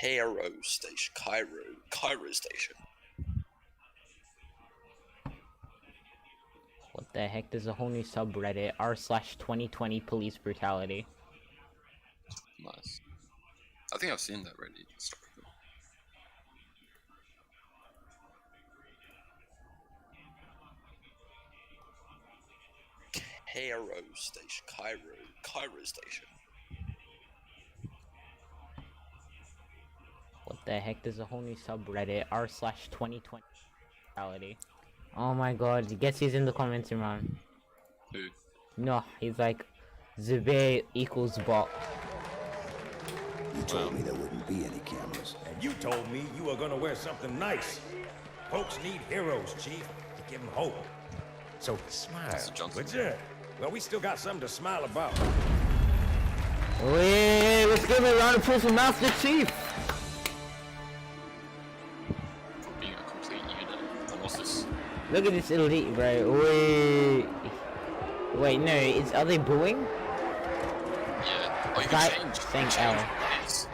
hALEO station, Cairo station. What the heck? There's a whole new subreddit, r/2020 police brutality. Nice. I think I've seen that already. hALEO station, Cairo station. What the heck? There's a whole new subreddit, r/2020 brutality. Oh my god, guess he's in the comments, Imran. Who? No, he's like, Zubair equals bot. You told me there wouldn't be any cameras. And you told me you were gonna wear something nice. Folks need heroes, Chief, to give them hope. So smile, would ya? Well, we still got something to smile about. Wait, let's give a round of applause for Master Chief! For being a complete unit. And what's this? Look at this elite, bro. Wait, no, are they booing? Yeah. Oh, you Guy can change. saying L. It's,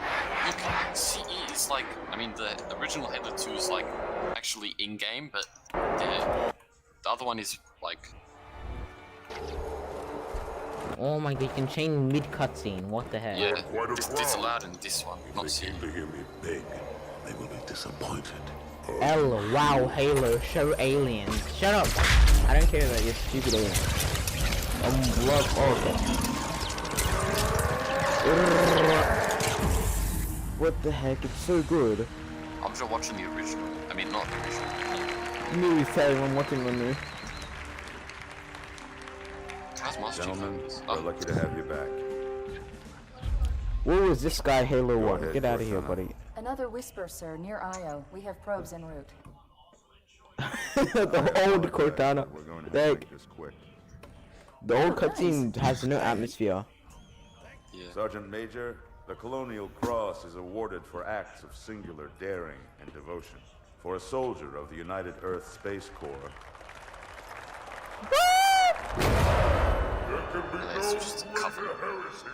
you can, CE is like, I mean, the original Halo 2 is like actually in-game, but the other one is like... Oh my god, you can change mid-cutscene, what the heck? Yeah, this allowed in this one, not CE. To hear me beg, they will be disappointed. L, wow, Halo, show aliens. Shut up! I don't care about your stupid aliens. What the heck, it's so good. I'm just watching the original. I mean, not the original. Movie failing, I'm watching the new. How's Master Chief? Gentlemen, Oh. we're lucky to have you back. What was this guy Halo 1? ahead, Get out of here, Cortana. buddy. Another whisper, sir, near Io. We have probes en route. The old Cortana. We're going to Like, make this quick. the old cutscene has no atmosphere. Yeah. Sergeant Major, the Colonial Cross is awarded for acts of singular daring and devotion. For a soldier of the United Earth Space Corps. There can be It's no just a room cover. for heresy.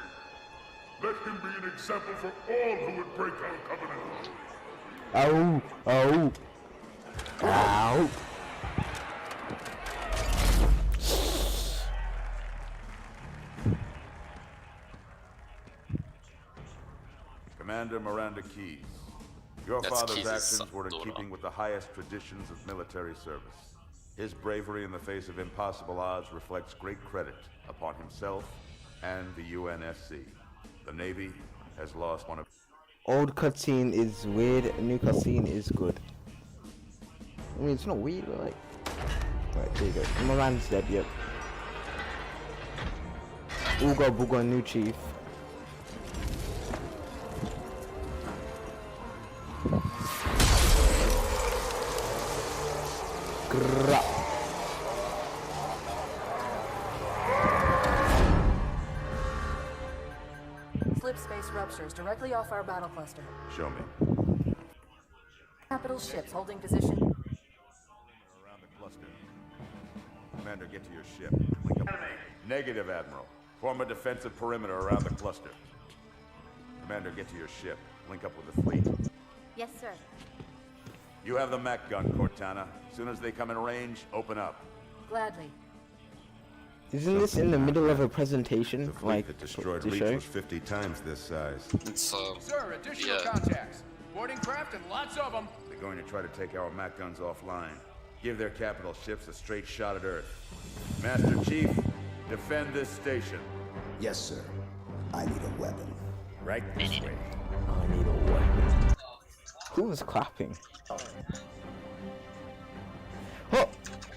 Let him be an example for all who would break our covenant. Ow! Ow! Commander Miranda Keyes, your That's father's Keyes' actions were in daughter. keeping with the highest traditions of military service. His bravery in the face of impossible odds reflects great credit upon himself and the UNSC. The Navy has lost one of... Old cutscene is weird, new cutscene is good. I mean, it's not weird, but like... Right, there you go. My man's dead, yep. Ooga booga, new chief. Grrrr. Slip space ruptures directly off our battle cluster. Show me. Capital ships holding position. Around the cluster. Commander, get to your ship. Link up. Negative, Admiral. Form a defensive perimeter around the cluster. Commander, get to your ship. Link up with the fleet. Yes, sir. You have the mech gun, Cortana. As soon as they come in range, open up. Gladly. Isn't this in the middle of a presentation? The fleet Like, that destroyed to Leech show? was 50 times this size. It's, Sir, additional yeah. contacts. Boarding craft and lots of them. They're going to try to take our mech guns offline. Give their capital ships a straight shot at Earth. Master Chief, defend this station. Yes, sir. I need a weapon. Right this way. I need a weapon. Who was clapping? Oh!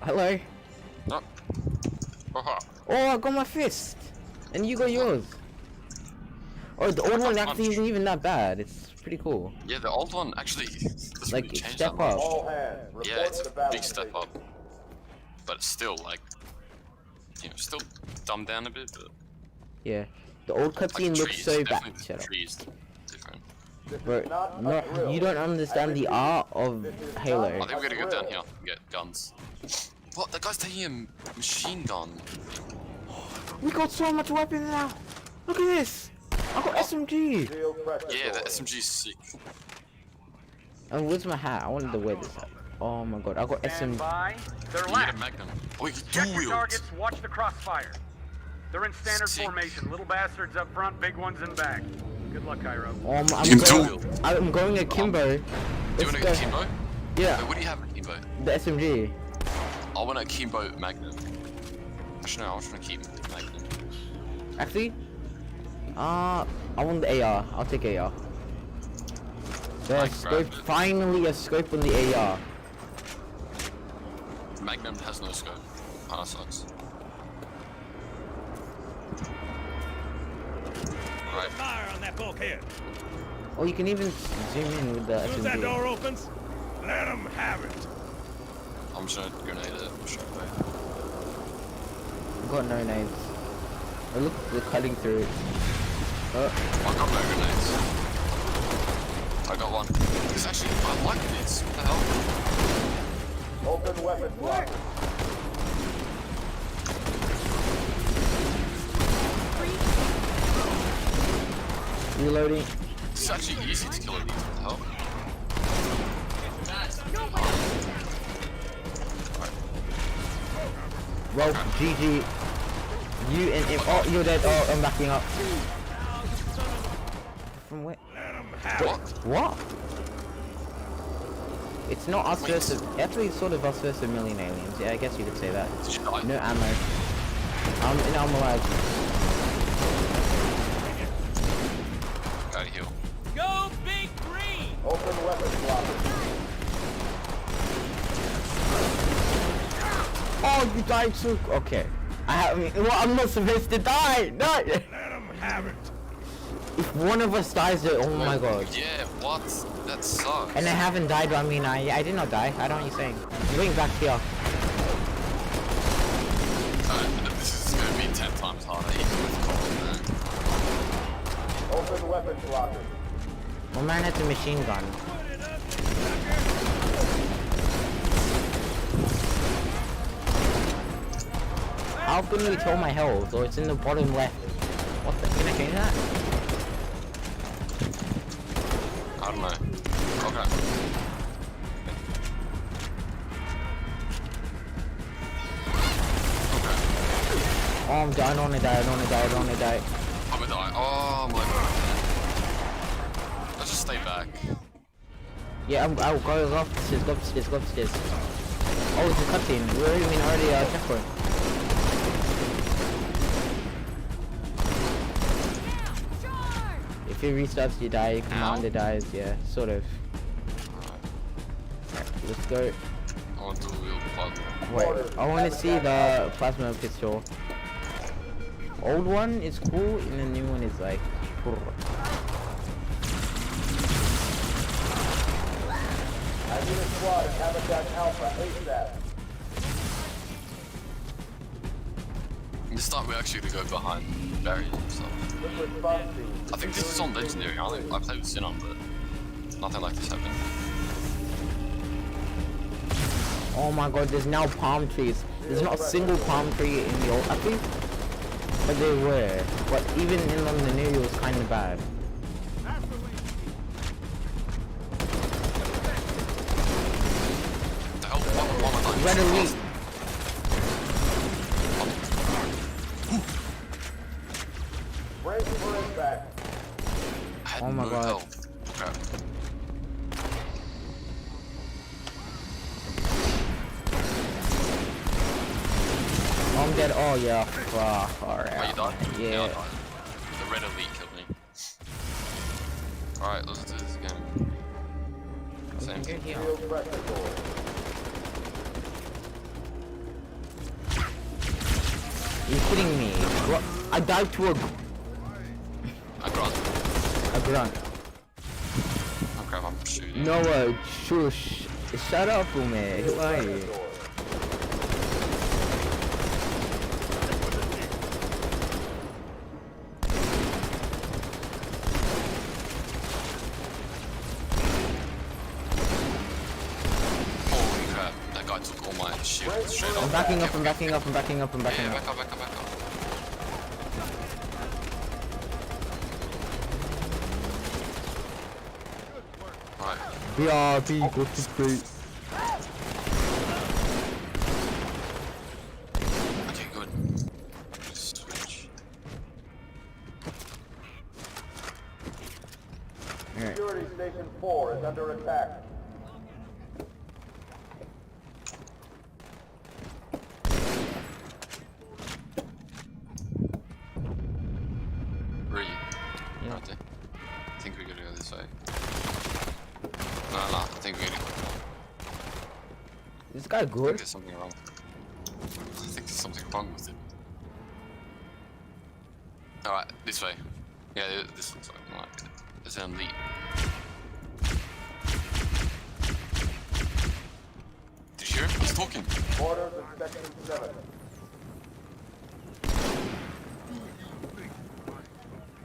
Hello! Oh. Haha. Oh, I got my fist! And you got yours! Oh, the old one actually isn't even that bad. It's pretty cool. Yeah, the old one actually doesn't Like, really change step that much. up. Yeah, it's a big step up. But it's still like, you know, still dumbed down a bit, but Yeah. The old cutscene looks so bad. definitely Shut the up. trees different. Bro, no, you don't understand the art of Halo. I think we're gonna go down here and get guns. What? That guy's taking a machine gun. We got so much weapons now! Look at this! I got SMG. Yeah, the SMG is sick. And where's my hat? I wanted to wear this hat. Oh my god, I got SMG. They're You get a left. Magnum. Oh, you can Check dual your wield. targets, watch the crossfire. They're in standard Sick. formation. Little bastards up front, big ones in back. Good luck, Cairo. I'm You can dual going. wield. I'm going akimbo. Do you Let's want go. a Kimbo? Yeah, Wait, what do you have in Kimbo? the SMG. I want a Kimbo Magnum. Actually, no, I was trying to keep Magnum. Actually, I want the AR. I'll take AR. The I scope. grabbed it. Finally, a scope on the AR. Magnum has no scope. Kinda sucks. Right. Fire on that bulkhead. Oh, you can even zoom in with the As soon as that SMG. door opens, let them have it. I'm just gonna grenade it straight away. I've got no nades. Oh, look, they're cutting through it. Oh, I got no grenades. I got one. It's actually, I like this. What the hell? Open weapon block. reloading. It's actually easy to kill a lead. What the hell? Well, GG. You and him. Oh, you're dead. Oh, I'm backing up. From where? What? What? It's not us versus. Actually, it's sort of us versus a million aliens. Yeah, I guess you could say that. Did you die? No ammo. I'm alive. Gotta heal. Go Big Green! Open weapon block. Oh, you died too. Okay. I mean, well, I'm not supposed to die. No. Let them have it. If one of us dies, oh my god. Yeah, what? That sucks. And I haven't died. I mean, I did not die. I don't know what you're saying. I'm going back here. This is gonna be 10 times harder even with cold, man. Open weapon blocker. My man has a machine gun. How can we tell my health? Or it's in the bottom left. What the? Can I change that? I don't know. Okay. Oh, I'm done. I don't wanna die. I don't wanna die. I don't wanna die. I'm gonna die. Oh my god. Let's just stay back. Yeah, I'll go upstairs. Go upstairs. Go upstairs. Oh, it's a cutscene. We're already checkpoint. If it restarts, you die. Commander dies. Yeah, sort of. Alright, let's go. I want to wheel plug. Wait, I want to see the plasma pistol. Old one is cool, and the new one is like. I need a squad at Habitat Alpha ASAP. This time we're actually gonna go behind barriers and stuff. Quick response team. I think this is on Legendary. I played with Xenon, but nothing like this happened. Oh my god, there's now palm trees. There's not a single palm tree in the old. I think. But there were. But even in the new, it was kind of bad. The hell? What am I dying? Red elite. Brace for impact. I had Oh my no God. health. Okay. I'm dead. Oh yeah. Fuck. Alright. Oh, you died? Yeah. I died. The red elite killed me. Alright, let's do this again. Same You're here. Field pressure door. You're kidding me. What? I died to I grant. a grunt. Okay, I'm shooting. Noah, shush. Shut up, man. Who are you? Holy crap, that guy took all my shield straight off. I'm backing up, I'm backing up, I'm backing up, I'm backing Yeah, up. back up, back up, back up. BRB, go to great. Okay, good. Switch. Security Station 4 is under attack. Where are you? Yeah. Right there. I think we gotta go this way. No, I think we gotta go. This guy I think good? there's something wrong. I think there's something wrong with it. Alright, this way. Yeah, this looks like it. It's an elite. Did you hear him? He's talking. Orders in Section 7.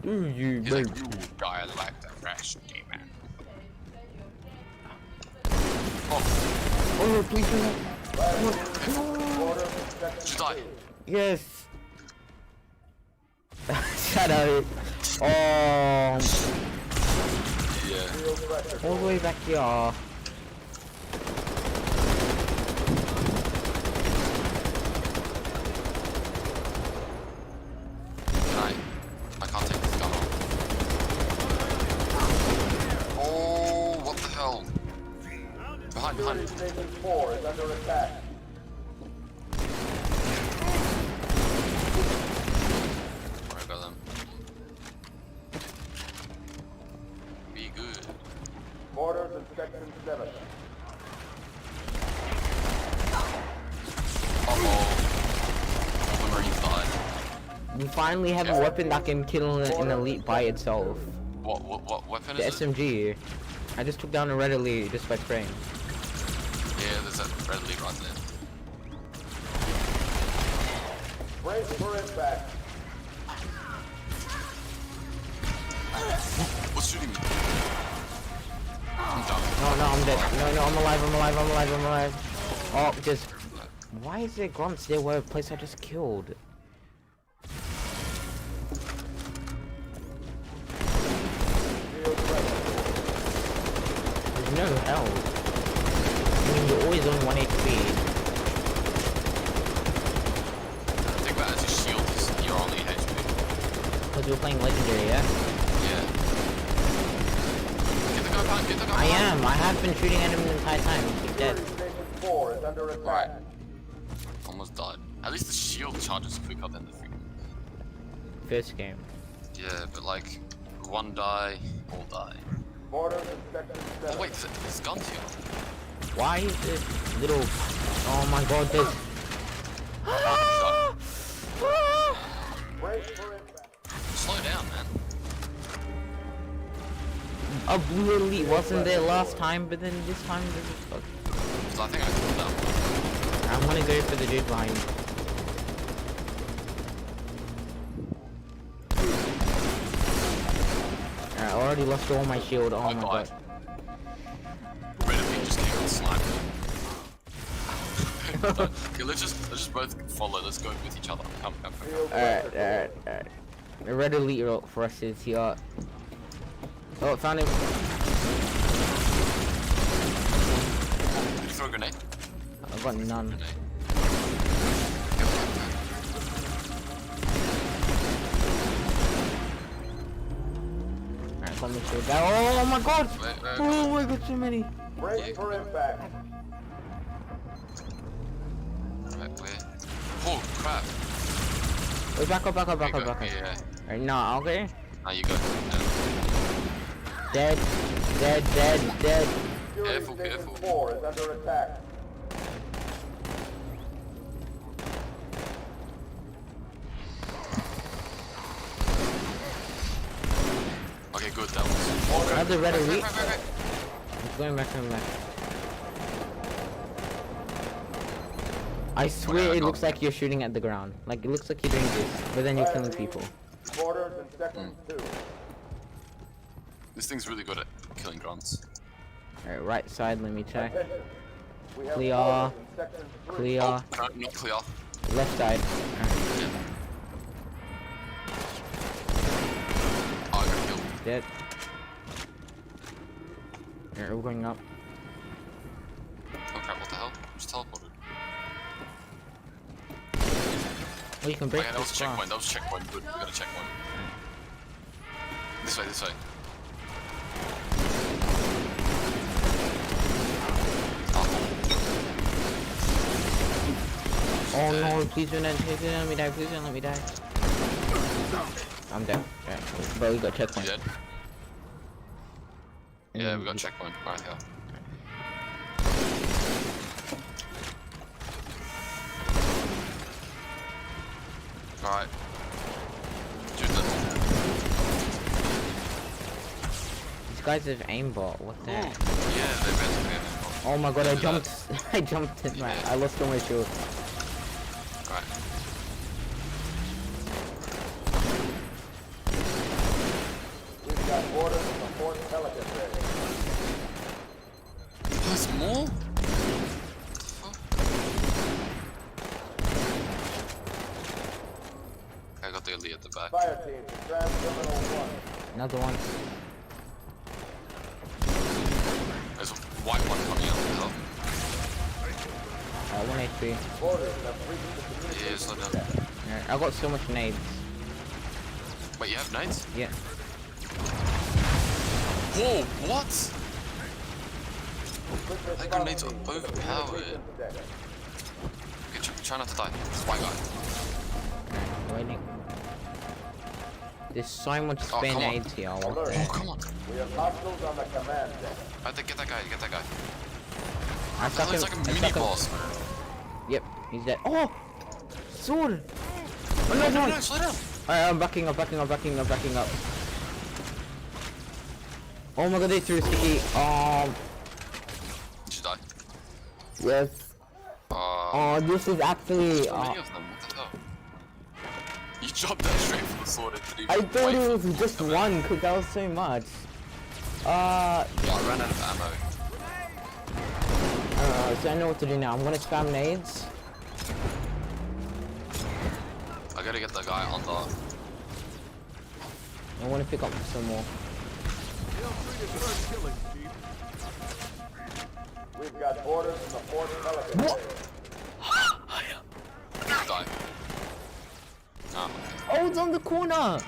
Do you, He's baby? like, you die like the fresh demon. Oh, Oh, please don't. just die. Yes. Shut up. Oh, Yeah. all the way back here. I can't take this gun off. Oh, what the hell? Behind. Station 4 is under attack. Worry about them. Be good. Orders in Section 7. Uh-oh. All the Marines died. We finally have a weapon that can kill an elite by itself. What weapon The is it? SMG. I just took down a red elite just by spraying. Yeah, there's that red lead right there. Brace for impact. What's shooting me? I'm done. No, I'm dead. No, I'm alive. Oh, just... Why is there grunts there where a place I just killed? There's no health. I mean, you're always on 1 HP. Think about it as a shield, you're only HP. Because we're playing Legendary, yeah? Yeah. Get the guy behind, get the guy I behind. am. I have been shooting at him the entire time. He's dead. Station 4 is under attack. Right. Almost died. At least the shield charges quicker than the freaking... First game. Yeah, but like, one die, all die. Orders in Section 7. Oh wait, there's guns here. Why is this little... Oh my god, this... Brace for impact. Slow down, man. A blue elite wasn't there last time, but then this time there's a fuck. So I think I killed them. I'm gonna go for the dude behind. Alright, I already lost all my shield. Oh my god. Red and pink just came and sniped me. Okay, let's just both follow. Let's go with each other. Come. Alright. The red elite for us is here. Oh, found him. Did you throw a grenade? I've got none. Grenade. Alright, come with you. Oh my god! Oh, I got so many. Brace for impact. Right, where? Oh crap! Wait, back up. Yeah. Alright, nah, okay. Now you go. Dead. Security Careful. Station 4 is under attack. Okay, good. That was. Another red elite. Right. It's going back. I swear it looks like you're shooting at the ground. Like, it looks like you're doing this, but then you're killing people. Orders in Section 2. This thing's really good at killing grunts. Alright, right side, let me check. Attention. We have Clear. orders in Section 3. Clear. Oh, no, not clear. Left side. Alright, Yeah. Oh, I got killed. dead. Alright, we're going up. Oh crap, what the hell? Just teleported. Oh, you can break Okay, that was this a checkpoint, glass. that was a checkpoint. Good, we got a checkpoint. This way, this way. Oh no, please don't let me die, please don't let me die. I'm dead. Alright, but we got You checkpoint. dead? Yeah, we got a checkpoint. Right here. Alright. Shoot them. These guys have aimbot, what the heck? Yeah, they're basically an Oh my god, I do jumped. I jumped in my. I lost all my shield. Alright. We've got orders from the fourth Pelican Bay. There's more? I got the elite at the back. Fire team to Trans-Terminal 1. Another one. There's a white one coming out of the hill. 1 HP. Orders have reached the community. Yeah, slow down. Alright, I got so much nades. Wait, you have nades? Yeah. Whoa, what? That grenades are overpowered. Okay, try not to die. It's white guy. Waiting. There's so much Oh, spare come on. nades here. What the Oh, heck? come on. We have hostiles on the command deck. Alright, get that guy, get that guy. I That stuck him. looks like a I mini stuck him. boss. Yep, he's dead. Oh! Sword! Oh no, No, no! no, slow down. Alright, I'm backing up. Oh my god, they threw sticky. Did you die? Yes. Oh, this is actually. So many of them, what the hell? You jumped that straight from the sword into the I thought it was just one, cause that was so much. Yeah, I ran out of ammo. So I know what to do now. I'm gonna spam nades. I gotta get the guy on the... I wanna pick up some more. We've got orders from the fourth Pelican Bay. Die. Oh, okay. Oh, it's on the corner!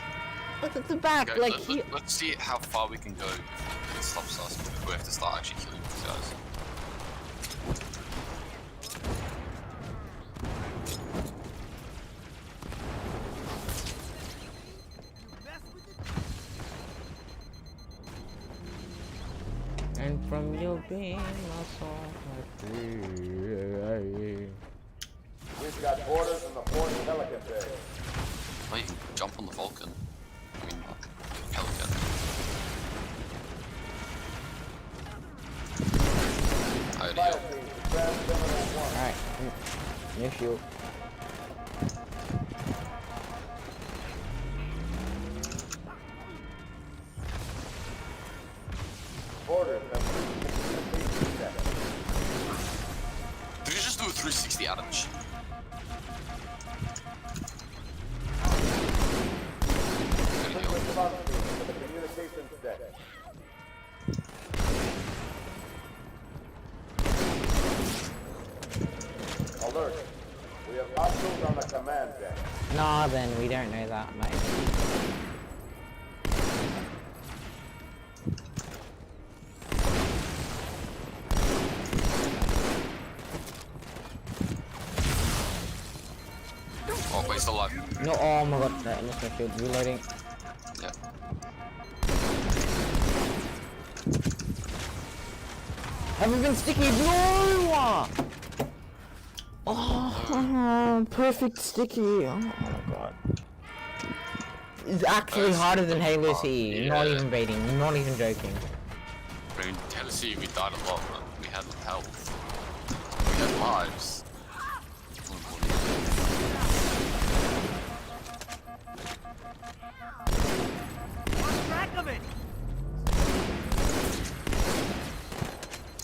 Look at the back, Okay, like here. let's see how far we can go if it stops us. We have to start actually killing these guys. And from your being, I saw my free. We've got orders from the fourth Pelican Bay. Oh, you can jump on the Vulcan. I mean, Pelican. Fire hALEO. team to Trans-Terminal 1. Alright, new shield. Orders have reached the communication deck. Did you just do a 360 out of the ship? Good heal. Response team to the communications deck. Alert. We have hostiles on the command deck. Nah, then we don't know that, mate. Oh, wait, still alive. No, oh my god, that missed my shield. Reloading. Yeah. Have we been sticky? No! Oh, perfect sticky. Oh my god. It's actually harder than Halo C. Not Yeah. even baiting, not even joking. I mean, Tennessee, we died a lot, but we had health. We had lives.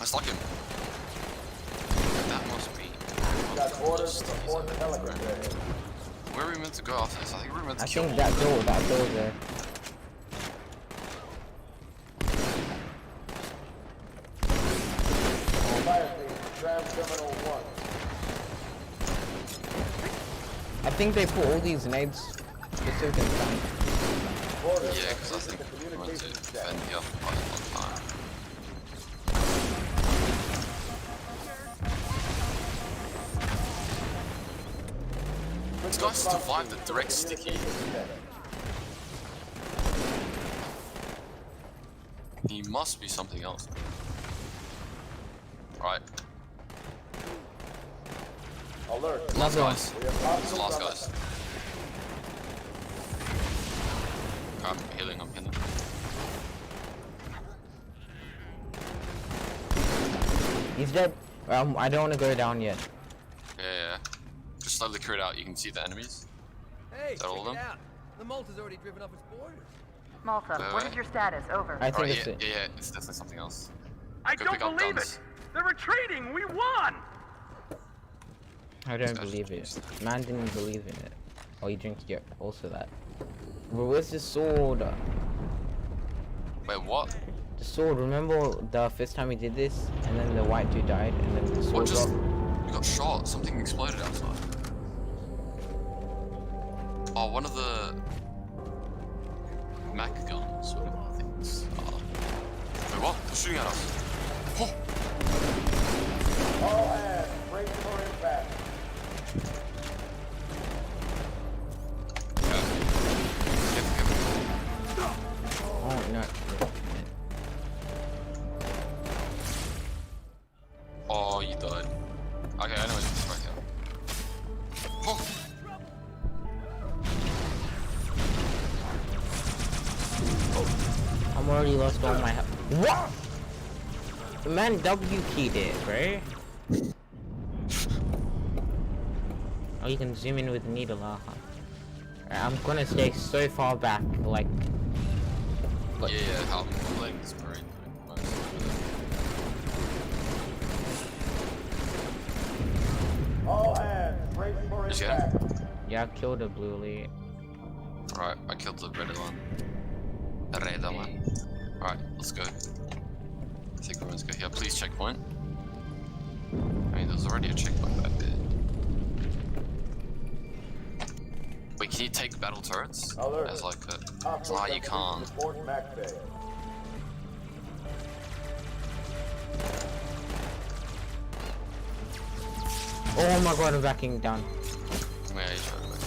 I stuck him. That must be. Got orders from the fourth Pelican Bay. Where are we meant to go after this? I think we're meant to I kill think all that door there. think they put all these nades specific in time. Yeah, because I think we went to defend here for quite a long time. This guy survived the direct sticky. He must be something else. Right. Alert. Last guys. It's the last guys. I'm healing, I'm healing. He's dead. I don't want to go down yet. Yeah. Just slowly clear it out, you can see the enemies. Hey, Is that all of them? check it out. The Malta's already driven up its borders. Malta, what is your status? Over. I think Right, it's it. yeah, it's definitely something else. I Go don't pick up believe guns. it! They're retreating! We won! I don't believe it. Man didn't believe in it. Oh, you drink yeah, also that. Bro, where's the sword? Wait, what? The sword, remember the first time we did this? And then the white dude died, and then the sword What just... got... We got shot, something exploded outside. Oh, one of the... Mac guns, whatever things are. Wait, what? They're shooting at us. Oh! All hands, brace for impact. Oh, no. Oh, you died. Okay, I know it's right here. Oh! I'm already lost all my health. What? The man W keyed it, bro. Oh, you can zoom in with the needle, huh? I'm gonna stay so far back, like... Yeah, how I'm playing this marine. All hands, brace for Is he impact. Yeah, I killed a blue elite. Alright, I killed the red one. The red one. Alright, let's go. I think everyone's go here. Please checkpoint. I mean, there's already a checkpoint back there. Wait, can you take battle turrets? Alert. As like a... Ah, you can't. Report Mac Bay. Oh my god, I'm backing down. Yeah, you try to back.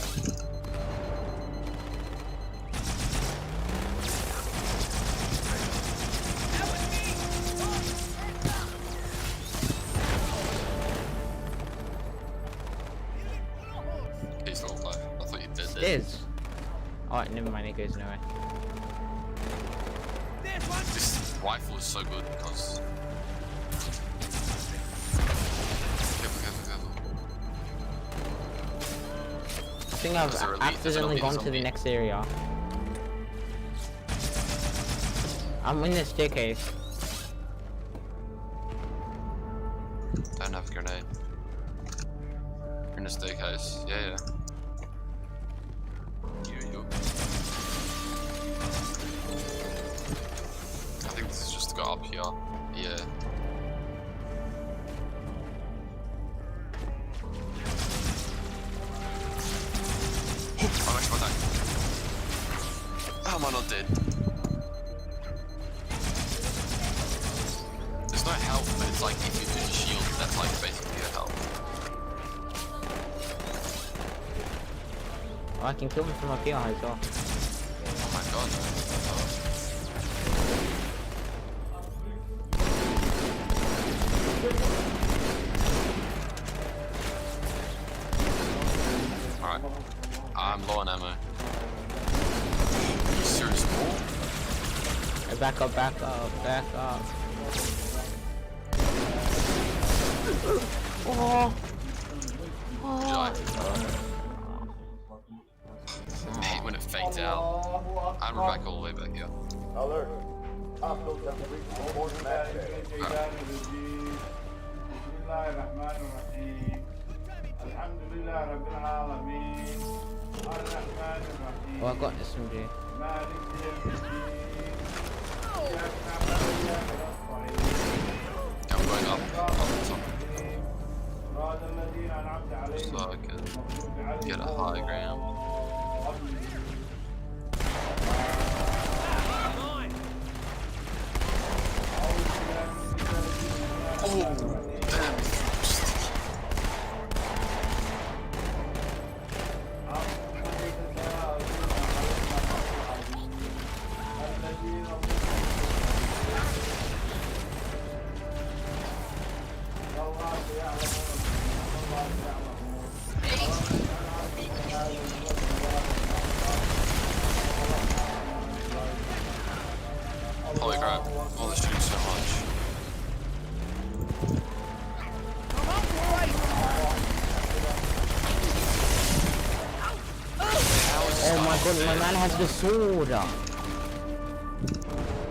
He's not alive. I thought you did that. Stairs. Oh, never mind, it goes nowhere. This rifle is so good because... Careful. I think I've There's a relief, accidentally there's a gone to the zombie. next area. I'm in the staircase. Don't have a grenade. You're in the staircase. Yeah. You. I think this is just to go up here. Yeah. I'm actually not dead. How am I not dead? There's no health, but it's like if you do the shield, that's like basically your health. Oh, I can kill him from up here as well. Oh my god. Alright. I'm low on ammo. Are you serious? Back up. Oh. I hate when it fades out. I'm back all the way back here. Alert. Hostiles have reached report Mac Bay. Oh, I got SMG. I'm going up the top. So I can get a high ground. Holy crap. Oh, they're shooting so much. Oh my god, my man has the sword.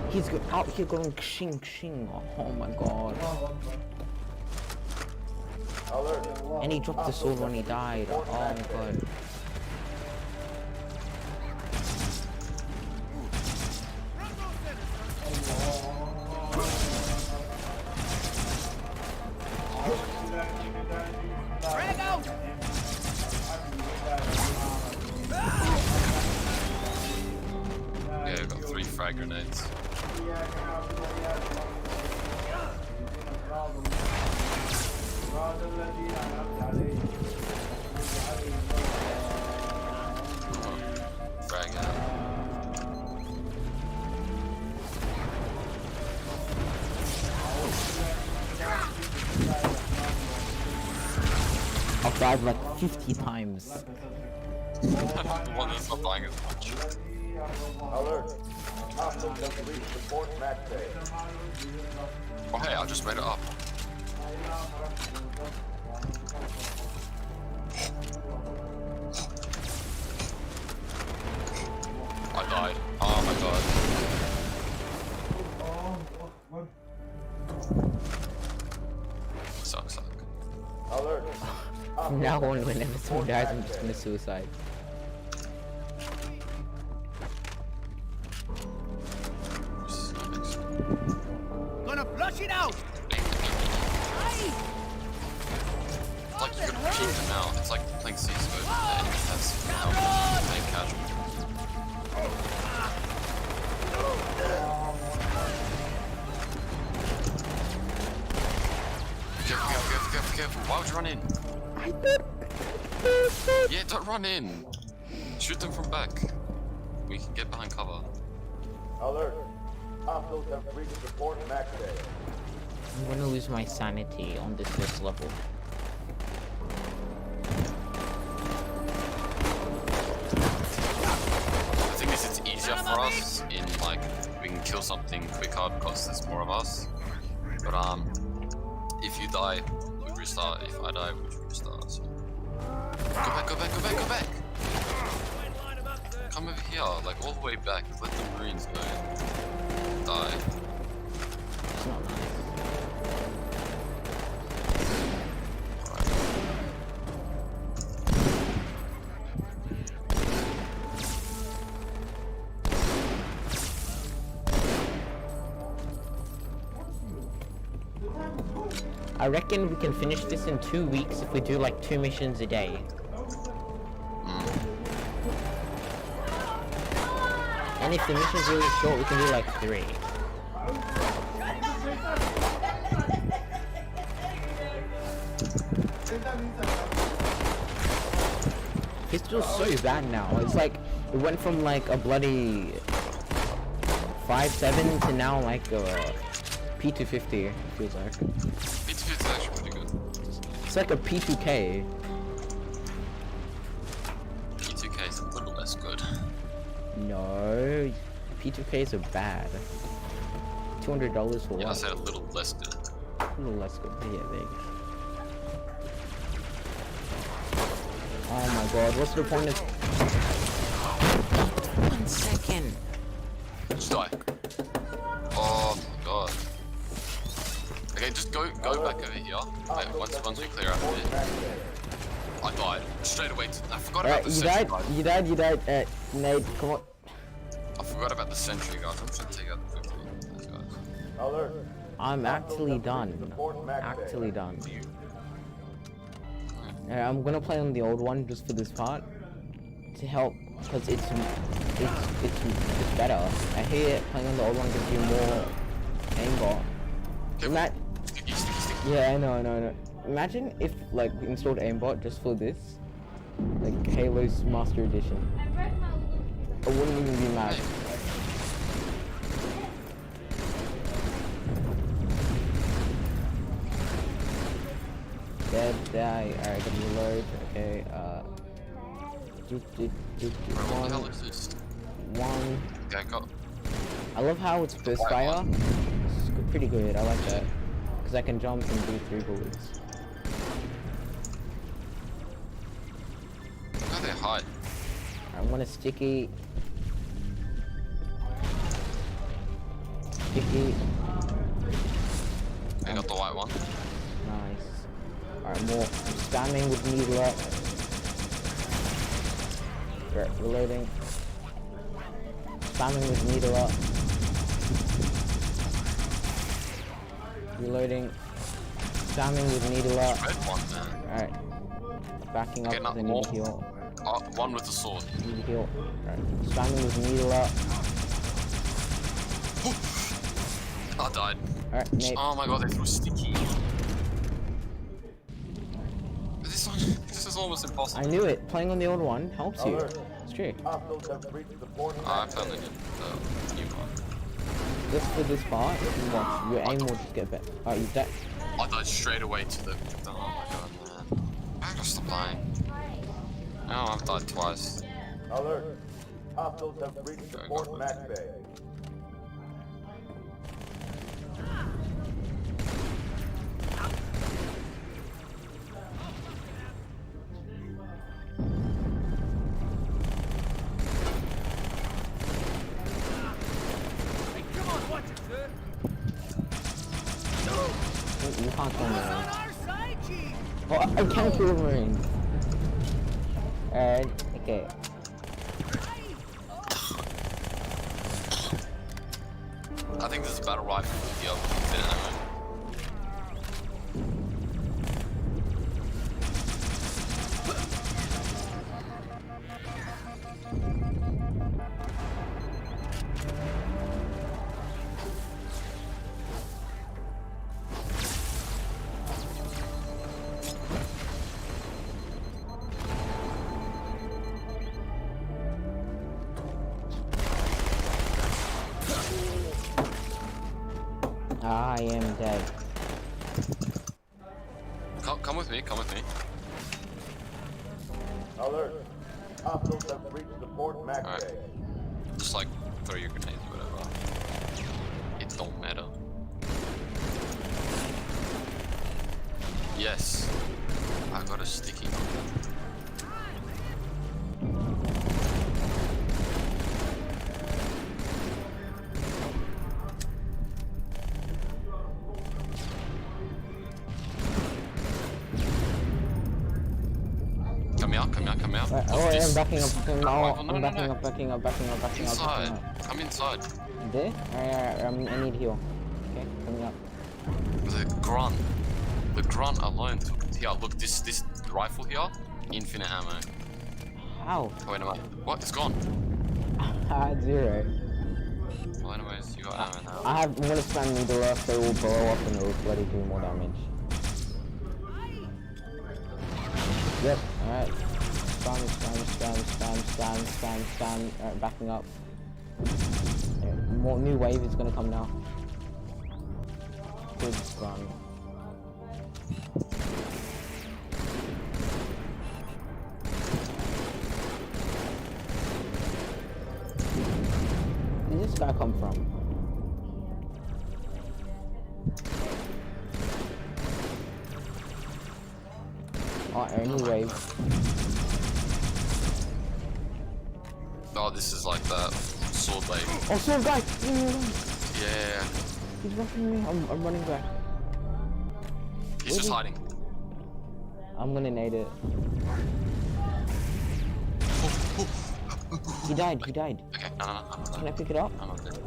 He's out here going shing shing. Oh my god. And he dropped the sword when he died. Oh my god. Yeah, I've got 3 frag grenades. Frag out. I've died like 50 times. One that's not dying as much. Alert. Hostiles have reached support match bay. Oh hey, I just made it up. I died. Oh my god. Suck. Alert. From now on, whenever someone dies, I'm just gonna suicide. Gonna flush it out! Like you gotta keep them out. It's like playing CSGO. The enemy has playing casual. Careful. Why would you run in? Yeah, don't run in. Shoot them from back. We can get behind cover. Alert. Hostiles have reached support match bay. I'm gonna lose my sanity on this first level. The thing is, it's easier for us in like we can kill something quicker because there's more of us. But if you die, we restart. If I die, we restart. So. Go back! Come over here, like all the way back. Let the Marines go. Die. It's not nice. I reckon we can finish this in 2 weeks if we do like 2 missions a day. And if the mission's really short, we can do like 3. Pistol's so bad now. It's like, it went from like a bloody 5.7 to now like a P250, it feels like. P250 is actually pretty good. It's like a P2K. P2K is a little less good. No, P2Ks are bad. $200 for what? Yeah, I said a little less good. A little less good. Yeah, there you go. Oh my god, what's the point of... 1 second. Just die. Oh my god. Okay, just go back over here. Wait, once we clear out of it. I died. Straight away. I forgot about the sentry. You died, Nate, come on. I forgot about the sentry, guys. I'm just gonna take out the 50. Those guys. Alert. I'm actually done. Actually done. I'm gonna play on the old one just for this part. To help, because it's better. I hear playing on the old one gives you more aimbot. Yeah, I know. Imagine if like we installed aimbot just for this, like Halo's Master Edition. I wouldn't even be mad. Dead, die. Alright, gonna reload. Okay, What the hell is this? One. Okay, go. I love how it's burst fire. It's pretty good, I like that. Because I can jump and do 3 bullets. How do they hide? I want a sticky. Sticky. I got the white one. Nice. Alright, more. I'm spamming with needle up. Right, reloading. Spamming with needle up. Reloading. Spamming with needle up. Red one, man. Alright. Backing up Okay, because I now need to heal. One with the sword. Need to heal. Alright. Spamming with needle up. I died. Alright, Nate. Oh my god, they threw sticky. This is almost impossible. I knew it. Playing on the old one helps you. It's true. I finally did the new one. Just for this part, you watch. Your aim will just get better. Oh, you died. I died straight away to the. Oh my god, man. I gotta stop dying. No, I've died twice. Alert. Hostiles have reached the Fort Mac Bay. You can't kill me. Oh, I can't kill Marine. Alright, okay. I think this is a battle rifle with the other infinite ammo. I am dead. Come with me, come with me. Alert. Hostiles have reached the Fort Mac Alright. Bay. Just like throw your grenades or whatever. It don't matter. Yes. I got a sticky. Come out. Right, oh, I'm backing up. I'm backing up. Inside. Come inside. There? Alright, I need heal. Okay, coming up. The grunt alone took it. Here, look, this rifle here, infinite ammo. How? Oh, wait a minute. What? It's gone. I had 0. Well, anyways, you got ammo now. I'm gonna spam needle up so it will blow up and it will bloody do more damage. Yep, alright. Spam. Alright, backing up. More new wave is gonna come now. Good run. Where did this guy come from? Oh, new wave. Oh, this is like that sword blade. Oh, sword guy! Yeah. He's rushing me. I'm running back. He's just hiding. I'm gonna nade it. He died. Okay, no. Can I pick it up? I'm not dead.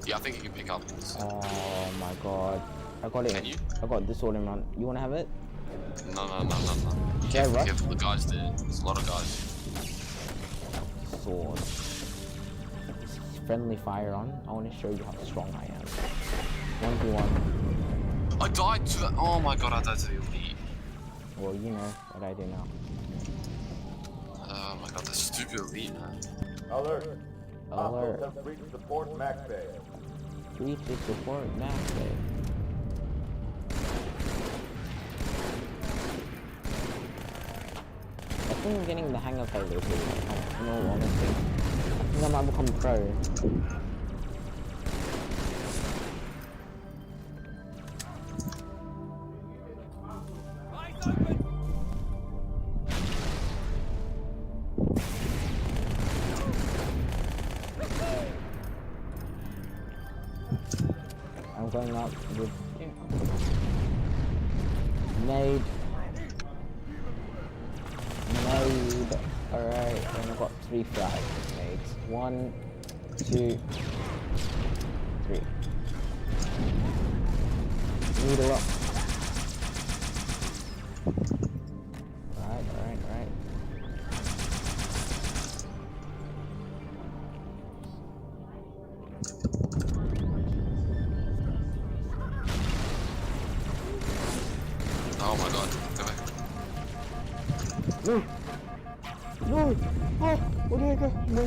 Yeah, I think you can pick up this. Oh my god. I got it. Can you? I got this all in run. You wanna have it? No. Yeah, right? Careful, the guys there. There's a lot of guys. Sword. Friendly fire on. I wanna show you how strong I am. 1v1. I died to the. Oh my god, I died to the elite. Well, you know what I do now. Oh my god, that stupid elite, man. Alert. Alert. Hostiles have reached the Fort Mac Bay. Reach the support max bay. think I'm getting the hang of hALEO here, in all honesty. I think I might become pro. I'm going up with nade. Alright, and I've got 3 flag nades. 1, 2, 3. Needle up. Right. Oh my god, go back. No! No! Oh! Where do I go? No.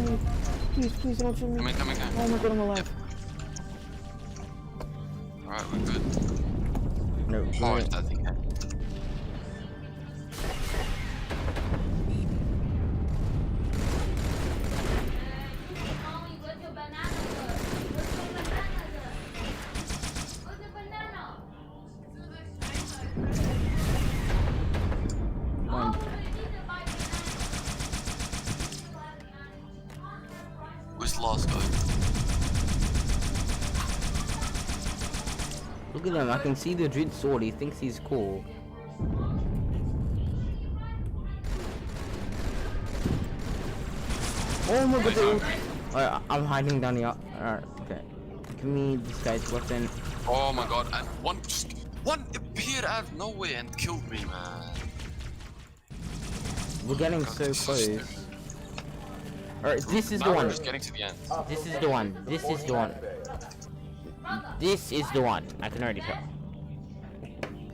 Please don't shoot me. Come in. Oh my god, I'm alive. Alright, we're good. No, How is that thing? Where's the last guy? Look at him, I can see the Drid sword, he thinks he's cool. Oh my god, alright, I'm hiding down here. Alright, okay. Give me this guy's weapon. Oh my god, and one appeared out of nowhere and killed me, man. We're getting so close. Alright, this is the one. We're just getting to the end. This is the one. This is the one. This is the one. I can already tell.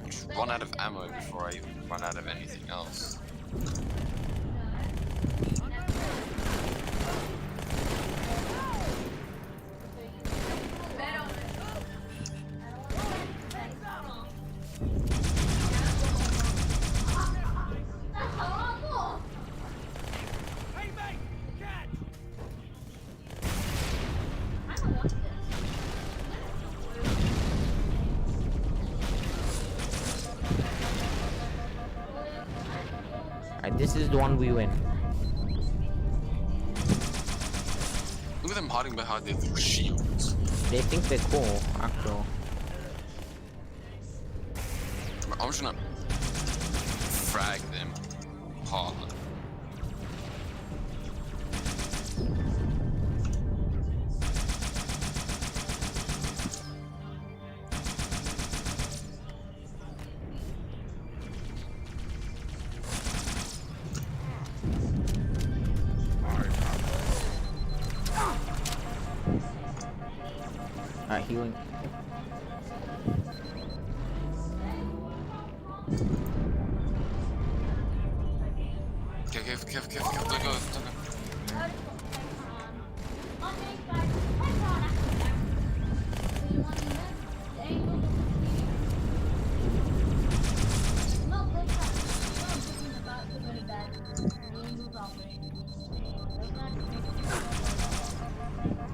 Just run out of ammo before I even run out of anything else. Alright, this is the one we win. Look at them hiding behind their shields. They think they're cool, after all. I'm just gonna frag them hard. Alright, healing. Careful, don't go.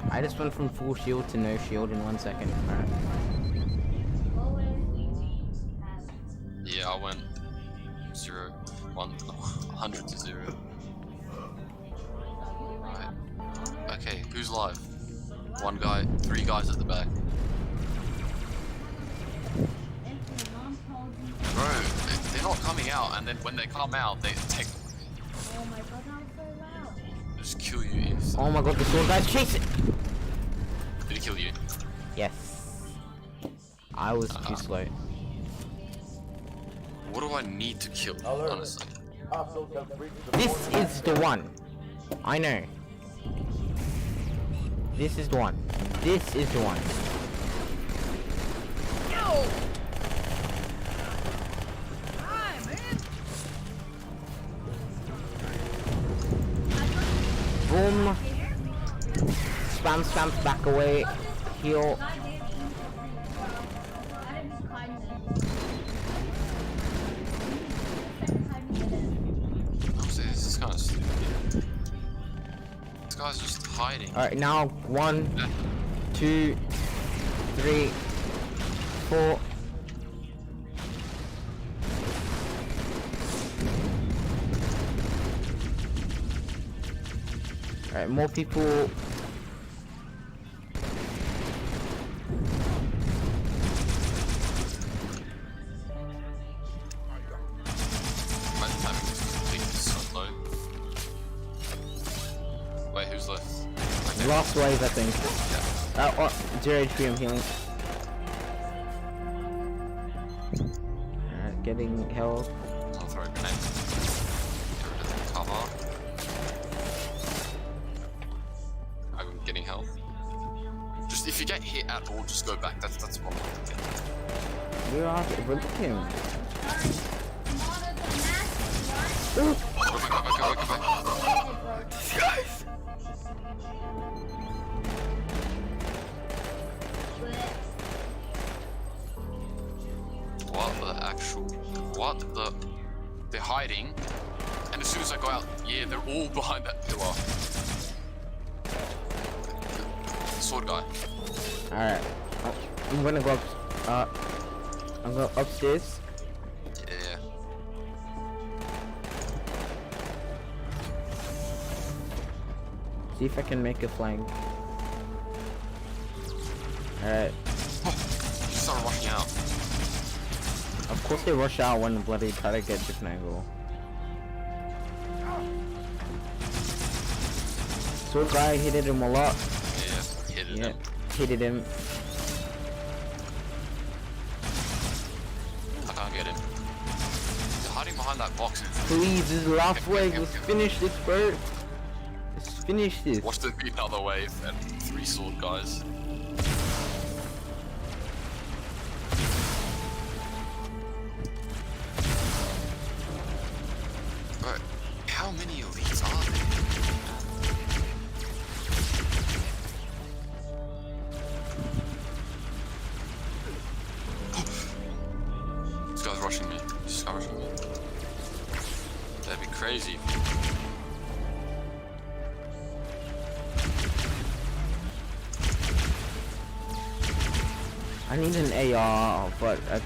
I just went from full shield to no shield in 1 second. Alright. Yeah, I went 0, 1, 100 to 0. Right. Okay, who's live? 1 guy, 3 guys at the back. Bro, they're not coming out, and then when they come out, they take. They just kill you instantly. Oh my god, the sword guy's chasing! Did he kill you? Yes. I was too slow. What do I need to kill, honestly? This is the one. I know. This is the one. This is the one. Boom. Spam, back away. Heal. What's this? guy's just hiding. Alright, now 1, 2, 3, 4. Alright, more people. Wait, who's left? Okay. Last wave, I think. 0 HP, I'm healing. Alright, getting health. I'll throw a grenade. Get rid of the cover. I'm getting health. Just if you get hit at all, just go back. That's what I'm going to get. Where are they? Look at him. Go back. Guys! What the actual? What the? They're hiding, and as soon as I go out, yeah, they're all behind that pillar. Sword guy. Alright. I'm gonna go up. I'm going upstairs. Yeah. See if I can make a flank. Alright. You start rushing out. Of course they rush out when the bloody try to get different angle. Sword guy hit him a lot. Yeah, hit him. Hit him. I can't get him. They're hiding behind that box. Please, this is the last wave. Let's finish this, bro. Let's finish this. Watch there be another wave and 3 sword guys. But how many elites are there? This guy's rushing me. This guy's rushing me. That'd be crazy. I need an AR, but I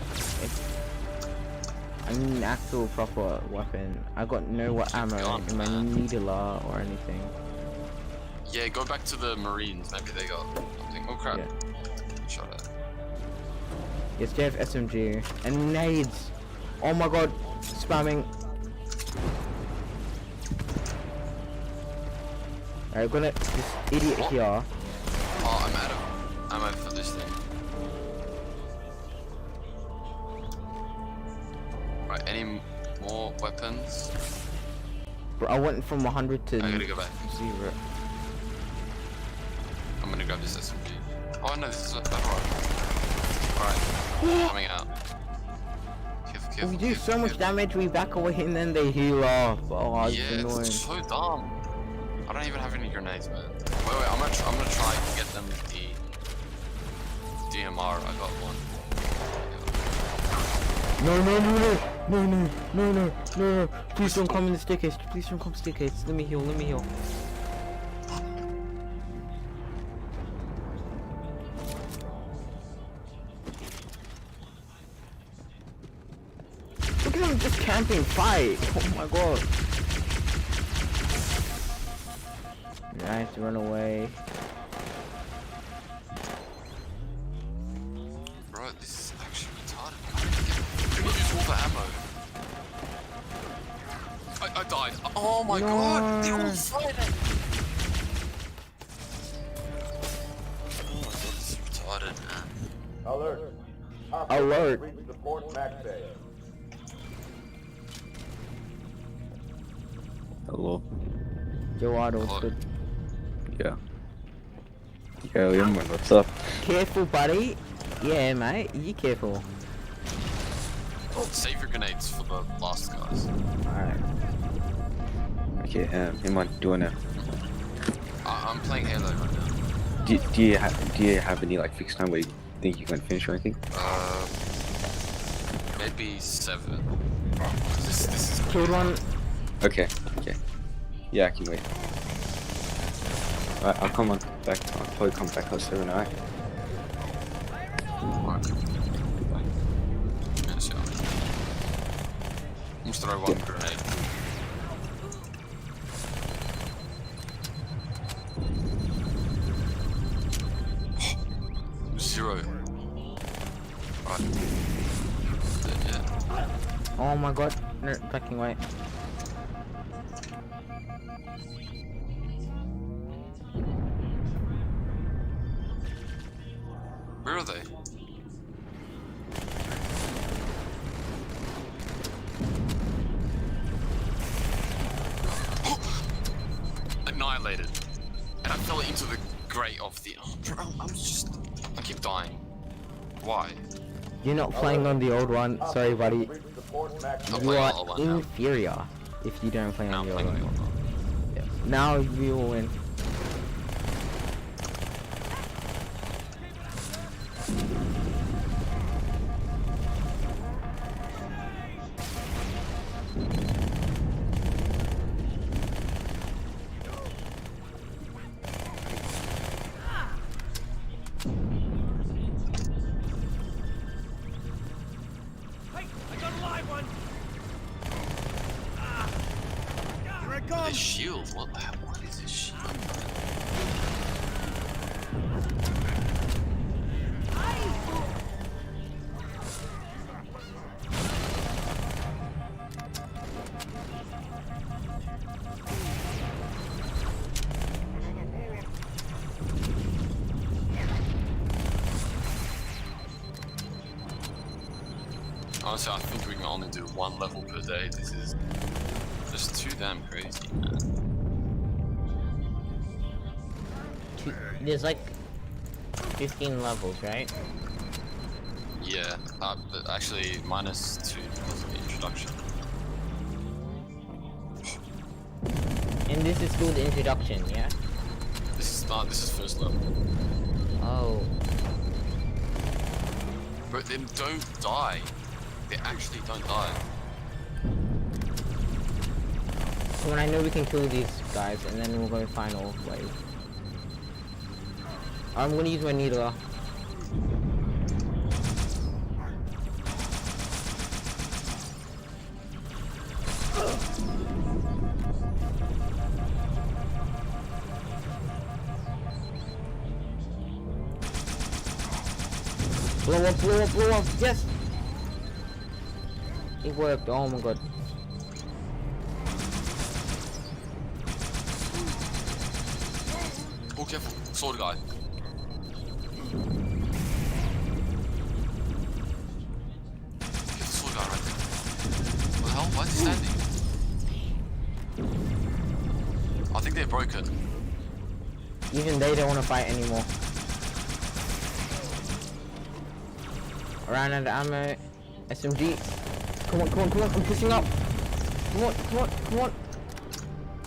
need an actual proper weapon. I got no ammo in my needler or anything. Yeah, go back to the Marines. Maybe they got something. Oh crap. Yeah. Shot at. Yes, they have SMG and nades. Oh my god, spamming. Alright, gonna this idiot What? here. Oh, I'm out of ammo for this thing. Right, any more weapons? Bro, I went from 100 to I gotta go back. 0. I'm gonna grab this SMG. Oh no, this is alright. Alright, coming out. Careful, We do so much damage, we back away and then they heal off. Oh, it's yeah, annoying. it's so dumb. I don't even have any grenades, man. Wait, I'm gonna try and get them with the DMR. I got one. No. Please don't come in the staircase. Please don't come staircase. Let me heal. Look at them just camping fight. Oh my god. Nice, run away. Bro, this is actually retarded. Can you use all the ammo? I died. Oh my god, they're all fighting. Oh my god, this is retarded, man. Alert. Alert. Reach the Fort Mac Bay. Hello. Joe Otto, what's good? Yeah. Yo, man, what's up? Careful, buddy. Yeah, mate. You careful. Save your grenades for the last guys. Alright. Okay, hey man, doing now. I'm playing HALEO right now. Do you have any like fixed time where you think you can finish or anything? Maybe 7. This is Killed one. Okay. Yeah, I can wait. Alright, I'll come on back. I'll probably come back at 7, alright? Alright. Yeah, so let's throw one grenade. Zero. Right. Yeah. Oh my god, no, backing away. Where are they? Annihilated. And I fell into the grate of the... Oh, bro, I keep dying. Why? You're not playing on the old one, sorry buddy. You are inferior if you don't play on the old one. Yeah. Now we will win. This shield, what the hell? What is this shield? Honestly, I think we can only do 1 level per day. This is just too damn crazy, man. There's like 15 levels, right? Yeah, but actually -2 because of the introduction. And this is still the introduction, yeah? This is first level. Oh. But then don't die. They actually don't die. So when I know we can kill these guys, and then we'll go final wave. I'm gonna use my needler. Blow up, blow up, blow up, yes! It worked, oh my god. Oh, careful, sword guy. Get the sword guy right there. What the hell? Why is he standing? I think they're broken. Even they don't want to fight anymore. I ran out of ammo. SMG. Come on, come on, come on, I'm pushing up. Come on, come on, come on.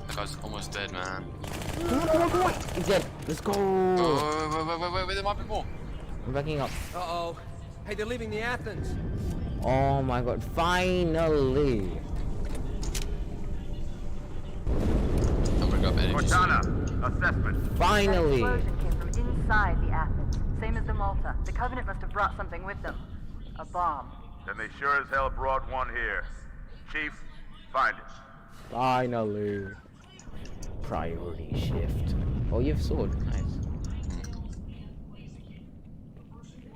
That guy's almost dead, man. Come on, come on, come on. He's dead. Let's go. Wait, there might be more. I'm backing up. Uh-oh. Hey, they're leaving the Athens. Oh my god, finally. I'm gonna grab energy. Cortana, assessment. Finally. That explosion came from inside the Athens. Same as the Malta. The Covenant must have brought something with them. A bomb. Then they sure as hell brought one here. Chief, find it. Finally. Priority shift. Oh, you have sword. Nice.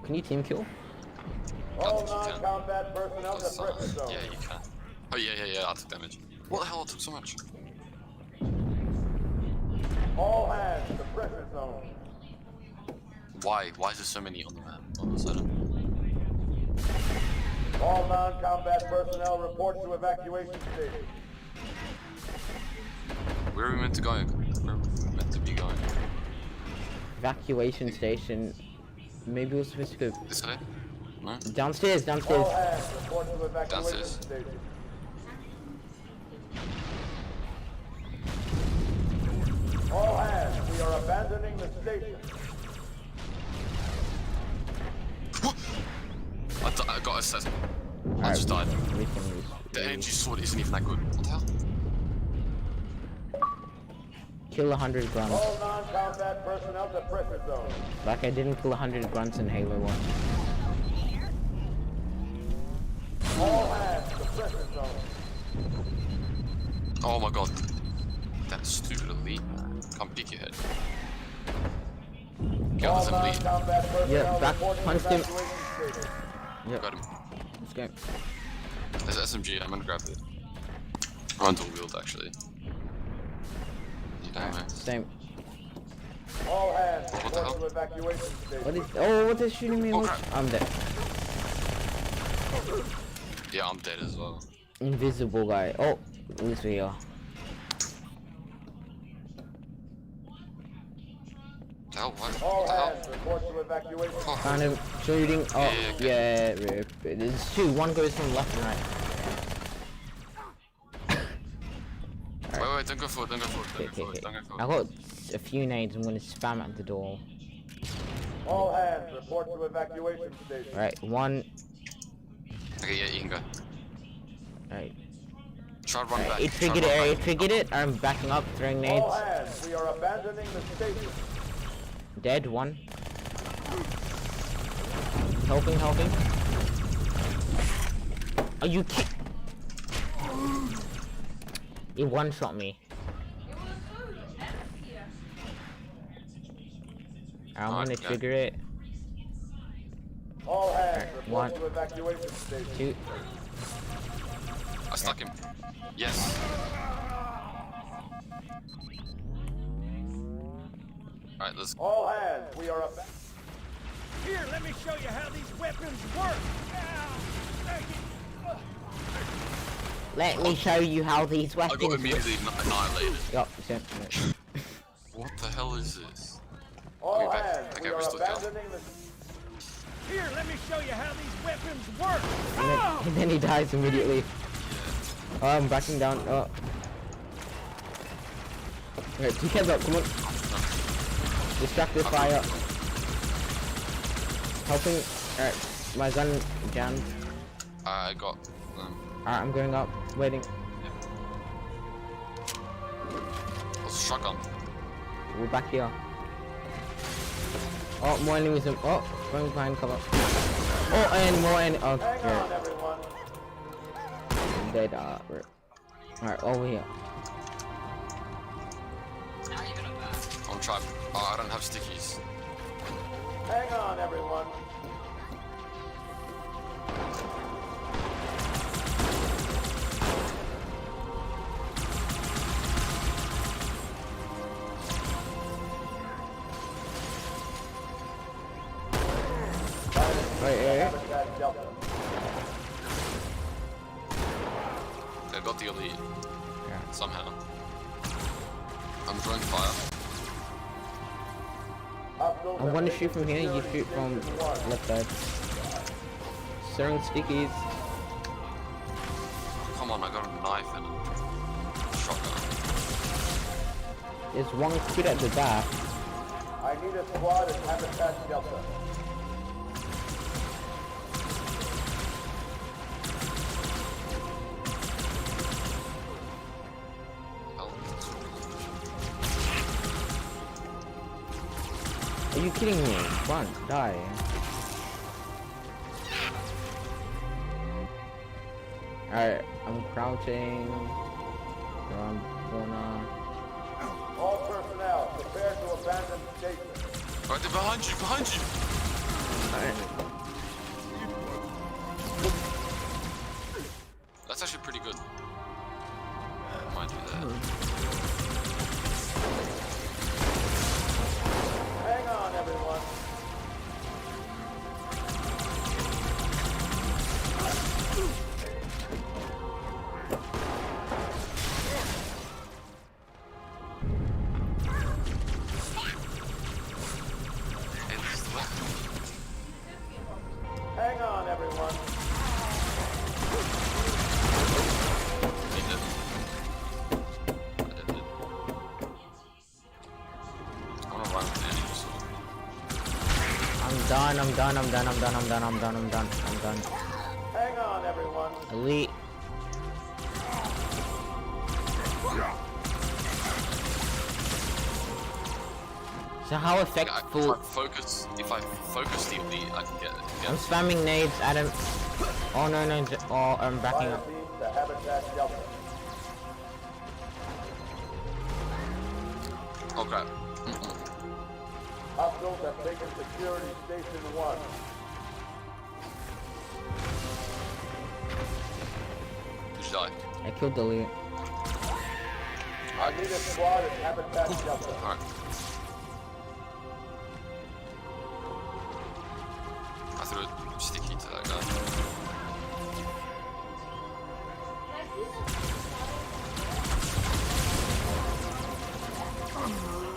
Can you team kill? All non-combat personnel to pressure zone. Yeah, you can. Oh, yeah, I took damage. What the hell? I took so much. All hands to pressure zone. Why? Why is there so many on the map all of a sudden? All non-combat personnel report to evacuation station. Where are we meant to go? Where are we meant to be going? Evacuation station. Maybe we're supposed to go This way? No? downstairs, downstairs. All hands report to evacuation Downstairs. station. All hands, we are abandoning the station. I got assessment. I just died. We can use The energy sword isn't even that good. What the hell? kill 100 grunts. All non-combat personnel to pressure zone. Like I didn't kill 100 grunts in Halo 1. All hands to pressure zone. Oh my god. That stupid elite. Come peek your head. Kill All this elite. non-combat personnel Yeah, back reporting punched him. evacuation station. Yep. Got him. Let's go. There's SMG, I'm gonna grab it. On dual wield actually. You don't know. Same. All hands What the report to hell? evacuation station. What is? Oh, what is shooting me? Oh, with? crap. I'm dead. Yeah, I'm dead as well. Invisible guy. Oh, at least we are. The hell, what? All What the hell? hands report to evacuation. Oh, Found him shooting. Oh, Yeah, yeah. Rip. There's two. One goes from left and right. wait, don't go forward, don't go forward, don't go Okay, forward, okay. don't go I forward. got a few nades. I'm gonna spam at the door. All hands report to evacuation station. Right, one. Okay, yeah, you can go. Right. Try to run back. It triggered it. It triggered it. I'm backing up, throwing nades. All hands, we are abandoning the station. Dead one. Helping. Are you kidding? He one-shot me. I'm Alright, gonna okay. trigger it. All hands report One. to evacuation station. Two. I stuck him. Yes. Alright, let's go. All hands, we are abandoning. Here, let me show you how these weapons work. Let me show you how these I weapons got work. immediately annihilated. Yup, same. What the hell is this? All We're back. hands, Okay, we we're are still down. abandoning the. Here, let me show you how these weapons work. And then he dies immediately. Oh, I'm backing down. Oh. Okay, two heads up, come on. Distracted fire. Helping. Alright, my gun jammed. I got Alright, I'm going up. Waiting. a shotgun. We're back here. Oh, more enemies. Oh, going behind cover. Oh, and more enemies. Oh, Hang on, okay. everyone. Dead. Alright, over here. I'm trying. Oh, I don't have stickies. Hang on, everyone. Wait. Habitat Delta. I got the elite. Yeah. Somehow. I'm throwing fire. Hostiles I'm have gonna taken shoot from here, you security shoot from station one. left side. Throwing stickies. Come on, I got a knife and a shotgun. There's one kid at the back. I need a squad at Habitat Delta. Hell, Are you kidding me? Run, die. Alright, I'm crouching. I'm gonna. All personnel, prepare to abandon station. right there behind you, behind you. That's actually pretty good. Might do that. Hang on, everyone. Hey, this is the weapon. Hang on, everyone. He did. I did it. I wanna run with the energy sword. I'm done. Hang on, everyone. Elite. So how If effectful? if I focus the elite, I can get it. I'm spamming nades at him. Oh no no! Oh, I'm backing up. The habitat Delta. Oh crap. Hostiles have taken security station 1. Did you die? I killed the elite. I need a squad at habitat Delta. Alright. I threw a sticky to that guy.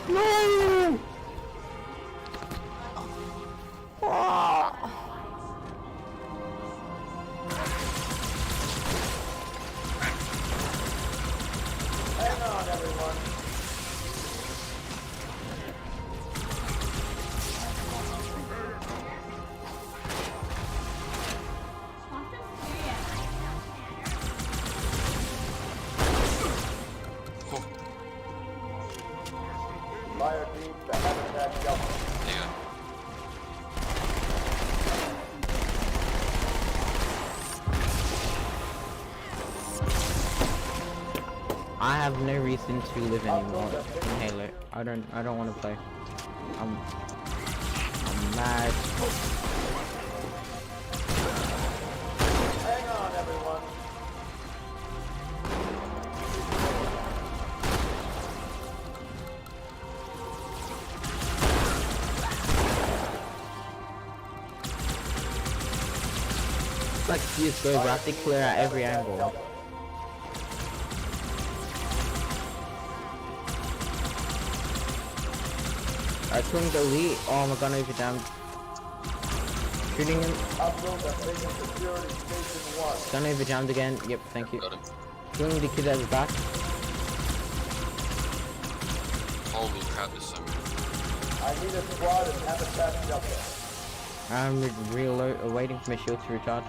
No! Oh. Hang on, everyone. Fire team to habitat Delta. There you go. I have no reason to live anymore in Halo. I don't want to play. I'm mad. Hang on, everyone. It's like CSGO, bro. I have to clear at every angle. I killed the elite. Oh my god, no, you're damned. Shooting him. Hostiles have taken security station 1. Done over jammed again. Yep, thank you. Got him. Killing the kid at the back. Holy crap, there's so many. I need a squad at habitat Delta. I'm reload, waiting for my shield to recharge.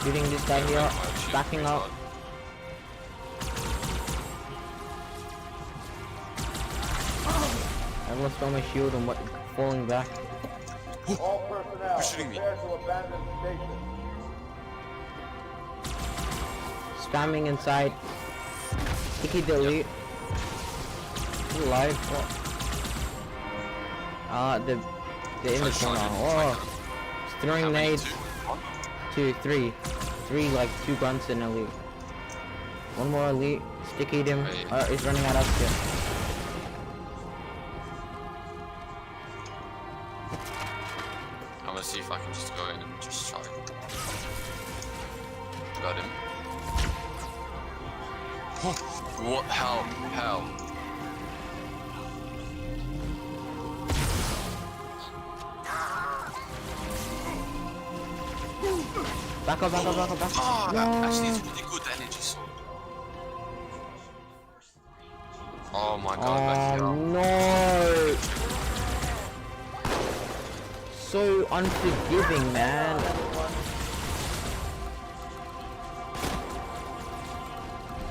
Shooting this guy here, backing up. I lost all my shield and falling back. All personnel, Who's shooting me? prepare to abandon station. Spamming inside. Sticky delete. Still alive. What? The in the corner. Oh, it's throwing nades. 2, 3, like 2 grunts and elite. One more elite. Stickied him. He's running out of shit. I'm gonna see if I can just go in and just try. Got him. What? How? Back up. Oh, No. that actually is really good energy sword. Oh my god, back here. No! So unforgiving, man.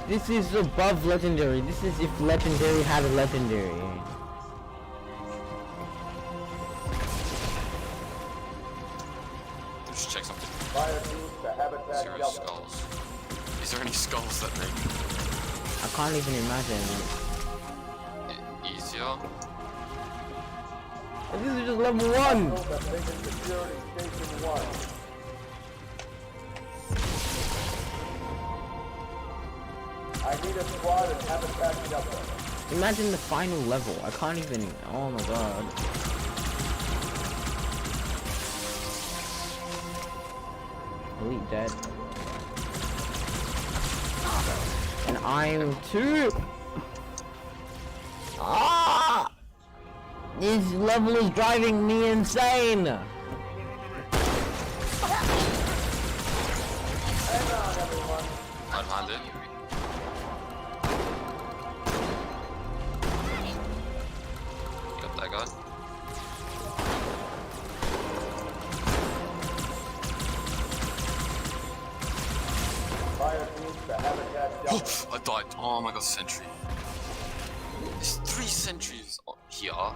This is above legendary. This is if legendary had a legendary. Just check something. Fire team to habitat 0 Delta. skulls. Is there any skulls that make I can't even imagine. it easier? This is just level 1! Hostiles have taken security station 1. I need a squad at habitat Delta. Imagine the final level. I can't even. Oh my god. Elite dead. And I'm too. Ah! This level is driving me insane. Hang on, everyone. I'd hand it. Got that guy. got sentry. There's 3 sentries here. I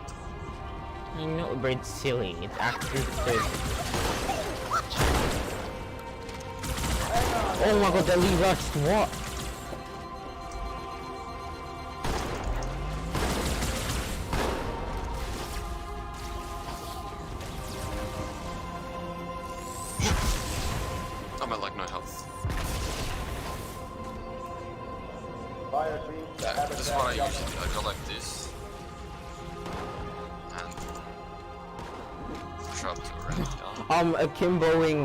know, but it's silly. It's actually silly. Oh my god, that lead rushed. What? I'm at like no health. Yeah, this is what I usually do. I go like this. And push up to around. Akimboing,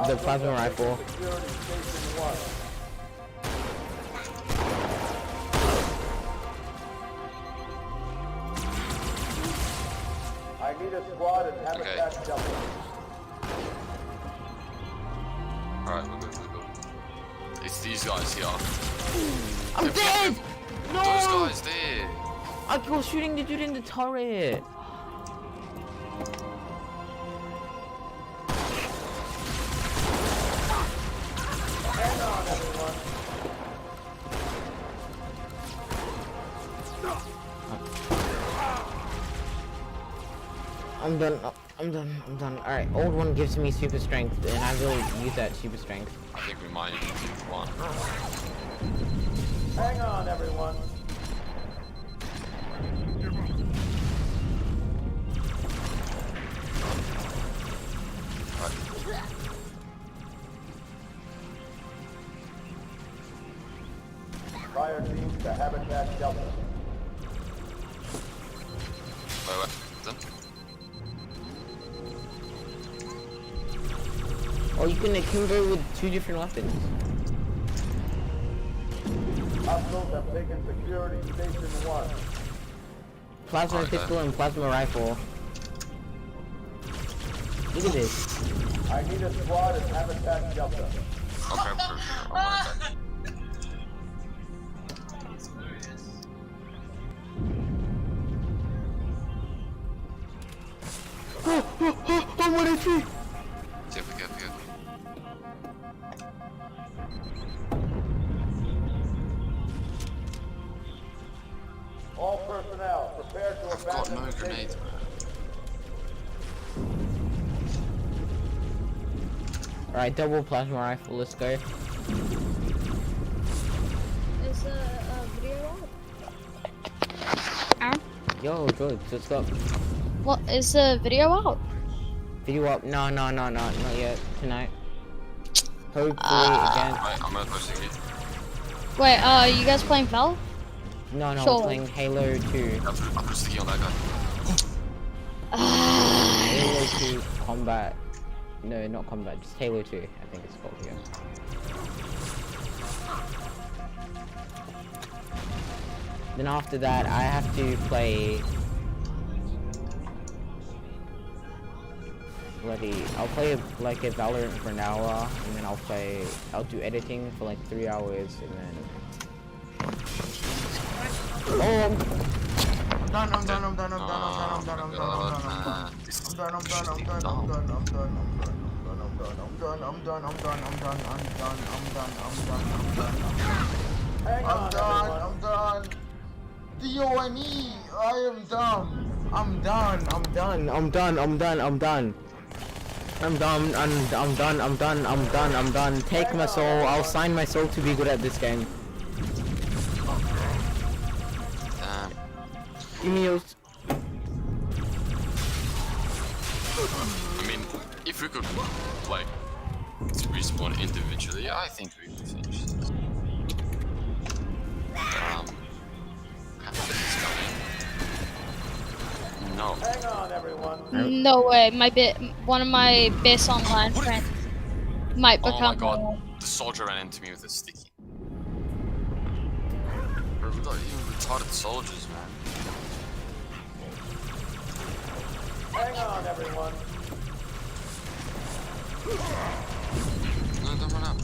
the plasma rifle. I need a squad and habitat shelter. Alright, we're good. It's these guys here. I'm dead! No! Those guys there! I was shooting the dude in the turret! Hang on, everyone. I'm done. Alright, old one gives me super strength, and I will use that super strength. I think we might use one. Hang on, everyone. Fire team to habitat shelter. Wait. Them? Or you can akimbo with 2 different weapons. Hostiles have taken security station 1. Plasma pistol and plasma rifle. Look at this. I need a squad and habitat shelter. Okay, perfect. I'm right back. I'm 1 HP! Careful. All personnel, prepare to I've got abandon no the station. grenades, man. Alright, double plasma rifle, let's go. Is the video out? Yo, George, let's go. What is the video out? Video up? No, not yet. Tonight. Hopefully again. Wait, I'm gonna push the key. Wait, you guys playing Val? No, Sure. we're playing Halo 2. I'll push the key on that guy. Halo 2 combat. No, not combat, just Halo 2, I think it's called here. Then after that, I have to play... I'll play like a Valorant for an hour, and then I'll do editing for like 3 hours, and then... Oh! I'm done. D-O-N-E, I am done. I'm done. Take my soul. I'll sign my soul to be good at this game. Give me yours. I mean, if we could, like, respawn individually, I think we could finish this. No. Hang on, everyone. No way, one of my best online friends might become. Oh my god, the soldier ran into me with a sticky. Bro, we got even retarded soldiers, man. Hang on, everyone. No, don't run up.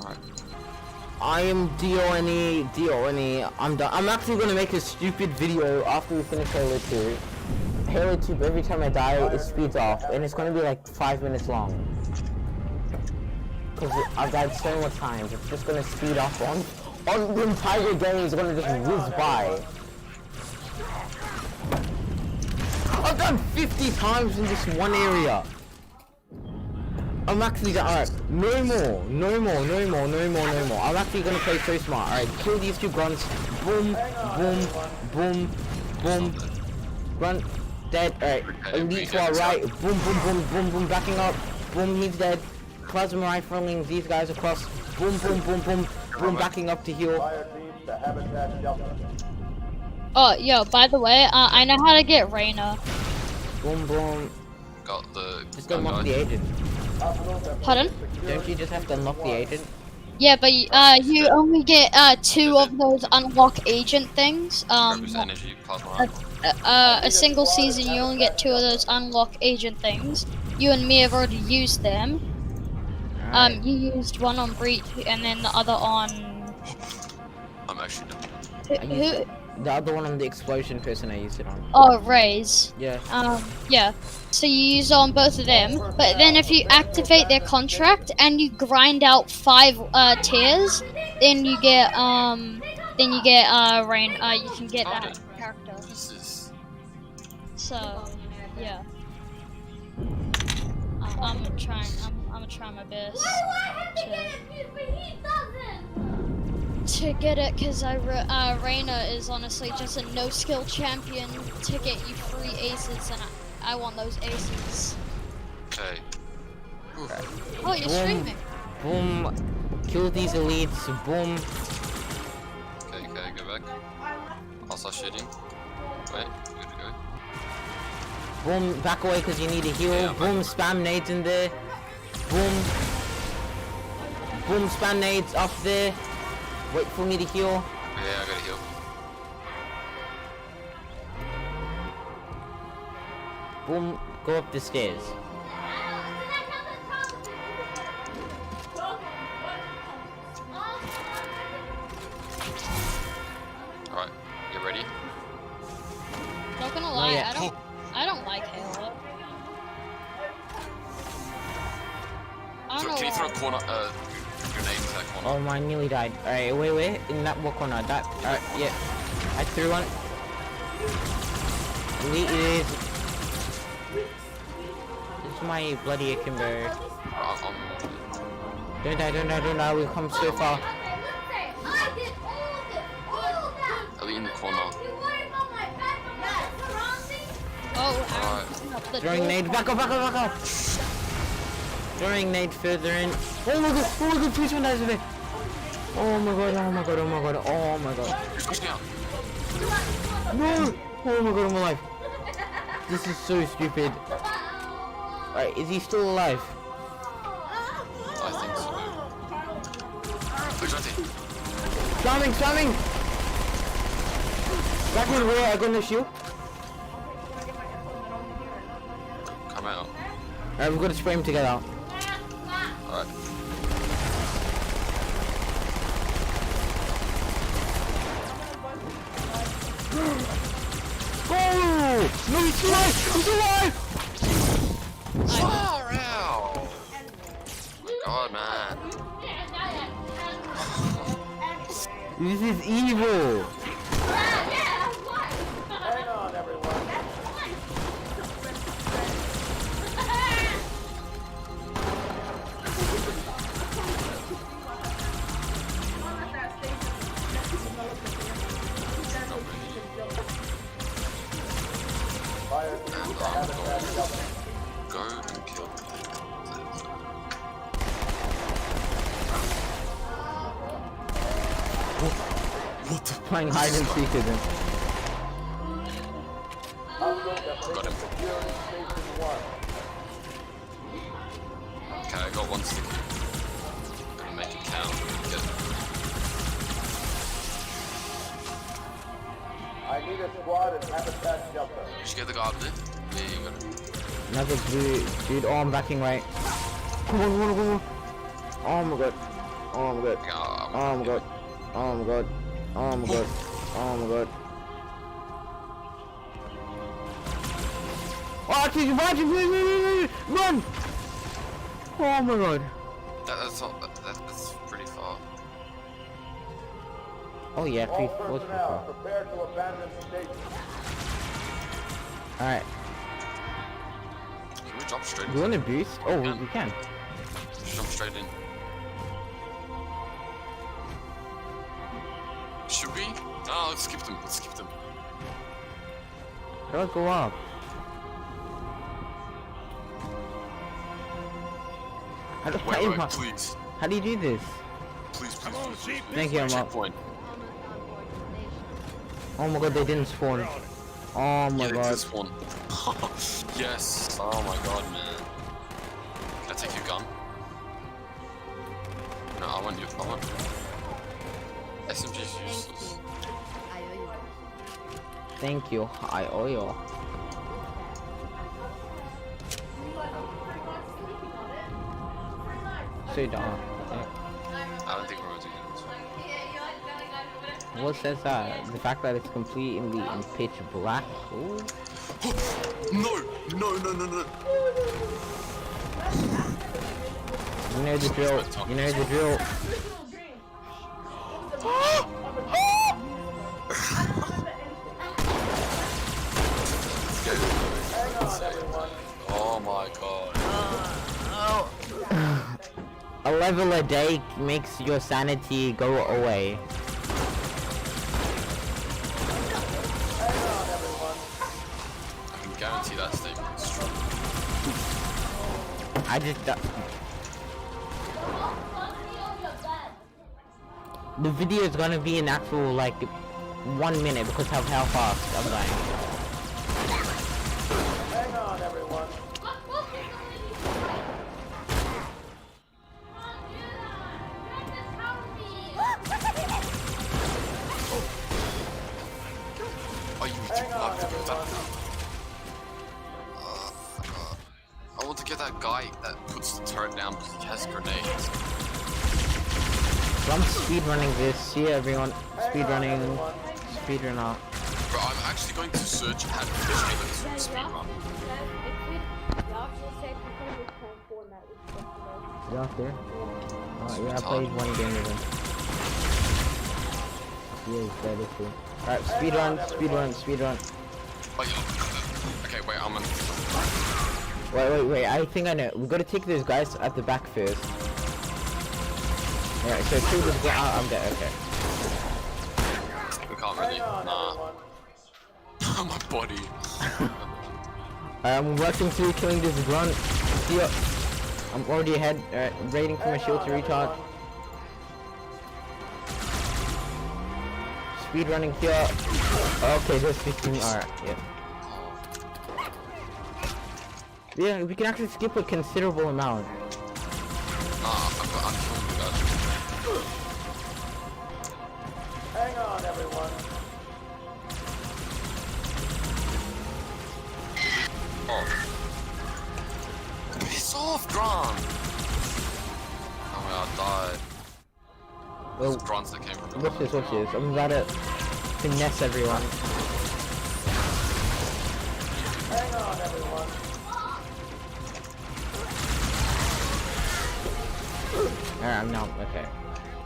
Alright. I am D-O-N-E, I'm done. I'm actually gonna make a stupid video after we finish Halo 2. Halo 2, every time I die, it speeds off, and it's gonna be like 5 minutes long. because I've died so much times. It's just gonna speed up on the entire game is gonna just whiz by. I've done 50 times in this one area. I'm actually gonna, alright, no more. I'm actually gonna play so smart. Alright, kill these two grunts. Boom, boom, boom, boom. Grunt, dead. Alright, elite to our right. Boom, boom, boom, boom, boom, backing up. Boom, he's dead. Plasma rifling these guys across. Boom, boom, boom, boom, boom, backing up to heal. Oh, yo, by the way, I know how to get Reyna. Boom, boom. Got the. Just unlock the agent. Pardon? Don't you just have to unlock the agent? Yeah, but you only get 2 of those unlock agent things. Energy, plasma. A single season, you only get 2 of those unlock agent things. You and me have already used them. You used one on Breach and then the other on. I'm actually done. Who? The other one on the explosion person I used it on. Oh, Raze. Yeah. Yeah. So you use it on both of them, but then if you activate their contract and you grind out 5 tiers, then you get Rain. You can get that character. So, yeah. I'm gonna try my best to get it, because Reyna is honestly just a no-skill champion to get you free aces, and I want those aces. Okay. Oh, you're streaming. Boom. Kill these elites. Boom. Okay, go back. I'll start shooting. Wait, good to go. Boom, back away because you need a heal. Yeah, boom, spam nades in there. Boom. Boom, spam nades up there. Wait for me to heal. Yeah, I gotta heal. Boom, go up the stairs. Alright, you ready? Not gonna lie, I don't like hALEO. Can you throw a corner, grenade into that corner? Oh my, I nearly died. Alright, wait. In that what corner? That, alright, yeah. I threw one. Elite is. This is my bloody Akimbo. Don't die, we've come so far. Elite in the corner. Oh, throwing nade, back up! Throwing nade further in. Oh my god, please don't die today. Oh my god. No! Oh my god, I'm alive. This is so stupid. Alright, is he still alive? I think so. Slamming! Back in where I got no shield. Come out. Alright, we've got to spray him together. Alright. Oh! No, he's still alive! Far out! Oh my god, man. This is evil! Hang on, everyone. Go and kill me. What the? Playing hide and seek with him. Got him. Okay, I got one sticky. Gonna make it count. I need a squad and habitat jumper. Did you get the guy up there? Yeah, you got it. Another blue dude. Oh, I'm backing right. Come on. Oh my god. Oh my god. Oh, please, run! Oh my god. That's not. That's pretty far. Oh yeah, All 3 floors per personnel, car. prepare to abandon the station. Alright, Can we jump straight? you want to boost? Oh, we can. Just jump straight in. Should we? No, let's skip them. Let's skip them. It'll go up. Wait, please. How do you do this? Please, Come on, Chief. Thank you, I'm up. Checkpoint. Oh my god, they didn't spawn. Oh my Yeah, god. this one. Yes. Oh my god, man. Can I take your gun? No, I want you. I want you. SMG's useless. Thank you, I owe you. Sit down. I don't think we're going to get this one. What says that? The fact that it's completely in pitch black. Ooh. No! No, no, no, no! You know the drill. You know the drill. Oh my god. A level a day makes your sanity go away. I can guarantee that statement's true. I just the video is gonna be an actual like 1 minute because of how fast I'm dying. Hang on, everyone. Oh, you Hang on, everyone. I want to get that guy that puts the turret down because he has grenades. So I'm speedrunning this. See everyone, speedrunning, speedrunner. Bro, I'm actually going to search how to finish Halo's speedrun. You out there? Oh, yeah, I played one game with him. Yeah, he's dead, is he? Alright, speedrun, speedrun, speedrun. Oh, yeah. Okay, wait, I'm on. Wait, I think I know. We gotta take those guys at the back first. Alright, so kill this guy. I'm dead, okay. We can't really. Nah. My body. I'm rushing through, killing this grunt. See ya. I'm already ahead. Alright, I'm waiting for my shield to recharge. Speed running here. Okay, there's 15. Alright, yeah. Yeah, we can actually skip a considerable amount. I'm killing you guys. Hang on, everyone. Oh. Piss off, Gron! Oh my god, I died. Oh, Those grunts that came from watch this, watch this. I'm about to finesse everyone. Hang on, everyone. Alright, I'm now, okay.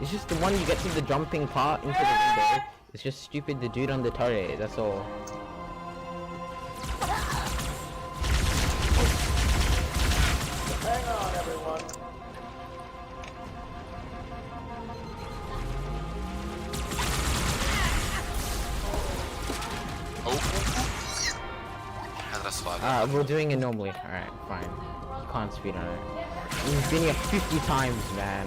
It's just the one you get to the jumping part into the window. It's just stupid the dude on the turret, that's all. Hang on, everyone. Oh. How did I survive? We're doing it normally. Alright, fine. Can't speed on it. We've been here 50 times, man.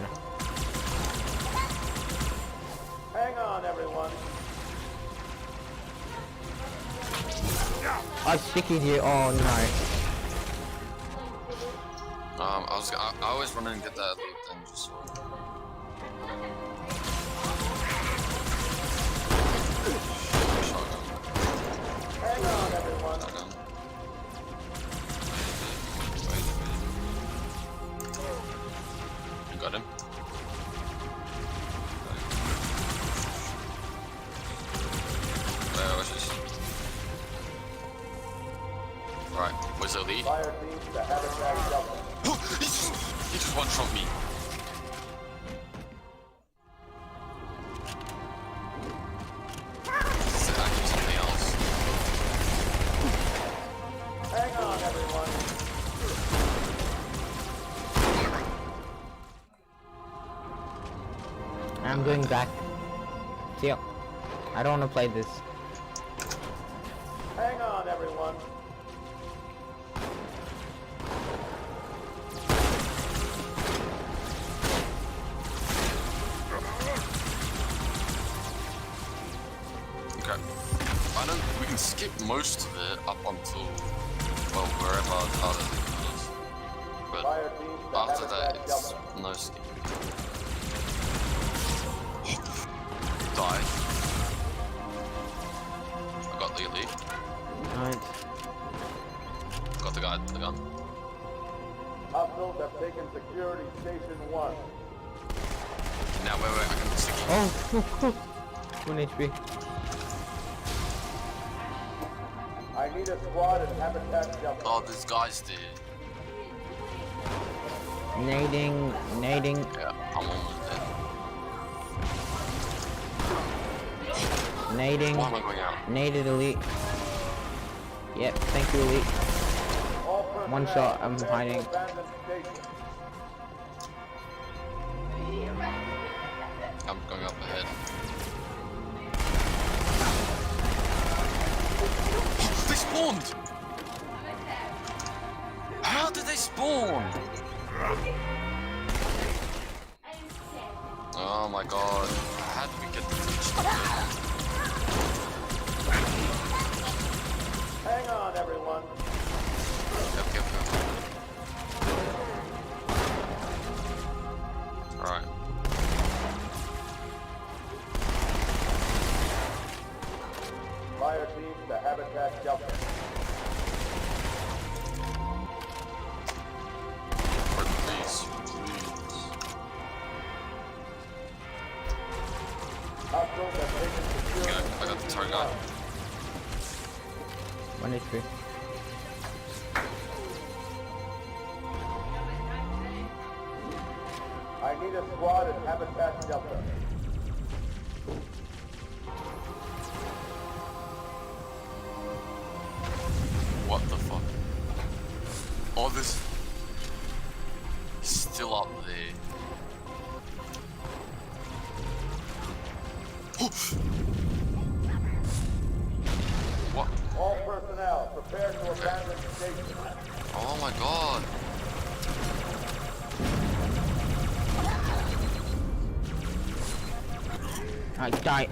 Hang on, everyone. I stickied you. Oh no. I always run in and get that loot then just. Shotgun. Hang on, everyone. Shotgun. You got him? What's this? Right, where's the lead? Fire team to habitat Delta. He just one-shot me. going back. See ya. I don't want to play this. Hang on, everyone. Okay. We can skip most of it up until, well, wherever the other thing is. But after that, it's no skip. Die. I got the elite. Alright. Got the guy with the gun. Hostiles have taken security station 1. Now, wait, I can stick it. Oh, 1 HP. I need a squad at Habitat Delta. Oh, this guy's there. Nading. Yeah, I'm almost dead. Nading. Why am I going out? Naded elite. Yep, thank you elite. One shot, I'm hiding. I'm going up ahead. They spawned! How did they spawn? Oh my god. How did we get the teach? Hang on, everyone. Okay. Alright. Fire team to Habitat Delta. Please. Hostiles have taken security. Okay, I got the target guy. 1 HP. I need a squad at Habitat Delta. What the fuck? Oh, this... He's still up there. What? All personnel, prepare to abandon station. Oh my god. I die.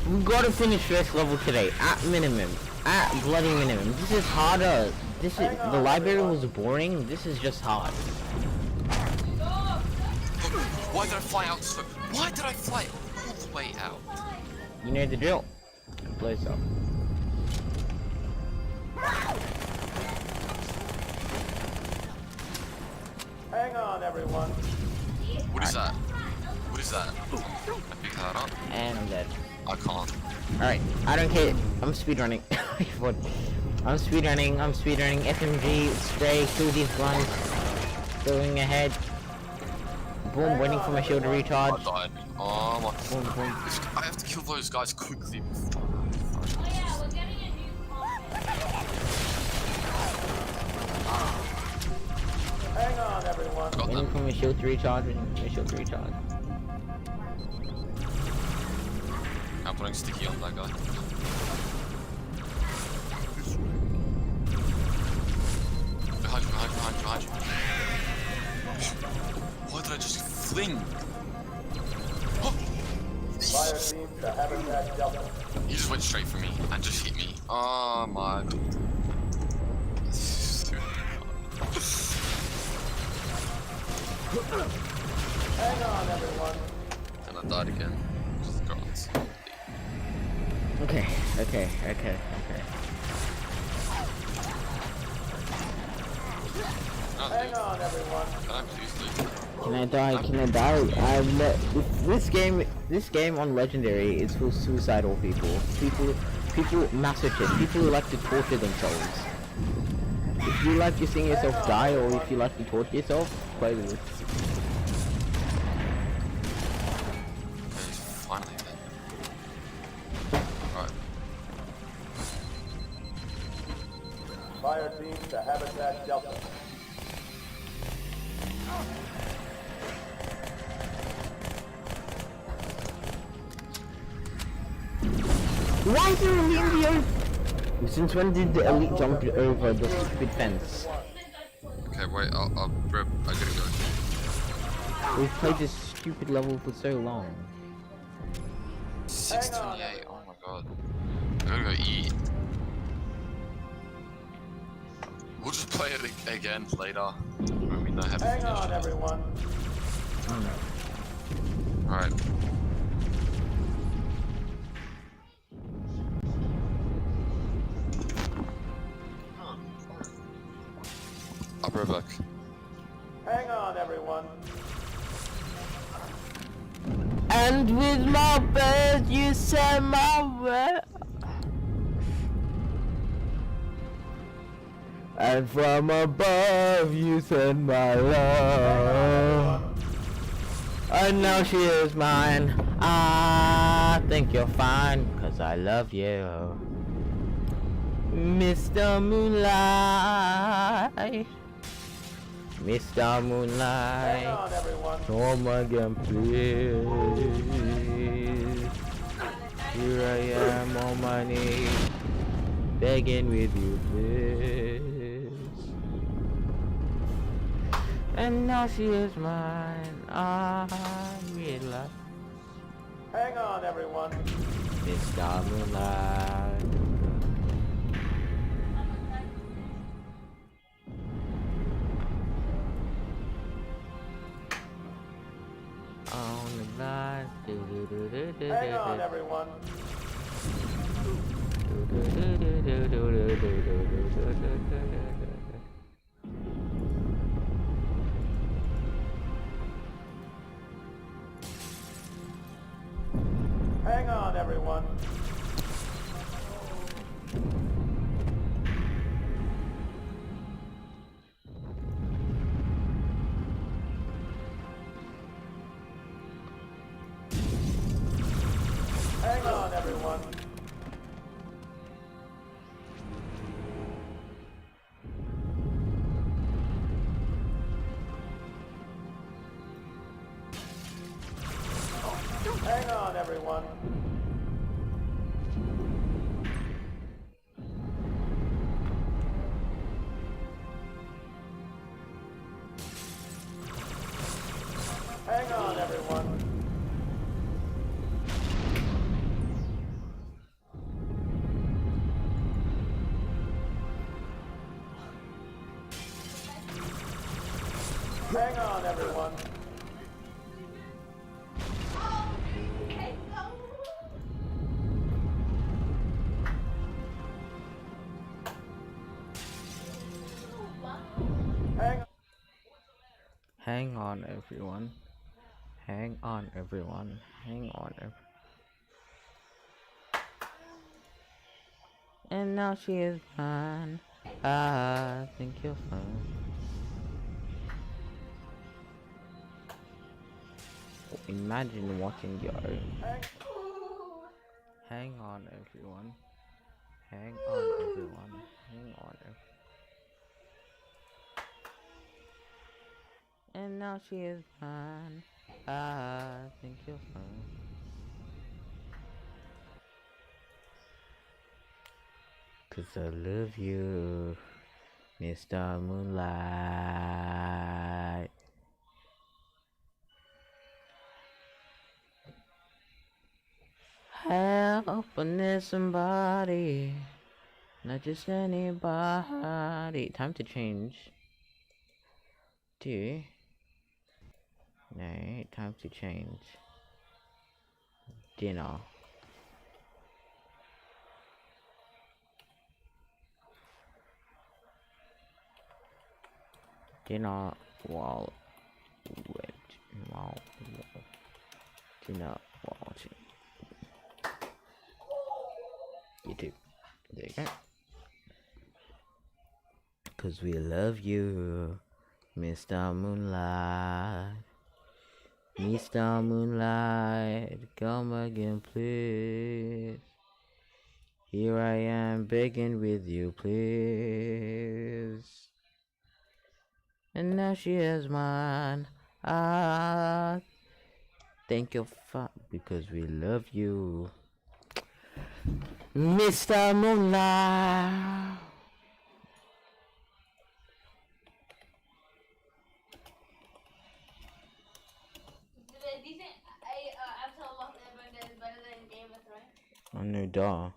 We gotta finish first level today, at minimum. At bloody minimum. This is harder. The library was boring, this is just hard. Why did I fly out so... Why did I fly all the way out? You know the drill. Blow yourself. Hang on, everyone. What is that? What is that? I pick that up. And I'm dead. I can't. Alright, I don't care. I'm speedrunning. I'm speedrunning. FMG, spray, kill these guns. Going ahead. Boom, waiting for my shield to recharge. I died. Oh my... Boom, boom. I have to kill those guys quickly. Hang on, everyone. Waiting for my shield to recharge. I'm putting sticky on that guy. Behind you. Why did I just fling? Fire team to Habitat Delta. He just went straight for me and just hit me. Oh my god. Hang on, everyone. And I died again. Just grunts. Okay. Hang on, everyone. Can I please leave? Can I die? This game on Legendary is for suicidal people. People masochists. People who like to torture themselves. If you like to seeing yourself die, or if you like to torture yourself, play this. Finally then. Alright. Fire team to Habitat Delta. Why is there elite in the open? Since when did the elite jump over the stupid fence? Okay, wait, Rip, I gotta go. We've played this stupid level for so long. 6:28, oh my god. I gotta go eat. We'll just play it again later when we know how to finish. Hang on, everyone. Alright. I'll be right back. Hang on, everyone. And with my bird, you send my way. And from above, you send my love. And now she is mine. I think you're fine, 'cause I love you, Mr. Moonlight. Mr. Moonlight. Hang on, everyone. Come again, please. Here I am on my knees, begging with you, please. And now she is mine. I realize. Hang on, everyone. Mr. Moonlight. On the line. Hang on, everyone. Hang on, everyone. Hang on, everyone. Hang on, everyone. Hang on, everyone. Hang on, everyone. Hang on, everyone. Hang on, everyone. Hang on, And now she is mine. I think you're fine. Imagine watching your own. Hang on, everyone. Hang on, everyone. Hang on, And now she is mine. I think you're fine. Cause I love you, Mr. Moonlight. Help, I need somebody, not just anybody. Time to change. No, time to change. Dinner. Dinner while dinner while watching YouTube. There you go. 'Cause we love you, Mr. Moonlight. Mr. Moonlight, come again, please. Here I am begging with you, please. And now she is mine. Thank you, because we love you. Mr. Moonlight. I knew, duh.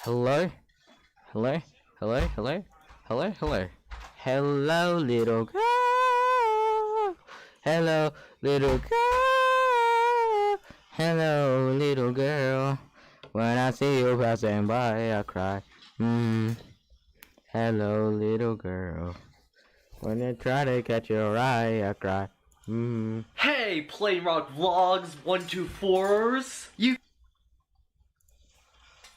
Hello? Hello? Hello? Hello? Hello? Hello? Hello, little girl. Hello, little girl. Hello, little girl. When I see you passing by, I cry. Hello, little girl. When they try to catch your eye, I cry. Hey, Play Rock Vlogs 124ers.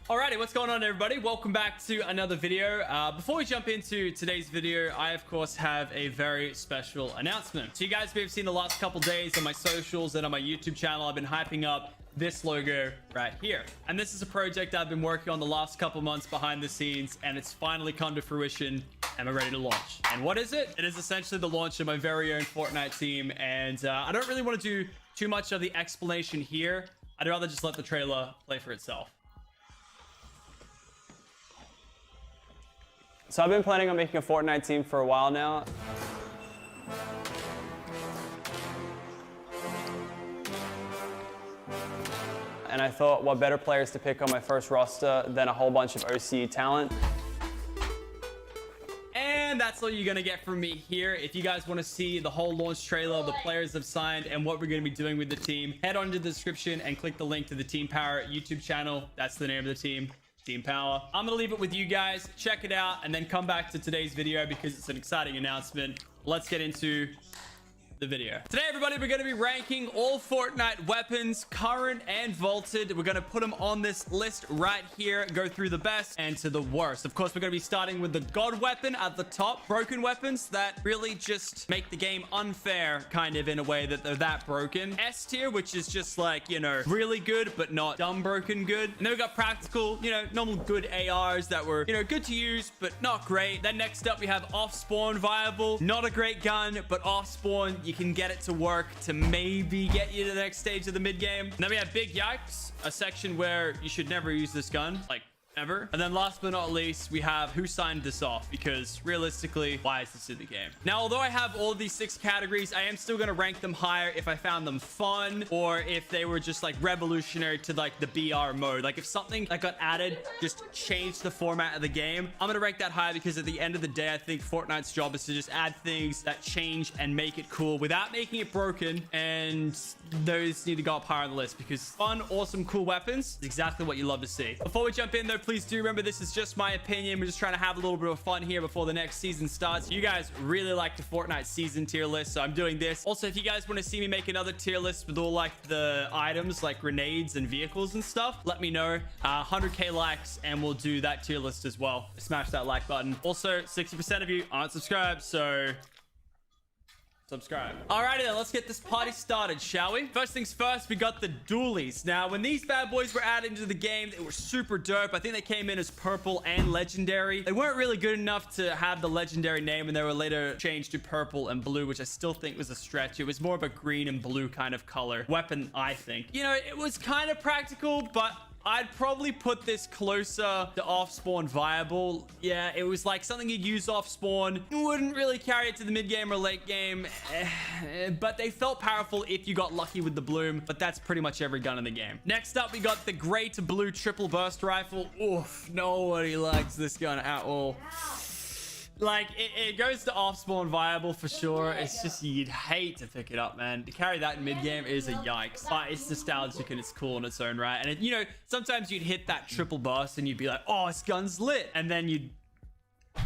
Alrighty, what's going on, everybody? Welcome back to another video. Before we jump into today's video, I of course have a very special announcement. So you guys may have seen the last couple days on my socials and on my YouTube channel, I've been hyping up this logo right here. And this is a project I've been working on the last couple months behind the scenes, and it's finally come to fruition and we're ready to launch. And what is it? It is essentially the launch of my very own Fortnite team. And I don't really want to do too much of the explanation here. I'd rather just let the trailer play for itself. So I've been planning on making a Fortnite team for a while now. And I thought, what better players to pick on my first roster than a whole bunch of OCE talent. And that's all you're gonna get from me here. If you guys want to see the whole launch trailer, the players have signed, and what we're going to be doing with the team, head on to the description and click the link to the Team Power YouTube channel. That's the name of the team. Team Power. I'm gonna leave it with you guys. Check it out and then come back to today's video because it's an exciting announcement. Let's get into the video. Today, everybody, we're going to be ranking all Fortnite weapons, current and vaulted. We're going to put them on this list right here, go through the best and to the worst. Of course, we're going to be starting with the God weapon at the top. Broken weapons that really just make the game unfair, kind of in a way that they're that broken. S tier, which is just like, you know, really good, but not dumb broken good. And then we got practical, you know, normal good ARs that were, you know, good to use, but not great. Then next up, we have off spawn viable. Not a great gun, but off spawn, you can get it to work to maybe get you to the next stage of the mid game. And then we have big yikes, a section where you should never use this gun, like ever. And then last but not least, we have who signed this off, because realistically, why is this in the game? Now, although I have all of these 6 categories, I am still going to rank them higher if I found them fun or if they were just like revolutionary to like the BR mode. Like if something that got added just changed the format of the game, I'm going to rank that high because at the end of the day, I think Fortnite's job is to just add things that change and make it cool without making it broken. And those need to go up higher on the list because fun, awesome, cool weapons is exactly what you love to see. Before we jump in though, please do remember this is just my opinion. We're just trying to have a little bit of fun here before the next season starts. You guys really like the Fortnite season tier list, so I'm doing this. Also, if you guys want to see me make another tier list with all like the items like grenades and vehicles and stuff, let me know. 100k likes and we'll do that tier list as well. Smash that like button. Also, 60% of you aren't subscribed, so subscribe. Alrighty then, let's get this party started, shall we? First things first, we got the dualies. Now, when these bad boys were added into the game, they were super dope. I think they came in as purple and legendary. They weren't really good enough to have the legendary name, and they were later changed to purple and blue, which I still think was a stretch. It was more of a green and blue kind of color weapon, I think. You know, it was kind of practical, but I'd probably put this closer to off-spawn viable. Yeah, it was like something you'd use off-spawn. Wouldn't really carry it to the mid-game or late game. But they felt powerful if you got lucky with the bloom. But that's pretty much every gun in the game. Next up, we got the gray to blue triple burst rifle. Oof, nobody likes this gun at all. Like, it goes to off-spawn viable for sure. It's just, you'd hate to pick it up, man. To carry that in mid-game is a yikes. But it's nostalgic and it's cool in its own right. And, you know, sometimes you'd hit that triple burst and you'd be like, oh, this gun's lit. And then you'd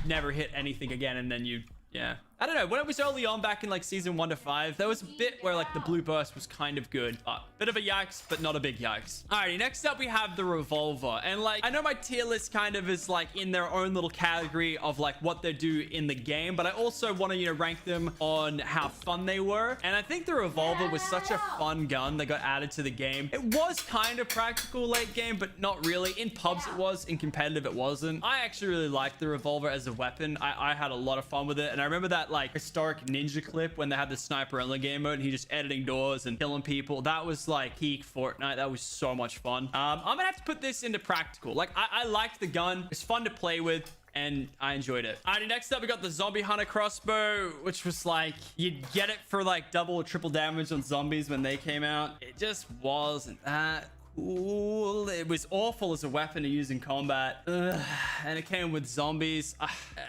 never hit anything again. And then yeah. I don't know. When it was early on back in like season 1 to 5, there was a bit where like the blue burst was kind of good. Bit of a yikes, but not a big yikes. Alrighty, next up we have the revolver. And like, I know my tier list kind of is like in their own little category of like what they do in the game, but I also want to, you know, rank them on how fun they were. And I think the revolver was such a fun gun that got added to the game. It was kind of practical late game, but not really. In pubs it was, in competitive it wasn't. I actually really liked the revolver as a weapon. I had a lot of fun with it. And I remember that like historic ninja clip when they had the sniper only game mode and he just editing doors and killing people. That was like peak Fortnite. That was so much fun. I'm gonna have to put this into practical. Like I liked the gun. It's fun to play with and I enjoyed it. Alright, next up we got the zombie hunter crossbow, which was like you'd get it for like double or triple damage on zombies when they came out. It just wasn't that cool. It was awful as a weapon to use in combat. Ugh. And it came with zombies.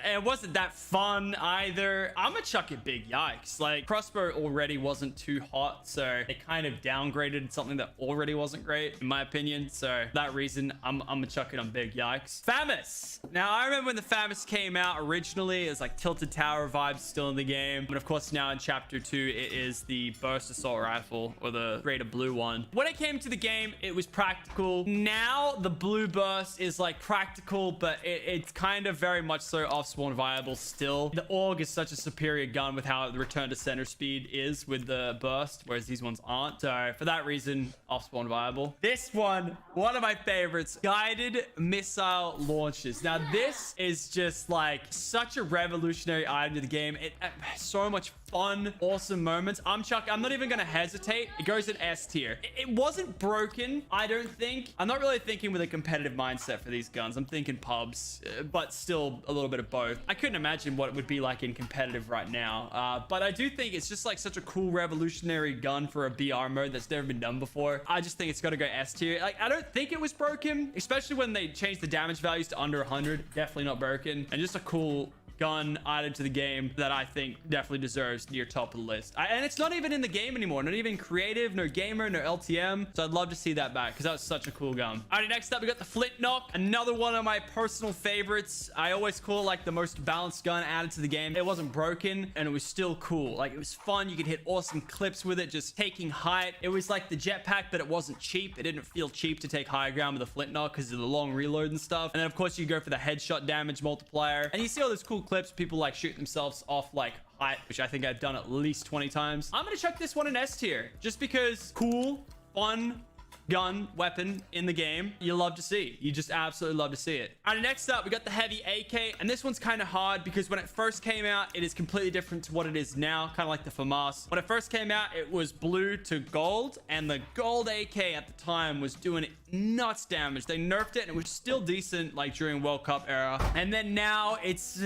It wasn't that fun either. I'm gonna chuck it big yikes. Like, crossbow already wasn't too hot, so they kind of downgraded something that already wasn't great, in my opinion. So for that reason, I'm gonna chuck it on big yikes. FAMAS. Now, I remember when the FAMAS came out originally, it was like Tilted Tower vibes still in the game. But of course, now in Chapter 2, it is the Burst Assault Rifle, or the greater blue one. When it came to the game, it was practical. Now, the blue burst is like practical, but it's kind of very much so off-spawn viable still. The AUG is such a superior gun with how the return to center speed is with the burst, whereas these ones aren't. So for that reason, off-spawn viable. This one of my favorites, guided missile launches. Now, this is just like such a revolutionary item to the game. It so much fun, awesome moments. I'm not even gonna hesitate. It goes in S tier. It wasn't broken, I don't think. I'm not really thinking with a competitive mindset for these guns. I'm thinking pubs, but still a little bit of both. I couldn't imagine what it would be like in competitive right now. But I do think it's just like such a cool revolutionary gun for a BR mode that's never been done before. I just think it's got to go S tier. Like, I don't think it was broken, especially when they changed the damage values to under 100. Definitely not broken. And just a cool gun added to the game that I think definitely deserves near top of the list. And it's not even in the game anymore. Not even creative, no gamer, no LTM. So I'd love to see that back because that was such a cool gun. All right, next up, we got the Flint Knock. Another one of my personal favorites. I always call it like the most balanced gun added to the game. It wasn't broken and it was still cool. Like, it was fun. You could hit awesome clips with it, just taking height. It was like the jetpack, but it wasn't cheap. It didn't feel cheap to take high ground with the Flint Knock because of the long reload and stuff. And then of course you go for the headshot damage multiplier. And you see all those cool clips, people like shoot themselves off like height, which I think I've done at least 20 times. I'm gonna chuck this one in S tier just because cool, fun gun weapon in the game. You love to see. You just absolutely love to see it. All right, next up, we got the heavy AK, and this one's kind of hard because when it first came out, it is completely different to what it is now, kind of like the FAMAS. When it first came out, it was blue to gold, and the gold AK at the time was doing nuts damage. They nerfed it, and it was still decent like during World Cup era. And then now it's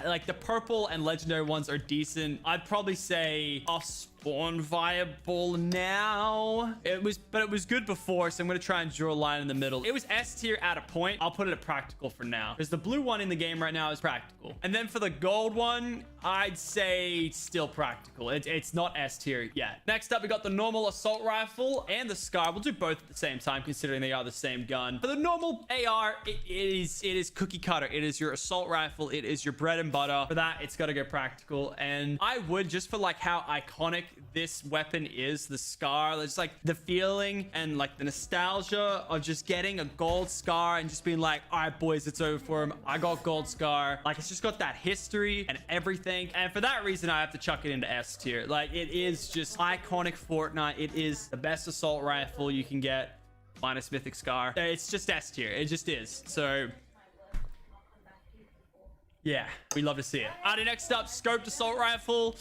like the purple and legendary ones are decent. I'd probably say off-spawn viable now. But it was good before, so I'm gonna try and draw a line in the middle. It was S tier at a point. I'll put it at practical for now because the blue one in the game right now is practical. And then for the gold one, I'd say still practical. It's not S tier yet. Next up, we got the normal assault rifle and the SCAR. We'll do both at the same time considering they are the same gun. For the normal AR, it is cookie cutter. It is your assault rifle. It is your bread and butter. For that, it's got to go practical. And I would, just for like how iconic this weapon is, the SCAR, it's like the feeling and like the nostalgia of just getting a gold SCAR and just being like, all right, boys, it's over for him. I got gold SCAR. Like, it's just got that history and everything. And for that reason, I have to chuck it into S tier. Like, it is just iconic Fortnite. It is the best assault rifle you can get, minus Mythic SCAR. It's just S tier. It just is. So yeah, we love to see it. All right, next up, scoped assault rifle.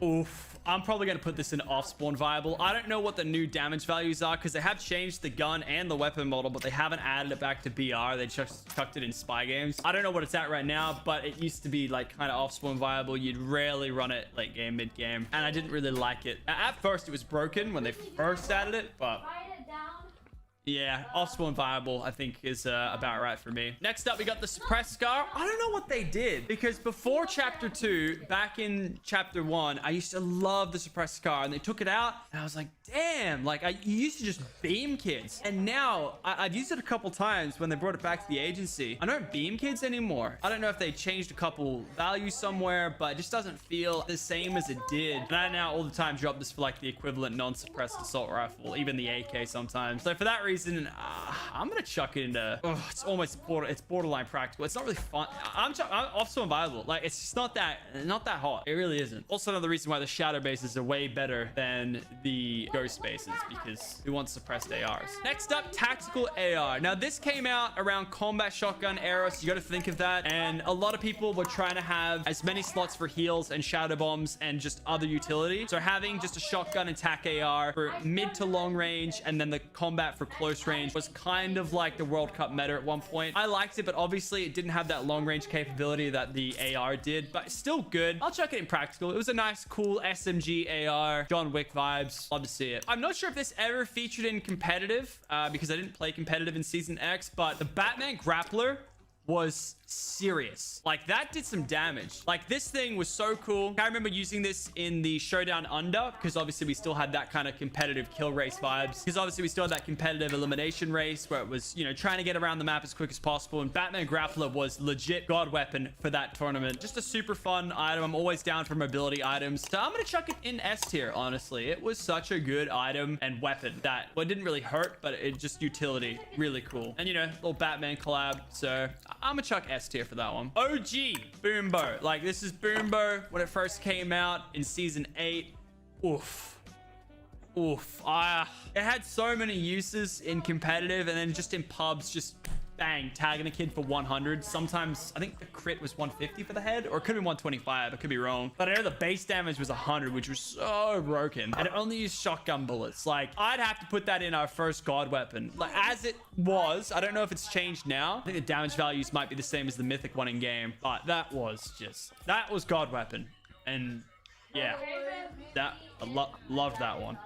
Oof. I'm probably going to put this in off-spawn viable. I don't know what the new damage values are because they have changed the gun and the weapon model, but they haven't added it back to BR. They just tucked it in spy games. I don't know what it's at right now, but it used to be like kind of off-spawn viable. You'd rarely run it late game, mid game, and I didn't really like it. At first, it was broken when they first added it, but yeah, off-spawn viable, I think, is about right for me. Next up, we got the suppressed SCAR. I don't know what they did because before Chapter 2, back in Chapter 1, I used to love the suppressed SCAR, and they took it out, and I was like, damn, like, you used to just beam kids. And now, I've used it a couple times when they brought it back to the agency. I don't beam kids anymore. I don't know if they changed a couple values somewhere, but it just doesn't feel the same as it did. And I now all the time drop this for like the equivalent non-suppressed assault rifle, even the AK sometimes. So for that reason, I'm gonna chuck it into it's almost borderline practical. It's not really fun. I'm off-spawn viable. Like, it's just not that hot. It really isn't. Also, another reason why the shadow bases are way better than the ghost bases because we want suppressed ARs. Next up, tactical AR. Now this came out around combat shotgun era, so you got to think of that. And a lot of people were trying to have as many slots for heals and shadow bombs and just other utility. So having just a shotgun and tac AR for mid to long range, and then the combat for close close range was kind of like the World Cup meta at one point. I liked it, but obviously it didn't have that long range capability that the AR did, but still good. I'll chuck it in practical. It was a nice, cool SMG AR, John Wick vibes. Love to see it. I'm not sure if this ever featured in competitive because I didn't play competitive in Season X, but the Batman Grappler was serious. Like, that did some damage. Like, this thing was so cool. I remember using this in the Showdown Under because obviously we still had that kind of competitive kill race vibes, because obviously we still had that competitive elimination race where it was, you know, trying to get around the map as quick as possible, and Batman Grappler was legit god weapon for that tournament. Just a super fun item. I'm always down for mobility items, so I'm gonna chuck it in S tier. Honestly, it was such a good item and weapon that, well, it didn't really hurt, but it just utility really cool. And, you know, little Batman collab, so I'm gonna chuck S tier for that one. OG Boombo. Like, this is Boombo when it first came out in Season 8. Oof. Oof. It had so many uses in competitive, and then just in pubs, just bang, tagging a kid for 100. Sometimes, I think the crit was 150 for the head, or it could have been 125. I could be wrong. But I know the base damage was 100, which was so broken. And it only used shotgun bullets. Like, I'd have to put that in our first god weapon. Like, as it was, I don't know if it's changed now. I think the damage values might be the same as the mythic one in game. But that was god weapon. And yeah, I loved that one.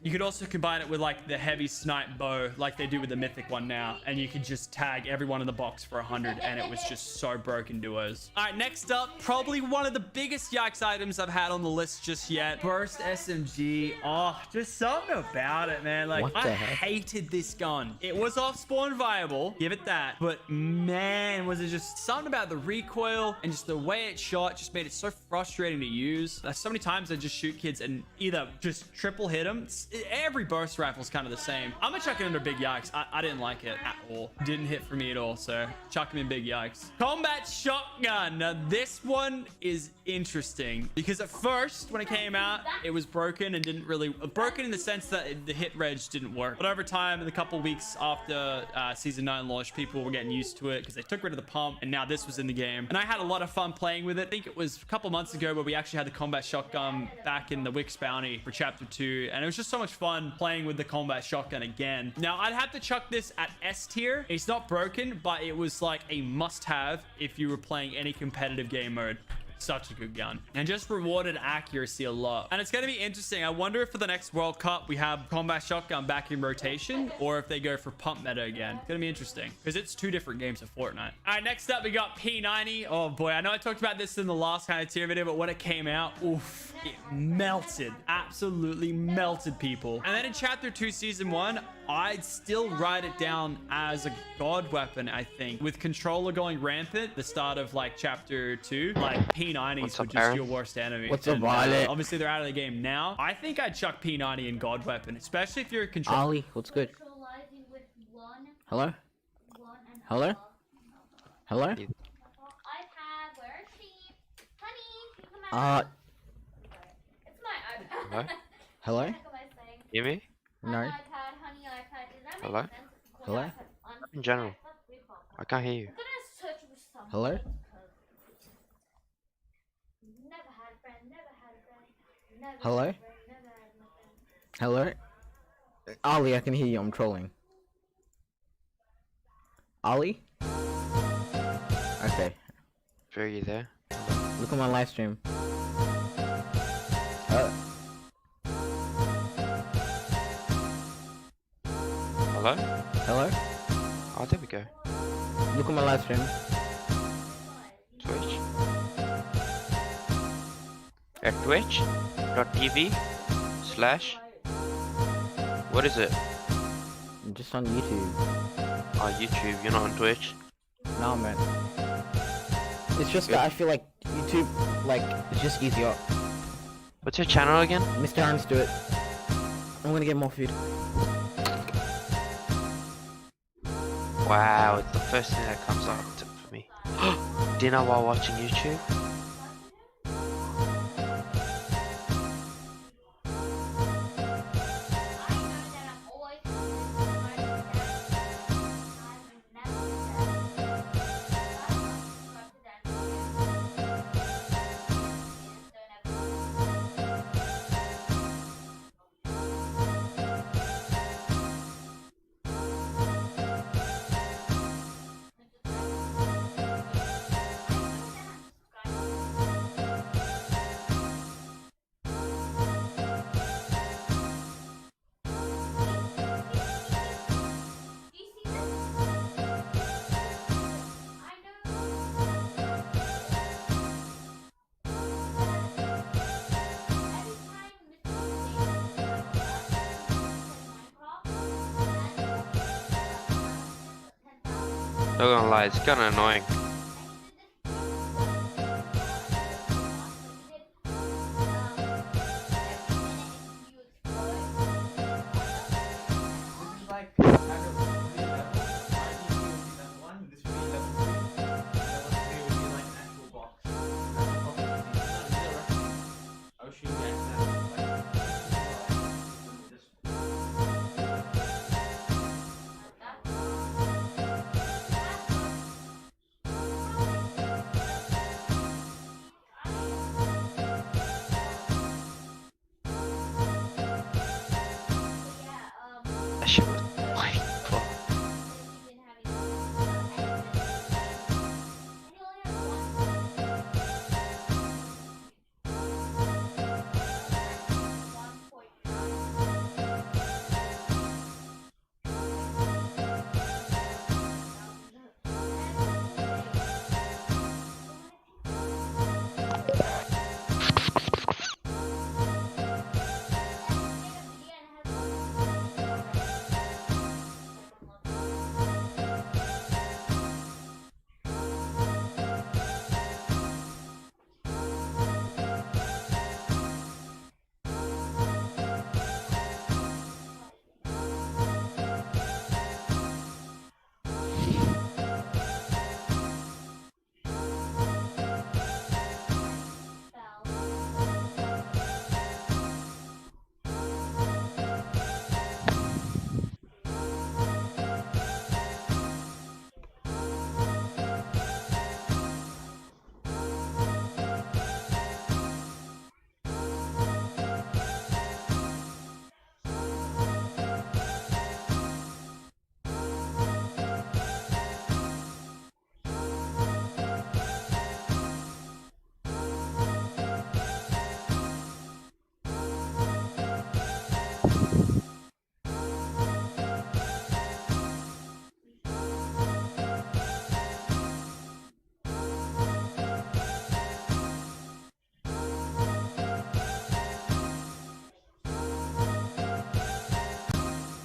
You could also combine it with like the heavy snipe bow like they do with the mythic one now, and you could just tag everyone in the box for 100, and it was just so broken duos. All right, next up, probably one of the biggest yikes items I've had on the list just yet. Burst SMG. Oh, just something about it, man. Like, I hated this gun. It was off spawn viable, give it that, but man, was it just something about the recoil and just the way it shot just made it so frustrating to use. So many times I just shoot kids and either just triple hit them. Every burst rifle is kind of the same. I'm gonna chuck it under big yikes. I didn't like it at all. Didn't hit for me at all, so chuck him in big yikes. Combat shotgun. Now this one is interesting because at first when it came out, it was broken and didn't really broken in the sense that the hit reg didn't work. But over time, in the couple weeks after Season 9 launch, people were getting used to it because they took rid of the pump, and now this was in the game. And I had a lot of fun playing with it. I think it was a couple months ago where we actually had the combat shotgun back in the Wix bounty for chapter 2, and it was just so much fun playing with the combat shotgun again. Now I'd have to chuck this at S tier. It's not broken, but it was like a must-have if you were playing any competitive game mode. Such a good gun, and just rewarded accuracy a lot. And it's going to be interesting. I wonder if for the next World Cup we have combat shotgun back in rotation, or if they go for pump meta again. It's going to be interesting because it's two different games of Fortnite. All right, next up we got P90. Oh boy, I know I talked about this in the last kind of tier video, but when it came out, oof, it melted, absolutely melted people. And then in chapter 2 season 1, I'd still write it down as a god weapon. I think with controller going rampant, the start of like chapter 2, like P90s were just your worst enemy. What's up, Violet? Obviously they're out of the game now. I think I'd chuck P90 in god weapon, especially if you're a controller. Ollie, what's good? Hello? Hello? Hello? Hello? Hello? Hear me? No. Hello? Hello? In general. I can't hear you. Hello? Hello? Hello? Ollie, I can hear you. I'm trolling. Ollie? Okay. Are you there? Look at my live stream. Hello? Hello? Oh, there we go. Look at my live stream. Twitch. At twitch.tv/ what is it? I'm just on YouTube. Oh, YouTube. You're not on Twitch? No, man. It's just that I feel like YouTube, like, it's just easier. What's your channel again? Mr. Hans, do it. I'm gonna get more food. Wow, it's the first thing that comes up for me. Dinner while watching YouTube? Not gonna lie, it's kinda annoying. That shit was like, fuck.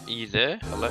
Are you there? Hello?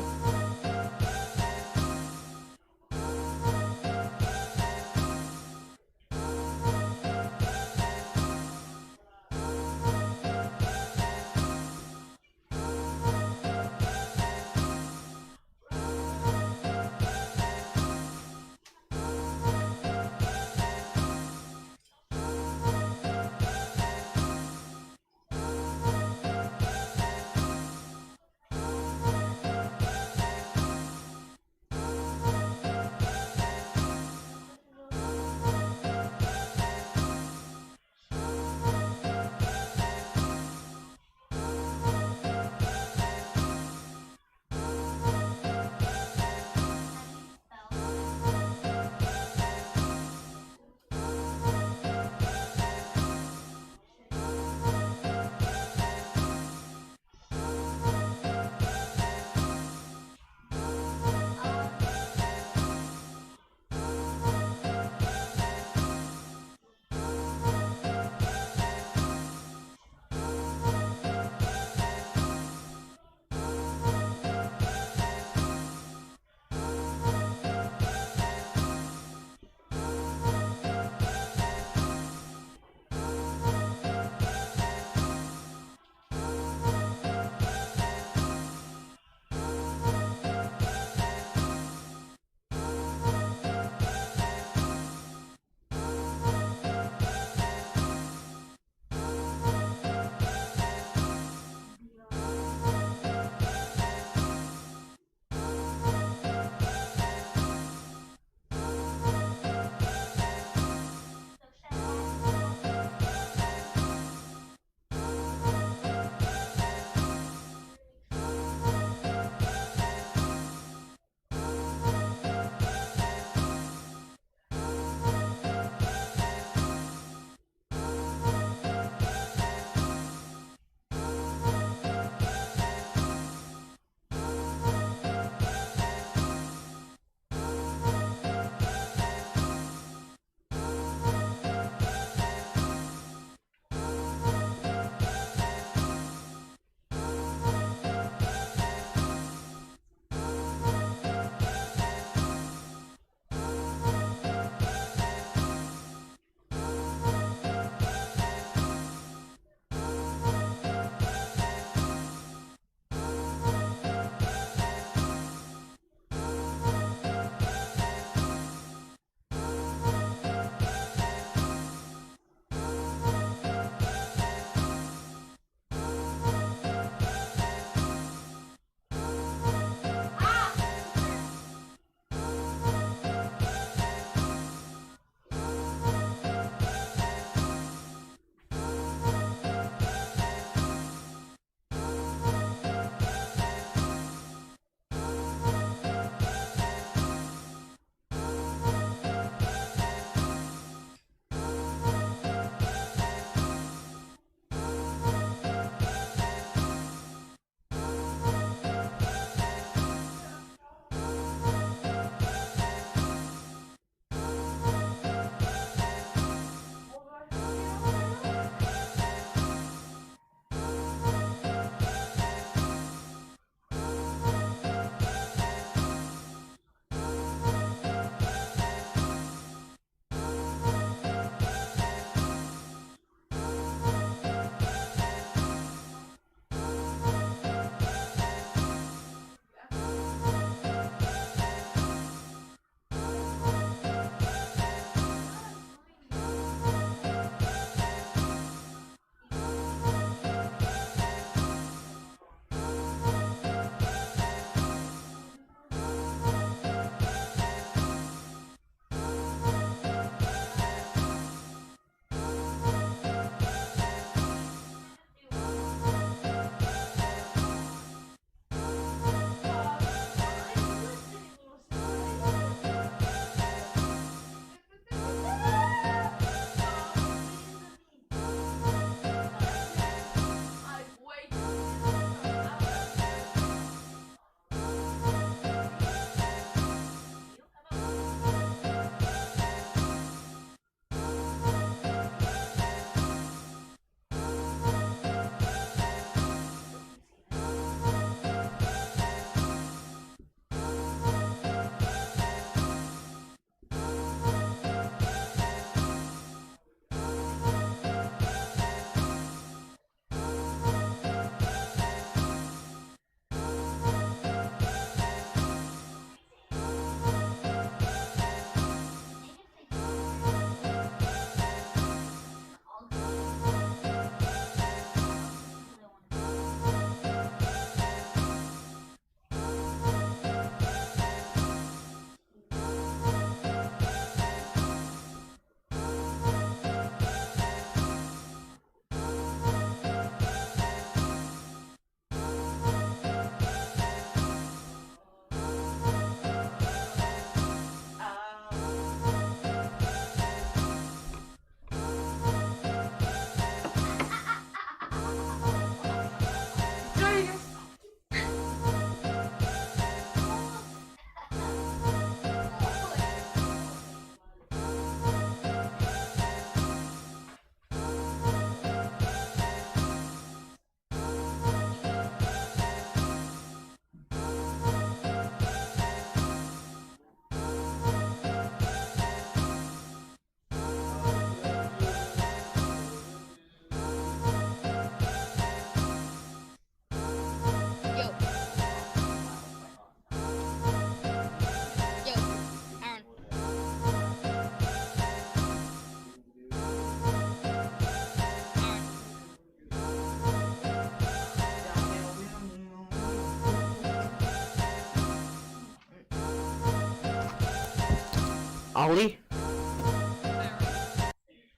Ollie?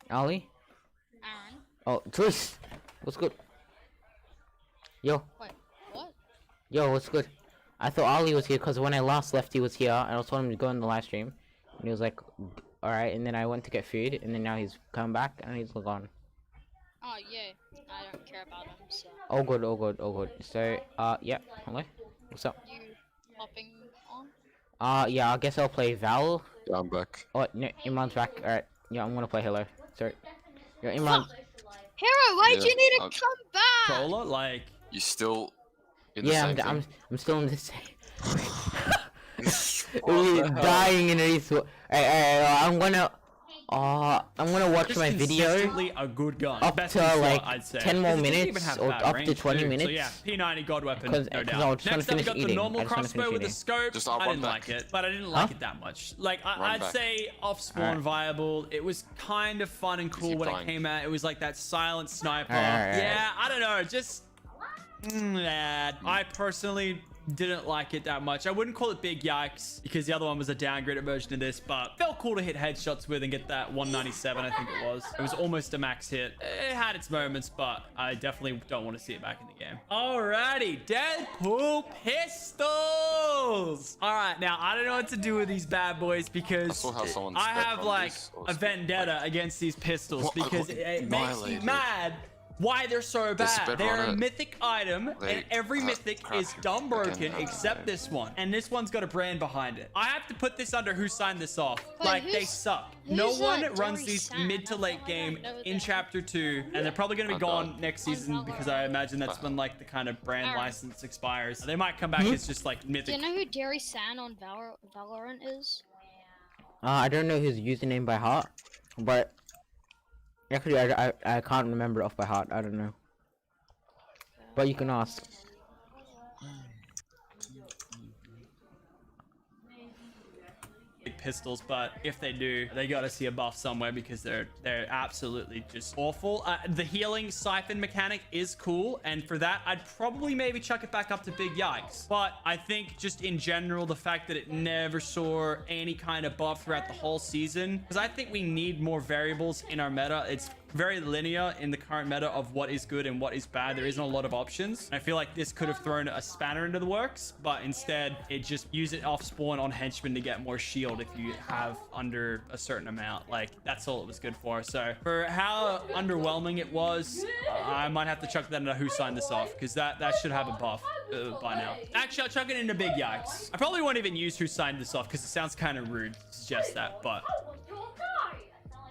Ollie? Aaron? Oh, Trish! What's good? Yo. Wait, what? Yo, what's good? I thought Ollie was here because when I last left he was here and I was telling him to go in the live stream. And he was like, alright, and then I went to get food and then now he's come back and he's gone. Oh, yeah. I don't care about him, so... Oh good, oh good, oh good. So, yeah, hello? What's up? You hopping on? Yeah, I guess I'll play Val. Yeah, I'm back. Oh, no, Imran's back. Alright, yeah, I'm gonna play Halo. Sorry. Yeah, Imran. Hero, why'd Yeah, you need to come back? Controller, like... You still in the Yeah, same thing? I'm still in the same. Dying in a I'm gonna watch Just my video consistently a good gun. up Best to in slot, like I'd say. 10 more It doesn't even minutes have or bad up to range 20 too. minutes. So yeah, P90 God weapon, Cause no I doubt. was trying Next to up we finish got the eating. normal I just wanna crossbow finish with the eating. scope. Just I'll I run didn't back. like it, but I didn't Huh? like it that much. Like I'd back. say off spawn Alright. viable. It was kind of fun and cool keep when dying. it came out. It was like that silent sniper. Alright. Yeah, I don't know, just I personally didn't like it that much. I wouldn't call it big yikes because the other one was a downgraded version of this, but felt cool to hit headshots with and get that 197, I think it was. It was almost a max hit. It had its moments, but I definitely don't want to see it back in the game. Alrighty, Deadpool pistols. All right, now I don't know what to do with these bad boys because saw how someone I sped have on like this. I a was vendetta against these pistols What? I because got it makes me annihilated. mad why they're so bad. sped They're a runner, mythic item, they and every mythic crap is dumb broken again. except this one. And this one's got a brand behind it. I have to put this under who signed this off. Wait, Like, they who's- suck. who's No one that runs Dory these San? mid to late game in Chapter 2, and they're probably going to be I gone died. next season because I imagine that's when, like, the kind of brand Aaron. license expires. They might come back as just, like, Do mythic. you know who Jerry San on Valorant is? I don't know his username by heart, but actually I can't remember it off by heart. I don't know. But you can ask. Pistols, but if they do, they gotta see a buff somewhere because they're absolutely just awful. The healing siphon mechanic is cool, and for that I'd probably maybe chuck it back up to big yikes. But I think just in general, the fact that it never saw any kind of buff throughout the whole season, because I think we need more variables in our meta. It's very linear in the current meta of what is good and what is bad. There isn't a lot of options. I feel like this could have thrown a spanner into the works, but instead it just use it off spawn on henchmen to get more shield if you have under a certain amount. Like, that's all it was good for. So for how underwhelming it was, I might have to chuck that into who signed this off, because that should have a buff by now. Actually, I'll chuck it into big yikes. I probably won't even use who signed this off because it sounds kind of rude to suggest that, but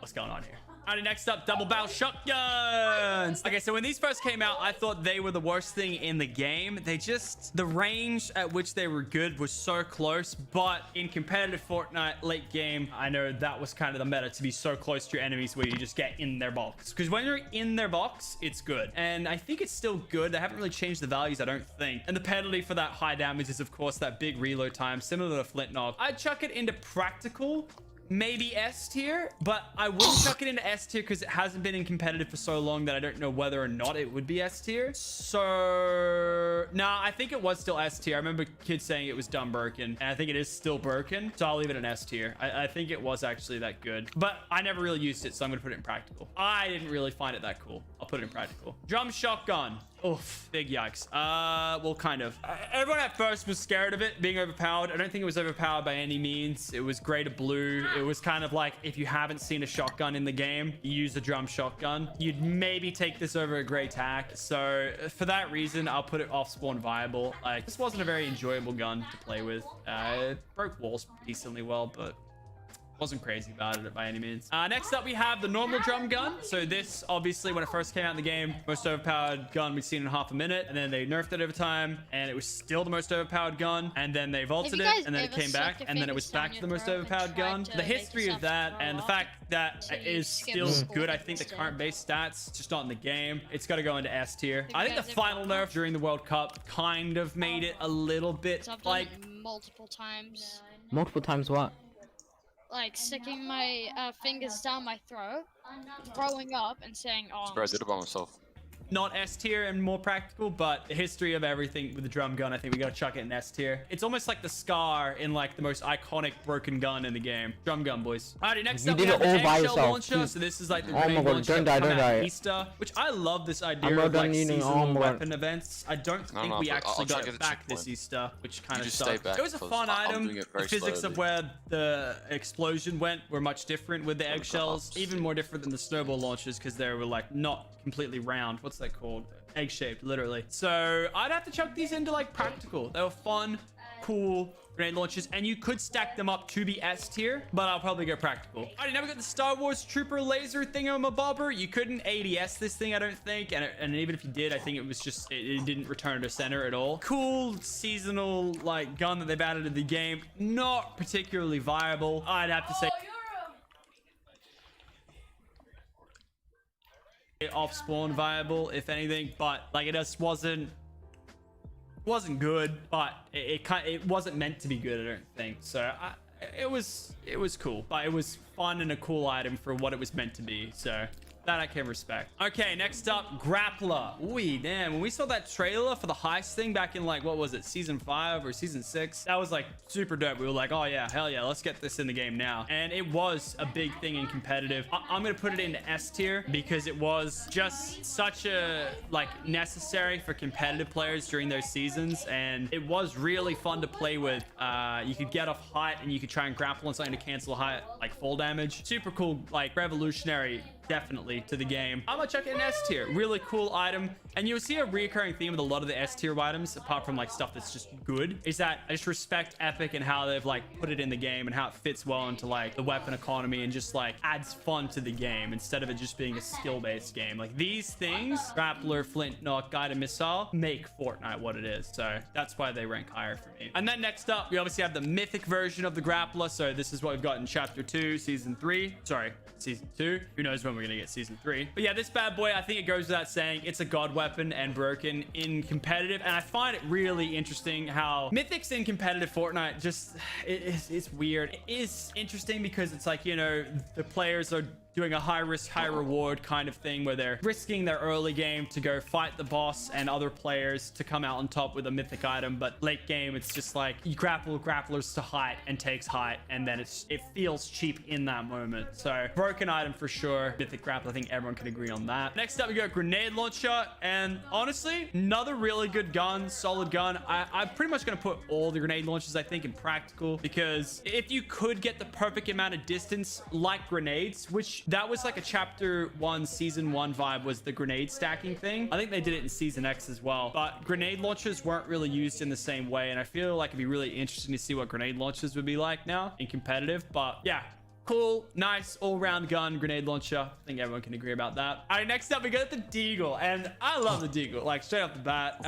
what's going on here? Alrighty, next up, double barrel shotguns. Okay, so when these first came out, I thought they were the worst thing in the game. The range at which they were good was so close, but in competitive Fortnite late game, I know that was kind of the meta, to be so close to your enemies where you just get in their box. Because when you're in their box, it's good. And I think it's still good. They haven't really changed the values, I don't think. And the penalty for that high damage is, of course, that big reload time, similar to Flintlock. I'd chuck it into practical. Maybe S tier, but I wouldn't chuck it into S tier because it hasn't been in competitive for so long that I don't know whether or not it would be S tier. So, nah, I think it was still S tier. I remember kids saying it was dumb broken, and I think it is still broken. So I'll leave it an S tier. I think it was actually that good, but I never really used it, so I'm gonna put it in practical. I didn't really find it that cool. I'll put it in practical. Drum shotgun. Oof, big yikes. Well, kind of. Everyone at first was scared of it being overpowered. I don't think it was overpowered by any means. It was gray to blue. It was kind of like, if you haven't seen a shotgun in the game, you use a drum shotgun. You'd maybe take this over a gray tack. So for that reason, I'll put it off spawn viable. Like, this wasn't a very enjoyable gun to play with. It broke walls decently well, but wasn't crazy about it by any means. Next up, we have the normal drum gun. So this, obviously, when it first came out in the game, most overpowered gun we've seen in half a minute. And then they nerfed it over time, and it was still the most overpowered gun. And then they vaulted it, and then it came back, and then it was back to the most overpowered gun. The history of that, and the fact that it is still good. I think the current base stats, just not in the game. It's got to go into S tier. I think the final nerf during the World Cup kind of made it a little bit like multiple times. Multiple times what? Like sticking my fingers down my throat, throwing up, and saying, "Oh." Bro, I did it by myself. not S tier and more practical, but the history of everything with the drum gun, I think we gotta chuck it in S tier. It's almost like the Scar in like the most iconic broken gun in the game. Drum gun, boys. Alrighty, next up we have the eggshell launcher. So this is like the grenade launcher that come out in Easter, which I love this idea of like seasonal weapon events. I don't think we actually got it back this Easter, which kind of sucked. It was a fun item. The physics of where the explosion went were much different with the eggshells, even more different than the snowball launchers because they were like not completely round. What's that called? Egg shaped, literally. So I'd have to chuck these into like practical. They were fun, cool grenade launchers, and you could stack them up to be S tier, but I'll probably go practical. Alright, now we got the Star Wars Trooper laser thingamabobber. You couldn't ADS this thing, I don't think, and even if you did, I think it was just it didn't return to center at all. Cool seasonal like gun that they've added to the game, not particularly viable. I'd have to say off spawn viable, if anything, but like it just wasn't good, but it wasn't meant to be good, I don't think. So it was cool, but it was fun and a cool item for what it was meant to be. So that I can respect. Okay, next up, grappler. Ooh, damn, when we saw that trailer for the heist thing back in like, what was it, season 5 or season 6, that was like super dope. We were like, oh yeah, hell yeah, let's get this in the game now. And it was a big thing in competitive. I'm gonna put it into S tier because it was just such a like necessary for competitive players during those seasons, and it was really fun to play with. You could get off height and you could try and grapple on something to cancel height, like fall damage. Super cool, like revolutionary, definitely, to the game. I'm gonna chuck it in S tier. Really cool item. And you'll see a recurring theme with a lot of the S tier items, apart from like stuff that's just good, is that I just respect Epic and how they've like put it in the game and how it fits well into like the weapon economy and just like adds fun to the game instead of it just being a skill-based game. Like these things, grappler, flint, knock, guided missile, make Fortnite what it is. So that's why they rank higher for me. And then next up, we obviously have the mythic version of the grappler. So this is what we've got in chapter 2, season 3. Sorry, season 2. Who knows when we're gonna get season 3. But yeah, this bad boy, I think it goes without saying, it's a god weapon and broken in competitive. And I find it really interesting how mythics in competitive Fortnite just, it's weird. It is interesting because it's like, you know, the players are doing a high risk, high reward kind of thing where they're risking their early game to go fight the boss and other players to come out on top with a mythic item. But late game, it's just like you grapple grapplers to height and takes height, and then it feels cheap in that moment. So broken item for sure. Mythic grapple, I think everyone can agree on that. Next up, we got grenade launcher, and honestly, another really good gun, solid gun. I'm pretty much gonna put all the grenade launchers, I think, in practical, because if you could get the perfect amount of distance like grenades, which that was like a chapter 1 season 1 vibe, was the grenade stacking thing. I think they did it in season X as well, but grenade launchers weren't really used in the same way, and I feel like it'd be really interesting to see what grenade launchers would be like now in competitive. But yeah, cool, nice all-round gun, grenade launcher. I think everyone can agree about that. All right, next up, we got the Deagle, and I love the Deagle, like straight off the bat.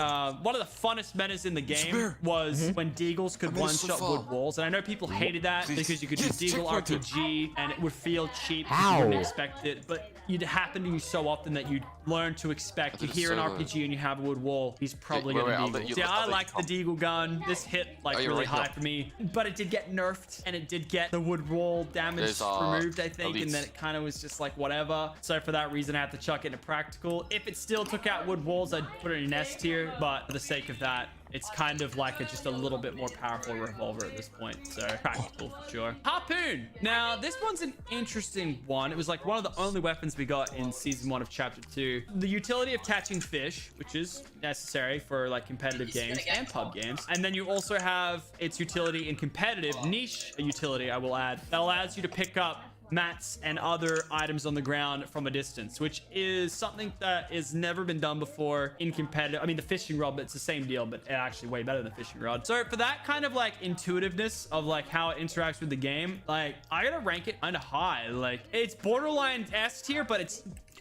One of the funnest metas in the game was when Deagles could one-shot wood walls, and I know people hated that because you could do Deagle RPG, and it would feel cheap because you wouldn't expect it, but you'd happen to you so often that you'd learn to expect. You hear an RPG and you have a wood wall, he's probably gonna Deagle. Yeah, I like the Deagle gun. This hit like really high for me, but it did get nerfed, and it did get the wood wall damage removed, I think, and then it kind of was just like whatever. So for that reason, I have to chuck it into practical. If it still took out wood walls, I'd put it in S tier, but for the sake of that, it's kind of like just a little bit more powerful revolver at this point. So practical for sure. Harpoon. Now, this one's an interesting one. It was like one of the only weapons we got in season 1 of chapter 2. The utility of catching fish, which is necessary for like competitive games and pub games. And then you also have its utility in competitive, niche utility, I will add, that allows you to pick up mats and other items on the ground from a distance, which is something that has never been done before in competitive. I mean, the fishing rod, but it's the same deal, but actually way better than fishing rod. So for that kind of like intuitiveness of like how it interacts with the game, like I gotta rank it kind of high. Like it's borderline S tier, but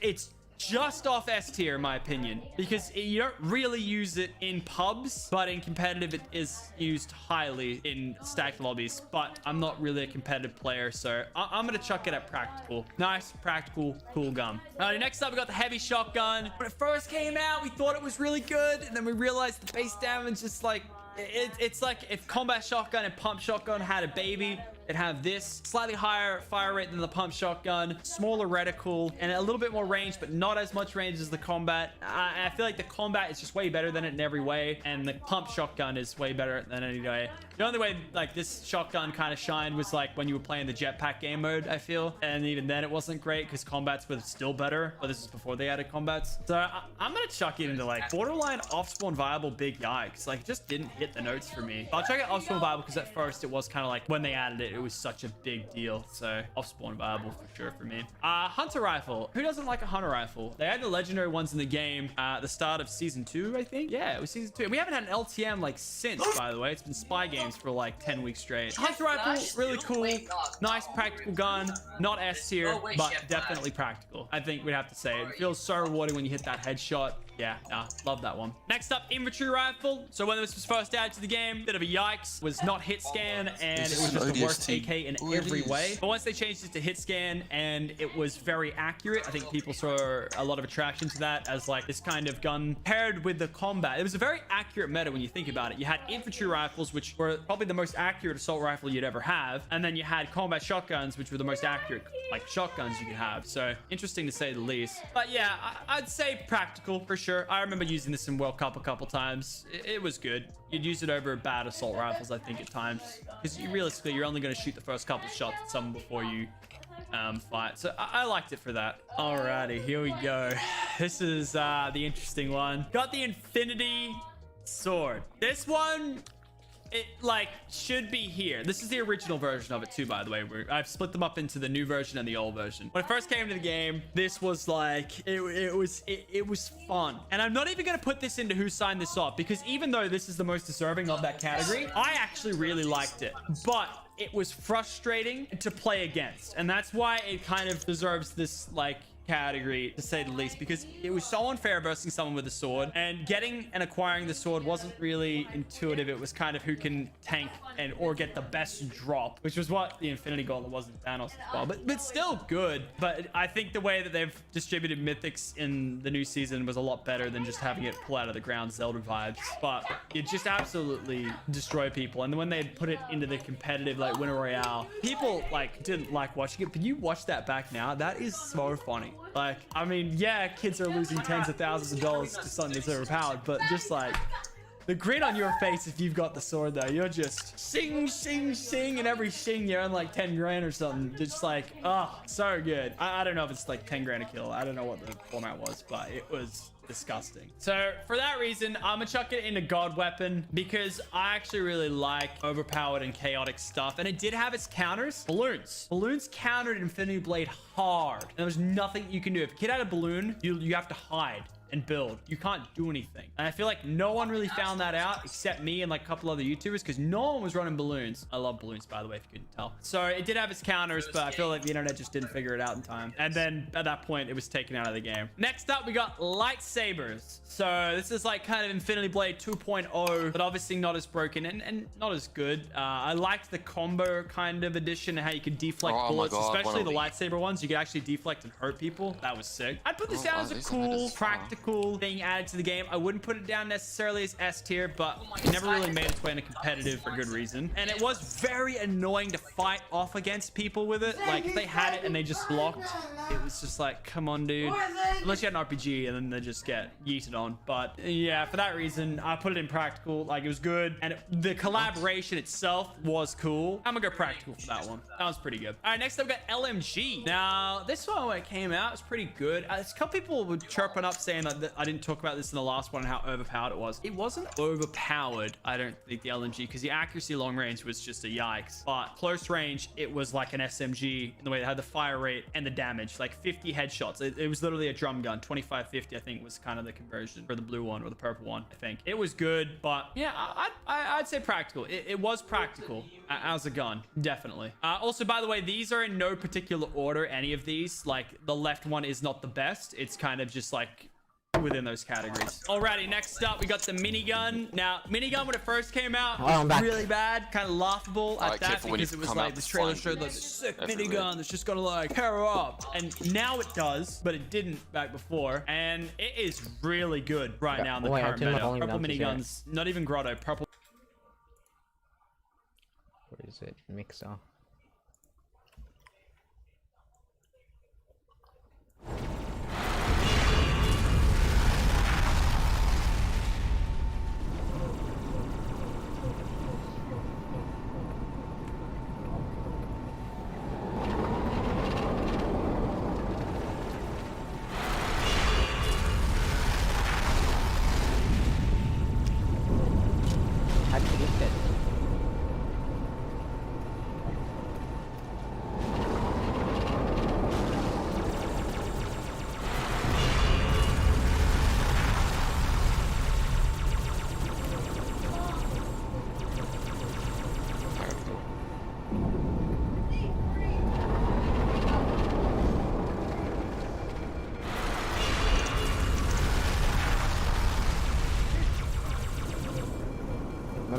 it's just off S tier in my opinion, because you don't really use it in pubs, but in competitive it is used highly in stacked lobbies. But I'm not really a competitive player, so I'm gonna chuck it at practical. Nice, practical, cool gun. Next up, we got the heavy shotgun. When it first came out, we thought it was really good, and then we realized the base damage is like it's like if combat shotgun and pump shotgun had a baby. It have this slightly higher fire rate than the pump shotgun, smaller reticle, and a little bit more range, but not as much range as the combat. I feel like the combat is just way better than it in every way, and the pump shotgun is way better than any way. The only way like this shotgun kind of shined was like when you were playing the jetpack game mode, I feel, and even then it wasn't great because combats were still better, but this is before they added combats. So I'm gonna chuck it into like borderline off-spawn viable big yikes. Like, it just didn't hit the notes for me. I'll check it off-spawn viable because at first it was kind of like when they added it, it was such a big deal. So off-spawn viable for sure for me. Hunter rifle. Who doesn't like a hunter rifle? They had the legendary ones in the game at the start of season 2, I think. Yeah, it was season 2. We haven't had an LTM like since, by the way. It's been spy games for like 10 weeks straight. Hunter rifle, really cool. Nice practical gun. Not S tier, but definitely practical. I think we'd have to say it feels so rewarding when you hit that headshot. Yeah, nah, love that one. Next up, infantry rifle. So when this was first added to the game, bit of a yikes, was not hit scan, and it was just the worst AK in every way. But once they changed it to hit scan and it was very accurate, I think people saw a lot of attraction to that as like this kind of gun paired with the combat. It was a very accurate meta when you think about it. You had infantry rifles, which were probably the most accurate assault rifle you'd ever have, and then you had combat shotguns, which were the most accurate like shotguns you could have. So interesting to say the least. But yeah, I'd say practical for sure. I remember using this in World Cup a couple times. It was good. You'd use it over bad assault rifles, I think, at times, because realistically you're only going to shoot the first couple shots at someone before you fight. So I liked it for that. Alrighty, here we go. This is the interesting one. Got the Infinity Sword. This one, it like should be here. This is the original version of it too, by the way. I've split them up into the new version and the old version. When it first came to the game, this was like it was fun. And I'm not even gonna put this into who signed this off, because even though this is the most deserving of that category, I actually really liked it, but it was frustrating to play against, and that's why it kind of deserves this like category, to say the least, because it was so unfair versing someone with a sword, and getting and acquiring the sword wasn't really intuitive. It was kind of who can tank and or get the best drop, which was what the Infinity Gauntlet was in Thanos as well, but still good. But I think the way that they've distributed mythics in the new season was a lot better than just having it pull out of the ground Zelda vibes. But it just absolutely destroyed people, and when they put it into the competitive like winner royale, people like didn't like watching it, but you watch that back now, that is so funny. Like, I mean, yeah, kids are losing tens of thousands of dollars to something that's overpowered, but just like the grin on your face if you've got the sword though, you're just sing, sing, sing, and every sing you earn like 10 grand or something. Just like, oh, so good. I don't know if it's like 10 grand a kill. I don't know what the format was, but it was disgusting. So for that reason, I'm gonna chuck it into God Weapon, because I actually really like overpowered and chaotic stuff, and it did have its counters. Balloons countered Infinity Blade hard, and there was nothing you can do. If a kid had a balloon, you have to hide and build. You can't do anything, and I feel like no one really found that out except me and like a couple other YouTubers, because no one was running balloons. I love balloons, by the way, if you couldn't tell. So it did have its counters, but I feel like the internet just didn't figure it out in time, and then at that point it was taken out of the game. Next up, we got lightsabers. So this is like kind of Infinity Blade 2.0, but obviously not as broken and not as good. I liked the combo kind of edition and how you could deflect bullets, especially the lightsaber ones. You could actually deflect and hurt people. That was sick. I'd put this down as a cool, practical thing added to the game. I wouldn't put it down necessarily as S tier, but it never really made its way into competitive for good reason. And it was very annoying to fight off against people with it. Like, if they had it and they just blocked, it was just like, come on, dude. Unless you had an RPG, and then they just get yeeted on. But yeah, for that reason, I put it in practical. Like, it was good, and the collaboration itself was cool. I'm gonna go practical for that one. That was pretty good. All right, next up, we got LMG. Now, this one, when it came out, was pretty good. A couple people were chirping up saying that I didn't talk about this in the last one and how overpowered it was. It wasn't overpowered, I don't think, the LMG, because the accuracy long range was just a yikes. But close range, it was like an SMG in the way it had the fire rate and the damage, like 50 headshots. It was literally a drum gun. 25-50, I think, was kind of the conversion for the blue one or the purple one, I think. It was good, but yeah, I'd say practical. It was practical as a gun, definitely. Also, by the way, these are in no particular order, any of these. Like, the left one is not the best. It's kind of just like within those categories. Alrighty, next up, we got the minigun. Now, minigun, when it first came out, was really bad, kind of laughable at that, because it was like, this trailer showed like, sick minigun that's just gonna like pair up, and now it does, but it didn't back before, and it is really good right now in the current meta. Purple miniguns, not even grotto, purple. What is it? Mixer.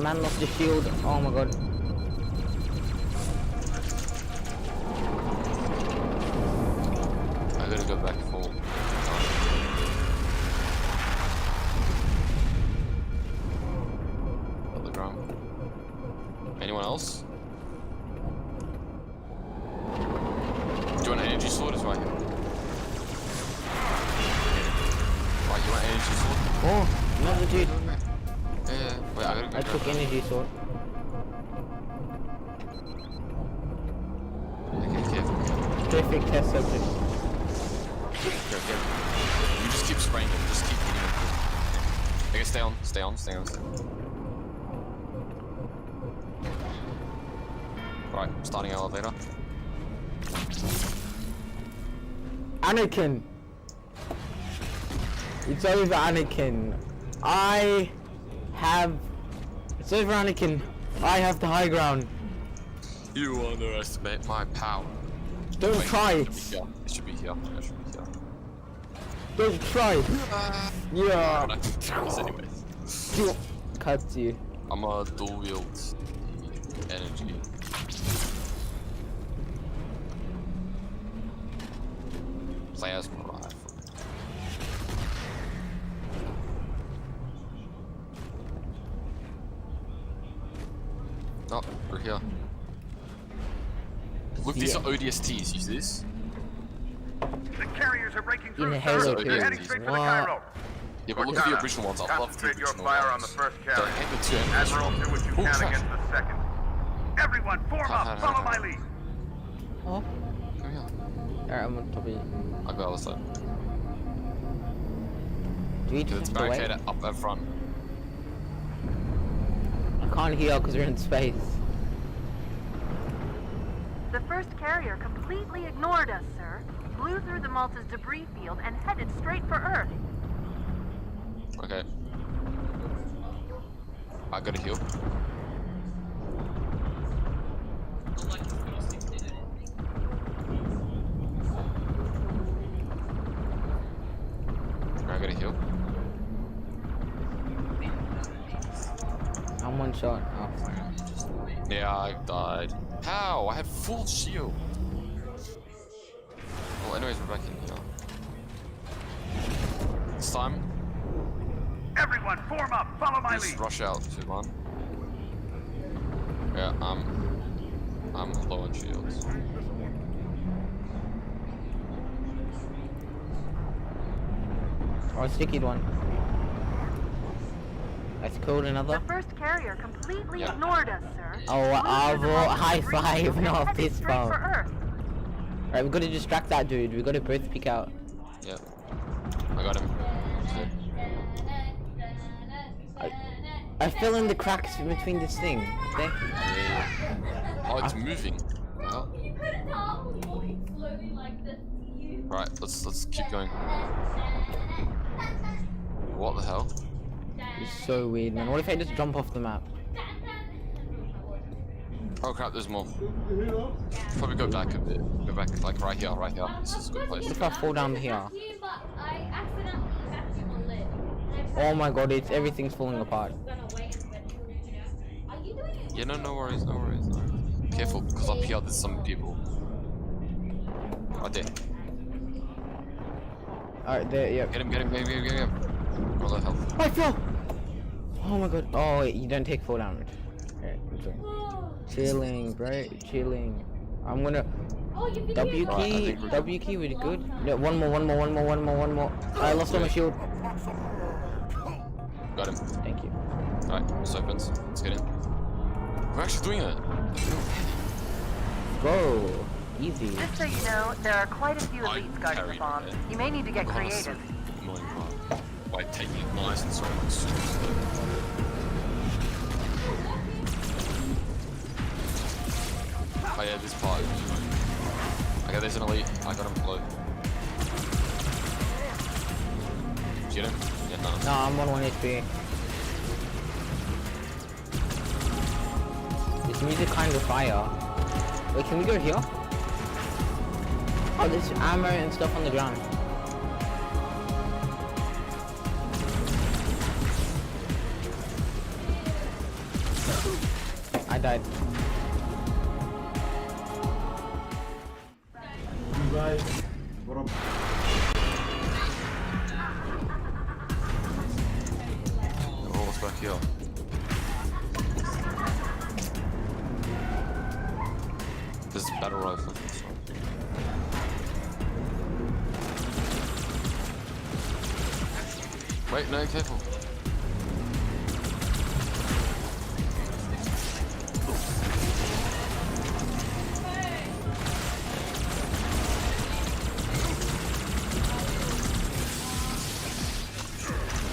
man lost the shield. Oh my god. I gotta go back full. Got the drum. Anyone else? Do you want an energy sword? It's right here. Right, you want an energy sword? Oh, another dude. Yeah, wait, I gotta go. I took energy sword. Okay, careful. Perfect test subject. Okay. You just keep spraying it, just keep hitting it. Okay, stay on. Right, starting elevator. Anakin! It's over, Anakin. It's over, Anakin. I have the high ground. You underestimate my power. Don't try. It should be here. Don't try. Yeah. Anyways. Cuts you. I'm a dual wield energy. Plasma rifle. Oh, we're here. Look, these are ODSTs. Use this. The carriers are breaking through. In hALEO They're heading straight for the Cairo. Yeah, but look at the original ones. I love the original your fire ones. on the first The carrier. Hangar 2 and Admiral, do what you Ooh, can trash. against the second. Everyone, form up. Follow my lead. Oh. Come here. Alright, I'm on top of you. I'll go other side. Do we It's just barricaded up at front. I can't heal because we're in space. The first carrier completely ignored us, sir. Blew through the Malta's debris field and headed straight for Earth. Okay. I gotta heal. I gotta heal. I'm one shot. Oh. Yeah, I died. How? I had full shield. Well, anyways, we're back in here. This time, Everyone, form up. Follow my just lead. rush out to one. Yeah, I'm low on shields. Oh, sticky one. That's called another. The first carrier completely ignored us, sir. Oh, high five, not fist Straight bump. for Earth. Alright, we gotta distract that dude. We gotta both peek out. Yeah. I got him. I fell in the cracks between this thing. Okay? Oh, it's moving. Oh. Right, let's keep going. What the hell? It's so weird, man. What if I just jump off the map? Oh crap, there's more. Probably go back a bit. Go back, like right here, right here. This is a good place. What if I fall down here? Oh my god, everything's falling apart. Yeah, no worries, no worries. Careful, because up here there's some people. Right there. Alright, there, yeah. Get him. What the hell? I fell! Oh my god. Oh wait, you don't take full damage. Alright, I'm sorry. Chilling, bro. Chilling. I'm gonna... W key? W key would be good. No, one more. I lost all my shield. Got him. Thank you. Alright, this opens. Let's get in. We're actually doing it. Go. Easy. Just so you know, there are quite a few elites guarding the bomb. You may need to get creative. By taking it nice and slow, like super slow. Oh yeah, this part. Okay, there's an elite. I got him below. Did you get him? Yeah, no. No, I'm on 1 HP. This music kind of fire. Wait, can we go here? Oh, there's ammo and stuff on the ground. died. Right. What up? Oh, what's back here? This is battle rifle. Wait, no, careful.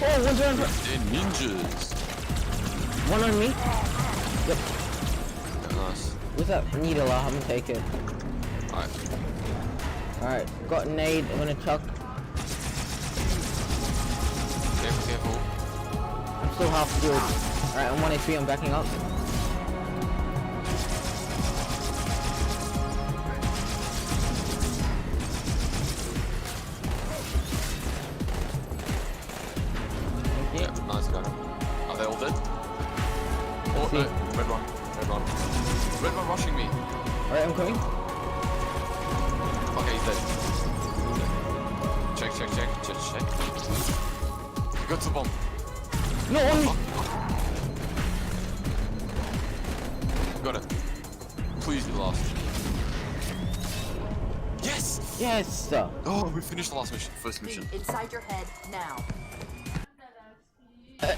Oh, one's on. They're ninjas. One on me. Yep. Nice. What's up? Needle, I'm gonna take it. Alright. Alright, got a nade, I'm gonna chuck. Careful, careful. I'm still half healed. Alright, I'm 1 HP, I'm backing up. Yeah, nice guy. Are they all dead? Oh, no. Red one. Red one. Red one rushing me. Alright, I'm coming. Okay, he's dead. Check, check, check, check, check. Go to bomb. No, on me. Got it. Please be last. Yes! Yes! Oh, we finished the last mission. First mission. Inside your head now.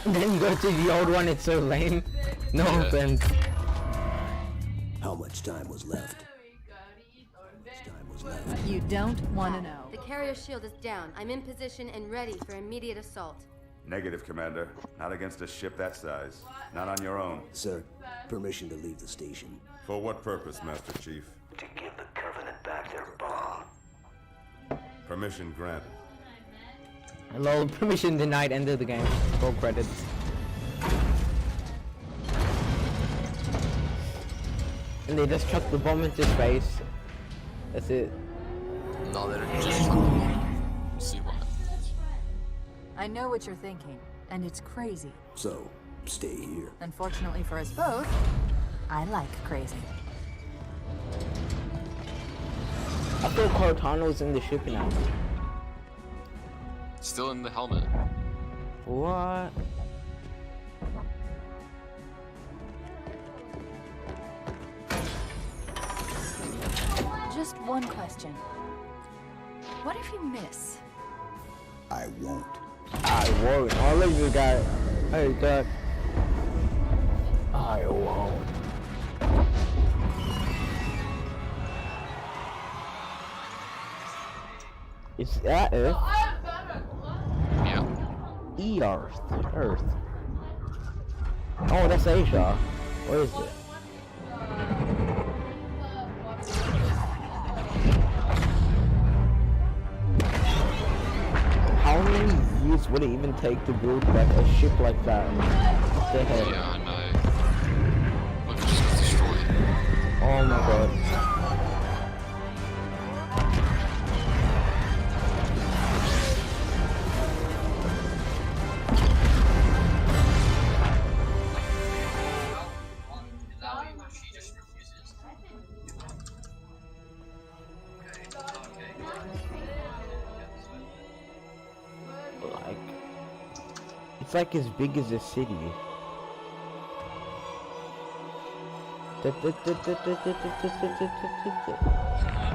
Then you go to the old one, it's so lame. No offense. How much time was left? You don't want to know. The carrier shield is down. I'm in position and ready for immediate assault. Negative, Commander. Not against a ship that size. Not on your own. Sir, permission to leave the station. For what purpose, Master Chief? To give the Covenant back their bomb. Permission granted. Hello, permission denied, end of the game. Roll credits. And they just chuck the bomb into space. That's it. No, they don't just chuck the bomb. See what happens. I know what you're thinking, and it's crazy. So, stay here. Unfortunately for us both, I like crazy. I thought Cortano's in the ship now. Still in the helmet. What? Just one question. What if you miss? I won't. I won't. Oh, look at this guy. Hey, God. I won't. Is that Earth? Yeah. Earth. Earth. Oh, that's Asia. What is it? How many years would it even take to build like a ship like that? What the hell? Yeah, I know. Look, it just got destroyed. Oh my god. It's like as big as a city. Boom.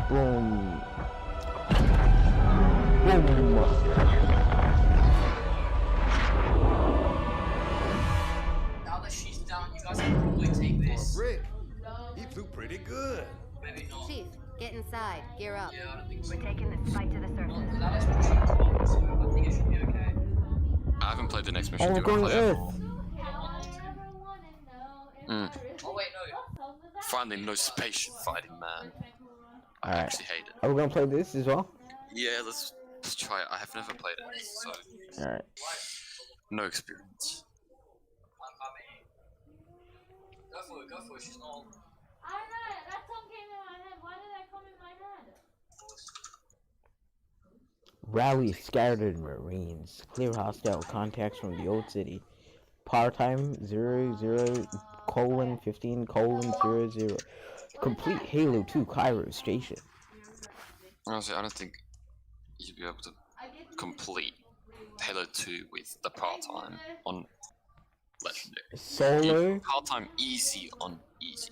Boom. Now that she's done, you guys can probably take this. Rick, he flew pretty good. Maybe not. Chief, get inside. Gear up. Yeah, I don't think so. We're taking this fight to the surface. That is what she told, so I think it should be okay. I haven't played the next mission. Oh, we're going Earth. Mm. Oh wait, no. Finally, no spaceship fighting, man. I Alright. actually hate it. Are we gonna play this as well? Yeah, let's try it. I have never played it, so Alright. no experience. Go for it, she's not. I don't know, that song came in my head. Why did that come in my head? Rally scattered Marines. Clear hostile contacts from the old city. Power time 00 2:15:00. Complete Halo 2 Cairo Station. Honestly, I don't think you'd be able to complete Halo 2 with the part-time on Legendary. Solo? Part-time easy on easy.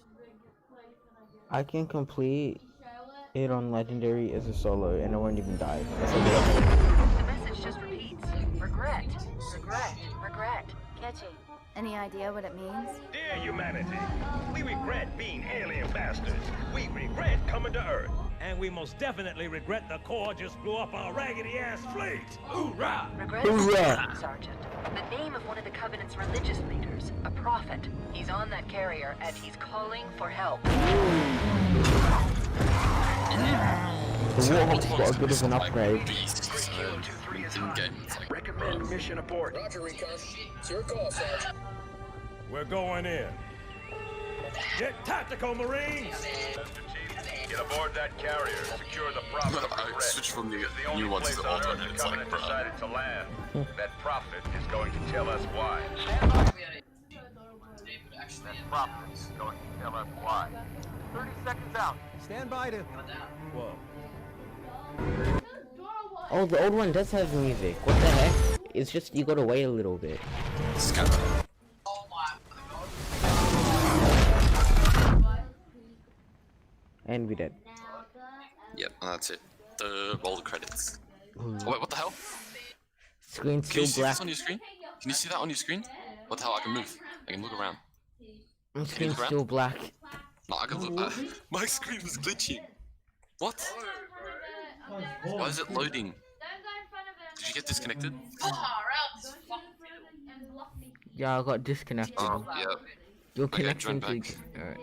I can complete it on Legendary as a solo and I won't even die. The message just repeats. Regret. Regret. Regret. Catchy. Any idea what it means? Dear humanity, we regret being alien bastards. We regret coming to Earth. And we most definitely regret the Corps just blew up our raggedy-ass fleet. Hoorah! Regret? Hoorah! Sergeant. The name of one of the Covenant's religious leaders. A prophet. He's on that carrier and he's calling for help. The Warhawk's got a bit of an upgrade. Recommend mission abort. Roger, Recon. It's your call, Sergeant. We're going in. Get tactical, Marines! Get aboard that carrier. Secure the prophet of regret. Switch from the It's the only new one to place the on old Earth one, and the it's like, Covenant bro. decided to land. That prophet is going to tell us why. That prophet is going to tell us why. 30 seconds out. Stand by to. Whoa. Oh, the old one does have music. What the heck? It's just you gotta wait a little bit. And we did. Yep, and that's it. Roll the credits. Oh, wait, what the hell? Screen's Can you still see black. this on your screen? Can you see that on your screen? What the hell? I can move. I can look around. My screen's still black. No, I can look. My screen was glitching. What? Why is it loading? Did you get disconnected? Yeah, I got disconnected. Oh, yeah. Your Okay, connection join to. back. Alright.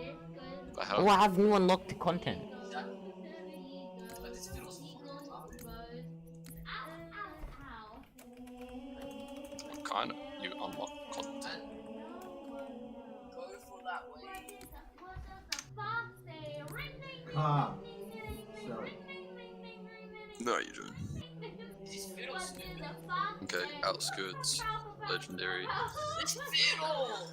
The hell? Oh, I have new unlocked content. Kinda. You unlock content. No, you doing? Okay, outskirts, legendary. It's fiddle!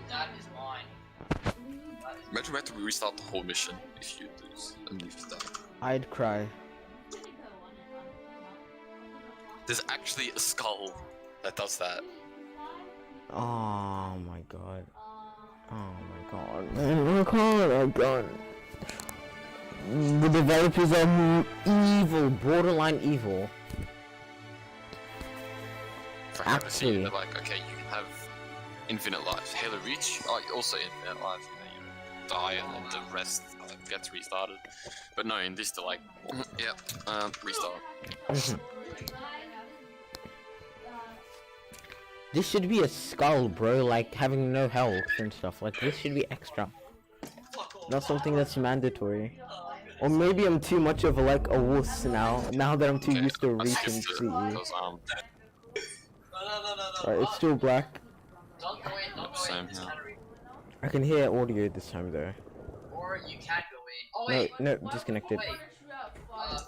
That is mine. Imagine we had to restart the whole mission if you lose and if you die. I'd cry. There's actually a skull that does that. Oh my god. Oh my god. Oh my god. The developers are evil, borderline evil. For Actually, they're like, okay, you can have infinite lives. Halo Reach, also infinite lives. You know, you die and then the rest gets restarted. But no, in this they're like, restart. This should be a skull, bro, like having no health and stuff. Like, this should be extra. Not something that's mandatory. Or maybe I'm too much of a wuss now that I'm too used to reaching CE. Right, it's still black. Same here. I can hear audio this time though. Or you can go in. Oh wait! No, disconnected. Wait.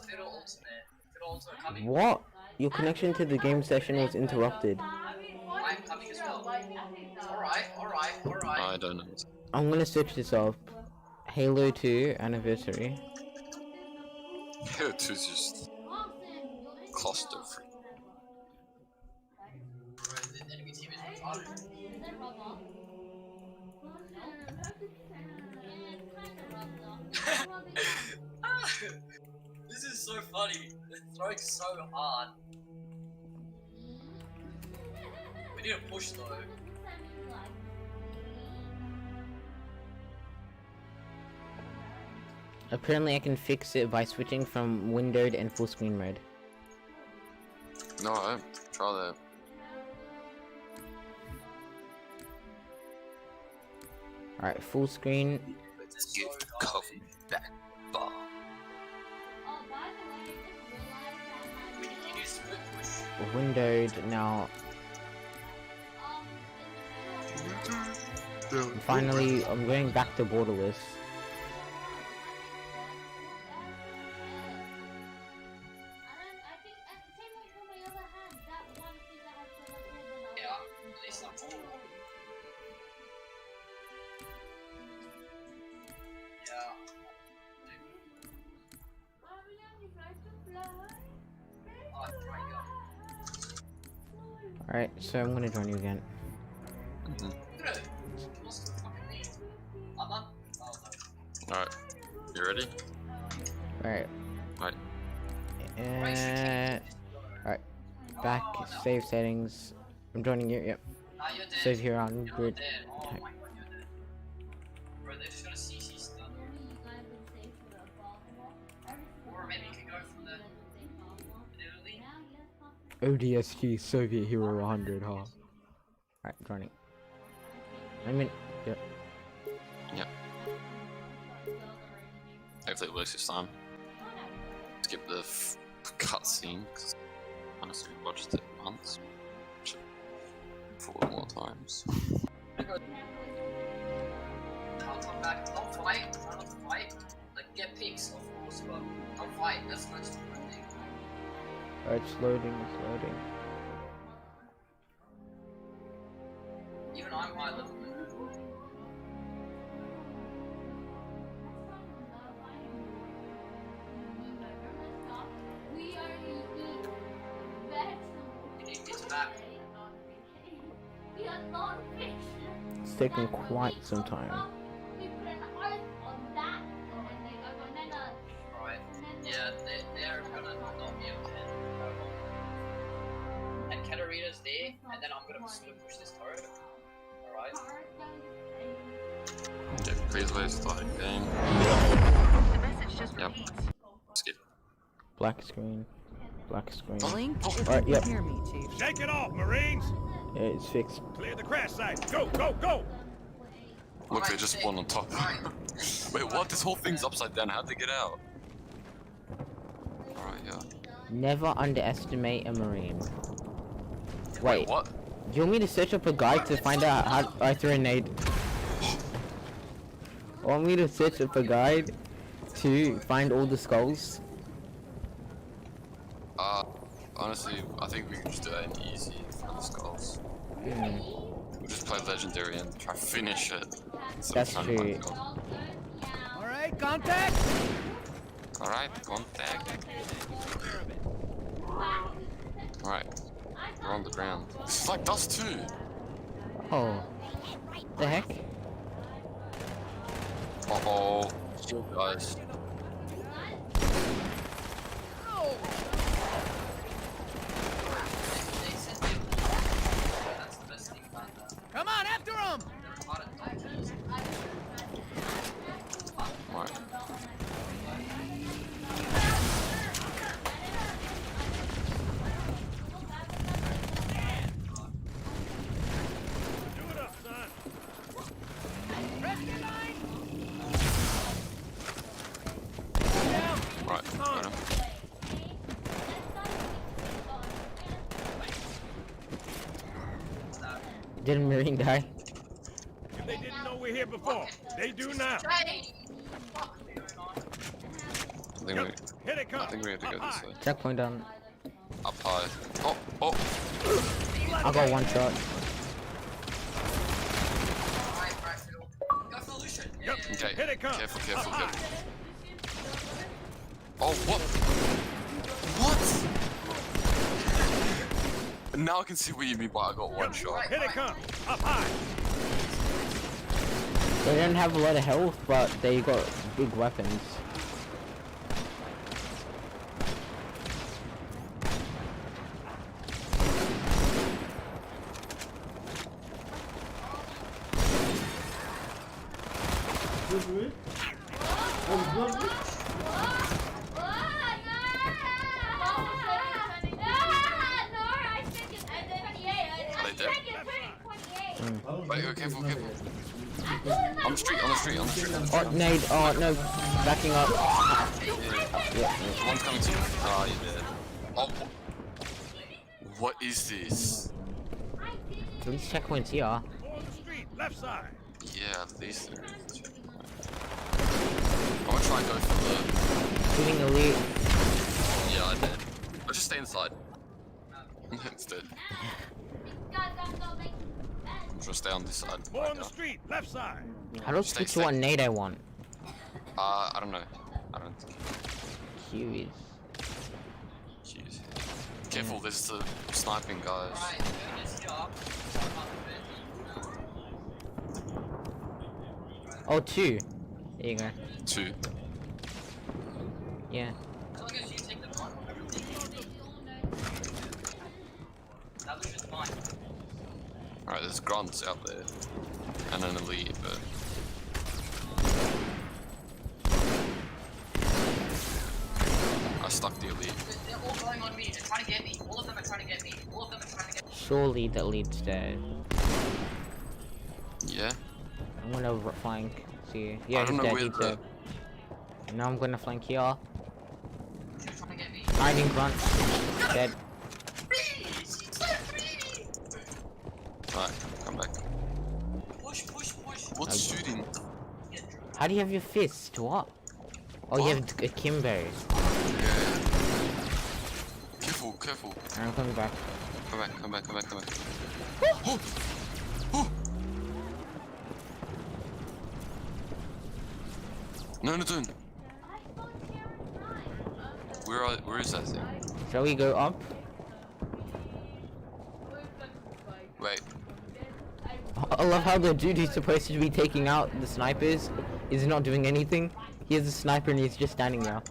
Fiddle Ultimate. Fiddle Ultimate coming. What? Your connection to the game session was interrupted. I'm coming as well. Alright. I don't know. I'm gonna switch this off. Halo 2 anniversary. Halo 2 is just cluster free. The enemy team is retarded. This is so funny. They're throwing so hard. We need a push though. Apparently I can fix it by switching from windowed and full screen mode. No, I don't. Try that. Alright, full screen. Let's get coffee back bar. Windowed now. Finally, I'm going back to borderless. Alright, so I'm gonna join you again. Alright, you ready? Alright. Right. And alright. Back, save settings. I'm joining you, yep. Save here on grid. Bro, they're just gonna CC stuff. Or maybe you can go from the Italy. ODST Soviet Hero 100, huh? Alright, joining. Yep. Yep. Hopefully it works this time. Skip the cutscene, because honestly we watched it once. 4 more times. I'll come back. Don't fight. Try not to fight. Like, get pics, of course, but don't fight. That's not just one thing. Alright, it's loading, it's loading. Even I'm high level. It's taking quite some time. Right. Yeah, they're gonna not be able to handle it. And Katarina's there, and then I'm gonna push this turret. Alright? Okay, please wait, starting game. The message just Yep. repeats. Skip. Black screen. Black screen. Blink if Alright, you yep. can hear me, Chief. Shake it off, Marines! Yeah, it's fixed. Clear the crash site. Go, go, go! Look, they just spawned on top. Wait, what? This whole thing's upside down. How'd they get out? Alright, yeah. Never underestimate a Marine. Wait, what? Do you want me to search up a guide to find out how I threw a nade? Want me to search up a guide to find all the skulls? Honestly, I think we can just do that in easy for the skulls. We'll just play legendary and try to finish it. That's true. Alright, contact! Alright, contact. Alright, we're on the ground. This is like dust too! Oh. The heck? Uh-oh. Shield, guys. Come on, after him! Right. Do it up, son! Rescue line! Right, got him. Did a Marine die? If they didn't know we're here before, they do now. Hit it, I think we have to go this way. Checkpoint down. Up high. Oh, oh! I got one shot. Okay, Hit it, come. careful, careful, careful. Oh, what? What? Now I can see what you mean by I got one shot. Here they come. Up high. They didn't have a lot of health, but they got big weapons. Wait, go careful, careful. On the street, on the street, on the street, on the street. Oh, nade. Oh, no. Backing up. Yeah, one's coming to you. Oh, you're dead. Oh, what is this? These checkpoints here. On the street, left side. Yeah, at least there is a checkpoint. I'm gonna try and go for the... Shooting elite. Yeah, I did. I'll just stay inside. It's dead. I'm just gonna stay on this side. More on the street, left side. How do I switch to what nade I want? I don't know. I don't think. Jeez. Jeez. Careful, there's the sniping guys. Oh, 2. There you go. 2. Yeah. Alright, there's grunts out there. And an elite, but... I stuck the elite. They're all going on me. They're trying to get me. All of them are trying to get me. All of them are trying to get me. Surely the elite's dead. Yeah? I'm gonna flank. See. Yeah, I don't he's know dead. where He's the... dead. Now I'm gonna flank here. Hiding grunt. Dead. Alright, come back. Push, push, push. What's shooting? How do you have your fist? What? Oh, you have a Kimbo. Yeah. Careful, careful. I'm coming back. Come back, come back, come back, come back. No, no, don't. Where is that thing? Shall we go up? Wait. I love how the dude who's supposed to be taking out the snipers is not doing anything. He has a sniper and he's just standing there.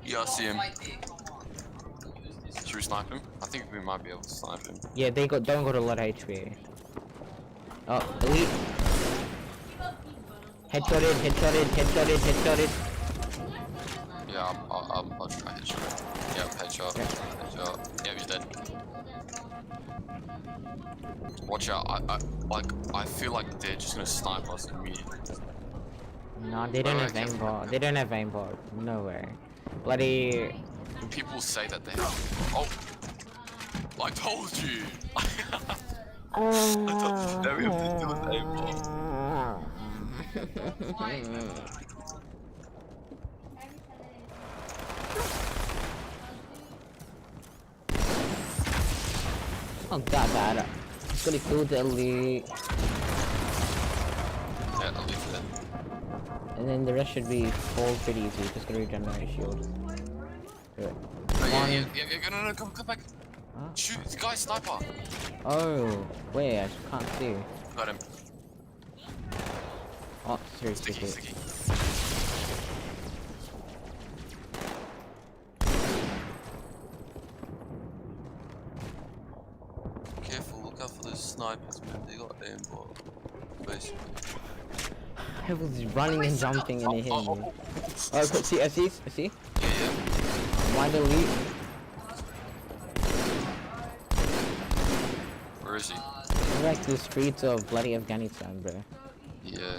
Yeah, I see him. Should we snipe him? I think we might be able to snipe him. Yeah, they don't got a lot of HP. Oh, elite. Headshotted, headshotted, headshotted, headshotted. Yeah, I'll try headshot. Yeah, headshot. Headshot. Yeah, he's dead. Watch out, I feel like they're just gonna snipe us immediately. No, they don't have aimbot. They don't have aimbot. No way. Bloody... People say that they have... Oh! I told you! I thought that we have to deal with aimbot. Oh god, it's gonna kill the elite. Yeah, elite's dead. And then the rest should be all pretty easy, just gonna regenerate shield. Good. Yeah, no, come back. Huh? Shoot, the guy's sniper. Oh, wait, I can't see. Got him. Oh, seriously. Sticky. Careful, look out for those snipers, man. They got aimbot. Basically. Everyone's running and jumping and they hit me. Oh, see? I see? Yeah. Blind elite. Where is he? It's like the streets of bloody Afghanistan, bro. Yeah.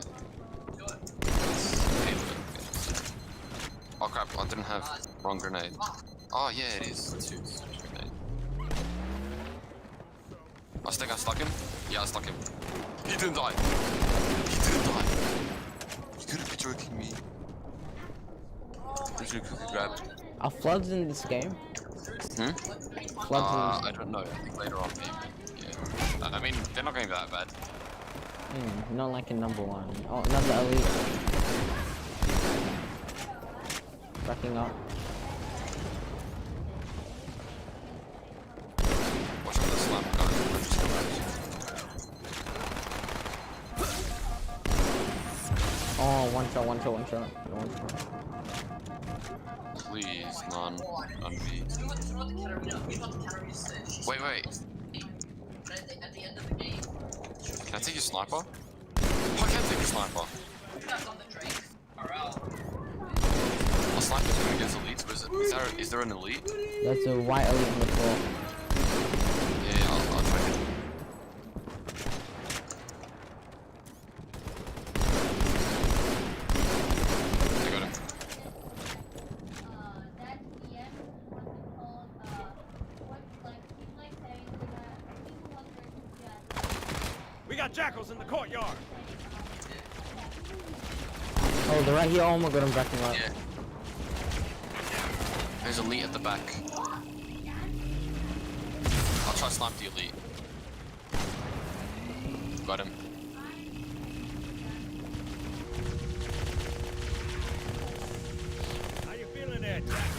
Oh crap, I didn't have wrong grenade. Oh yeah, it is. It's grenade. I think I stuck him. Yeah, I stuck him. He didn't die. You couldn't be joking me. Did you quickly grab? Are floods in this game? Hmm? Floods I don't know. I think later on maybe. Yeah. I mean, they're not going that bad. Not like in number 1. Oh, another elite. Backing up. Watch out for the sniper guy. Oh, one shot. Please, none on me. Wait. At the end of the game. Can I take your sniper? I can't take your sniper. What sniper's going against elites? Is there an elite? That's a white elite on the floor. Yeah, I'll try it. I got him. We got jackals in the courtyard. Oh, they're right here. Oh my god, I'm backing up. Yeah. There's elite at the back. I'll try to snipe the elite. Got him. How you feeling there, Jack?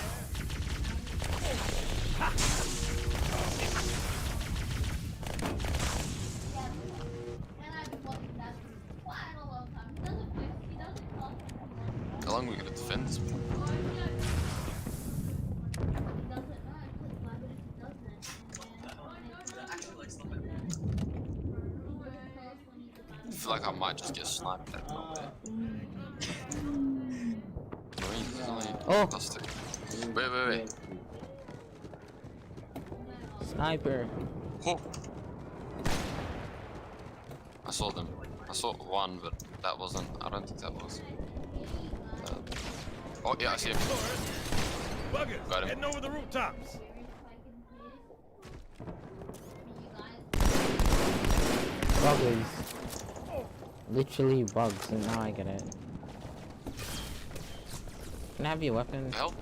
feel like I might just get sniped at nowhere. Marines is only plus 2. Wait. Sniper. Oh. I saw them. I saw one, but that wasn't. I don't think that was. Oh yeah, I see him. Buggers, Got him. heading over the rooftops. Buggers. Literally bugs, and now I get it. Can I have your weapon? Help?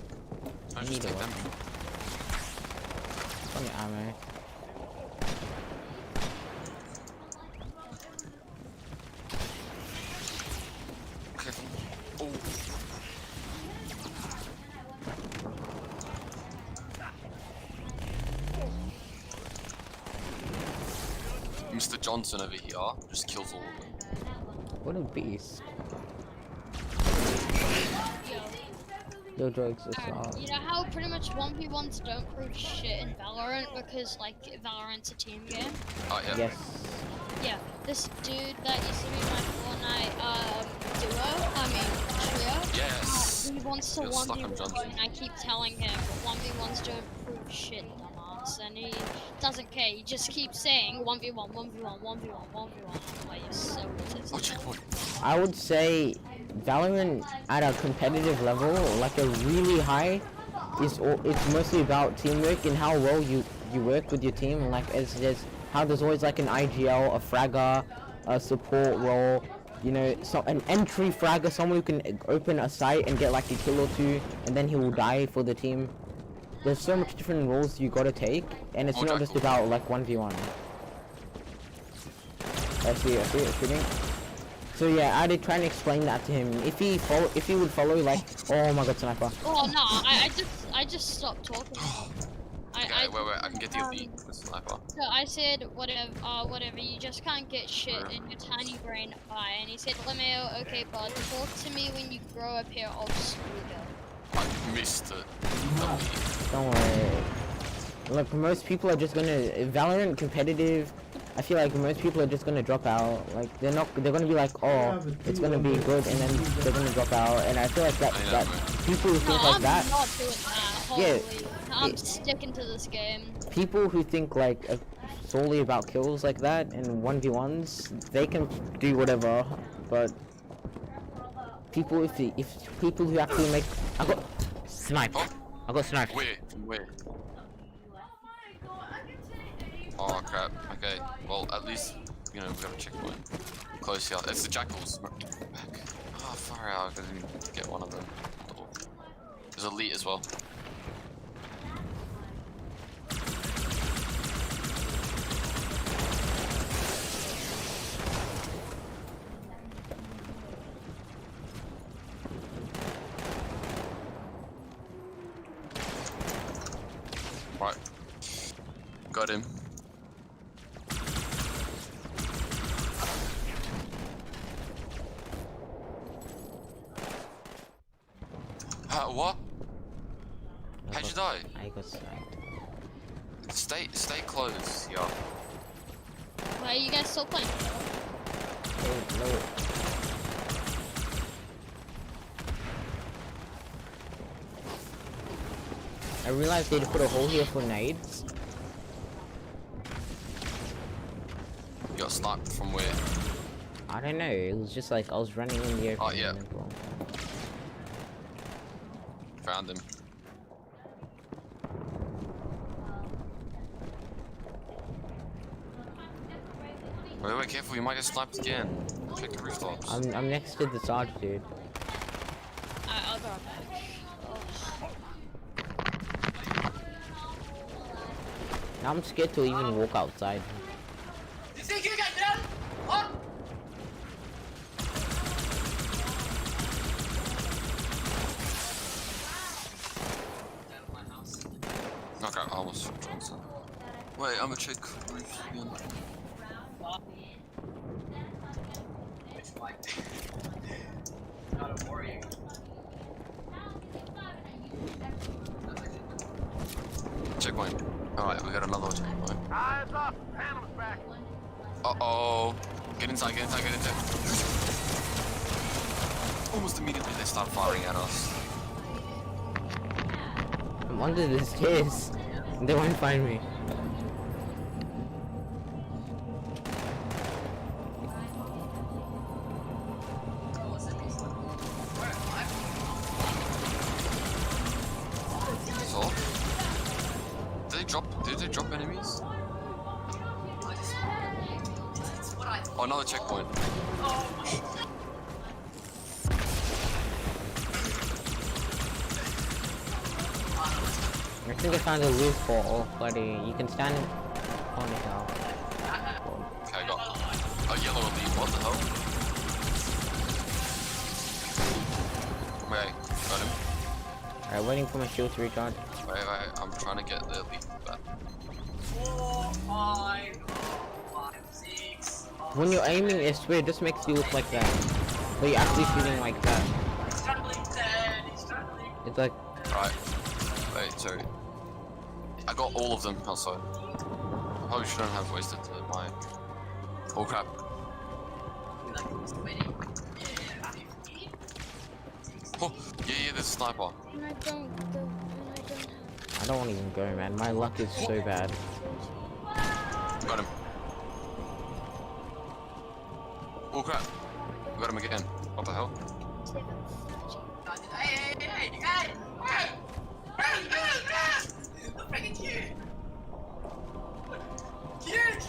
I need a weapon. It's on your ammo. Oh. Mr. Johnson over here just kills all of them. What a beast. Yo, drugs assault. You know how pretty much 1v1s don't prove shit in Valorant because, like, Valorant's a team game? Oh, yeah. Yes. Yeah, this dude that used to be my Fortnite trio. Yes. He wants to You're stuck on 1v1 Johnson. and I keep telling him 1v1s don't prove shit, dumbass, and he doesn't care. He just keeps saying 1v1, 1v1, 1v1, 1v1. I'm like, you're so autistic. I would say Valorant at a competitive level, like a really high, it's mostly about teamwork and how well you work with your team. And like there's how there's always like an IGL, a fragger, a support role, you know, so an entry fragger, someone who can open a site and get like a kill or two, and then he will die for the team. There's so much different roles you gotta take, and it's not just about like 1v1. I see it shooting. So yeah, I did try and explain that to him. If he would follow, like, oh my god, sniper. Oh no, I just stopped talking. Okay, wait, I can get the elite with sniper. So I said, whatever, you just can't get shit in your tiny brain. Bye. And he said, Lemeo, okay, bud, talk to me when you grow a pair of screwdriver. I missed it. Don't worry. Look, most people are just gonna Valorant competitive. I feel like most people are just gonna drop out. Like they're gonna be like, oh, it's gonna be good, and then they're gonna drop out. And I feel like that people who think like that. I'm not doing that. Holy. I'm sticking to this game. People who think like solely about kills like that and 1v1s, they can do whatever. But people, if people who actually make, I got sniped. I got sniped. Where? Oh crap. Okay. Well, at least you know we got a checkpoint. Close here. It's the jackals. Back. Oh, far out. I didn't get one of them. Oh. There's elite as well. Right. Got him. What? How'd you die? I got sniped. Stay close, yeah. Why are you guys still playing? No. I realized they put a hole here for nades. You got sniped from where? I don't know, it was just like I was running in the air. Oh yeah. Found him. Wait, careful, you might get sniped again. Check the rooftops. I'm next to the Sarge, dude. I'll go back. Now I'm scared to even walk outside. Okay, I almost shot Johnson. Wait, I'm gonna check roofs again. Checkpoint. Alright, we got another checkpoint. Eyes up, Phantom's back. Uh-oh. Get inside, get inside, get inside. Almost immediately they start firing at us. I'm under the stairs. They won't find me. So? Did they drop enemies? Oh, another checkpoint. I think I found a loophole, buddy. You can stand on it now. Okay, I got a yellow elite. What the hell? Okay, got him. Alright, waiting for my shield to recharge. Wait, I'm trying to get the elite back. 4, 5, 6. When you're aiming, it's weird. It just makes you look like that. But you're actually shooting like that. He's trying to bleed 10. He's trying to bleed. It's like. Right. Wait, so I got all of them outside. I probably shouldn't have wasted my. Oh crap. Oh, yeah, there's a sniper. And I don't go. I don't want to even go, man. My luck is so bad. Got him. Oh crap. Got him again. What the hell? Hey! Look back at you! Cute!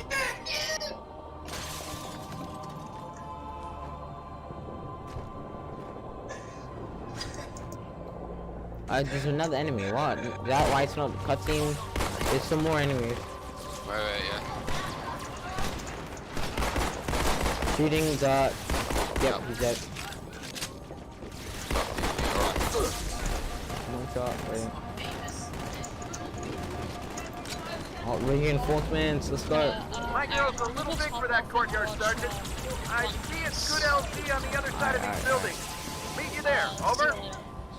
There's another enemy. What? That why it's not cutscene? There's some more enemies. Wait, yeah. Shooting the. Yep, he's dead. One shot, wait. Oh, reinforcements, let's go. My girl's a little big for that courtyard, Sergeant. I see a good LZ on the other side of these buildings. Meet you there, over.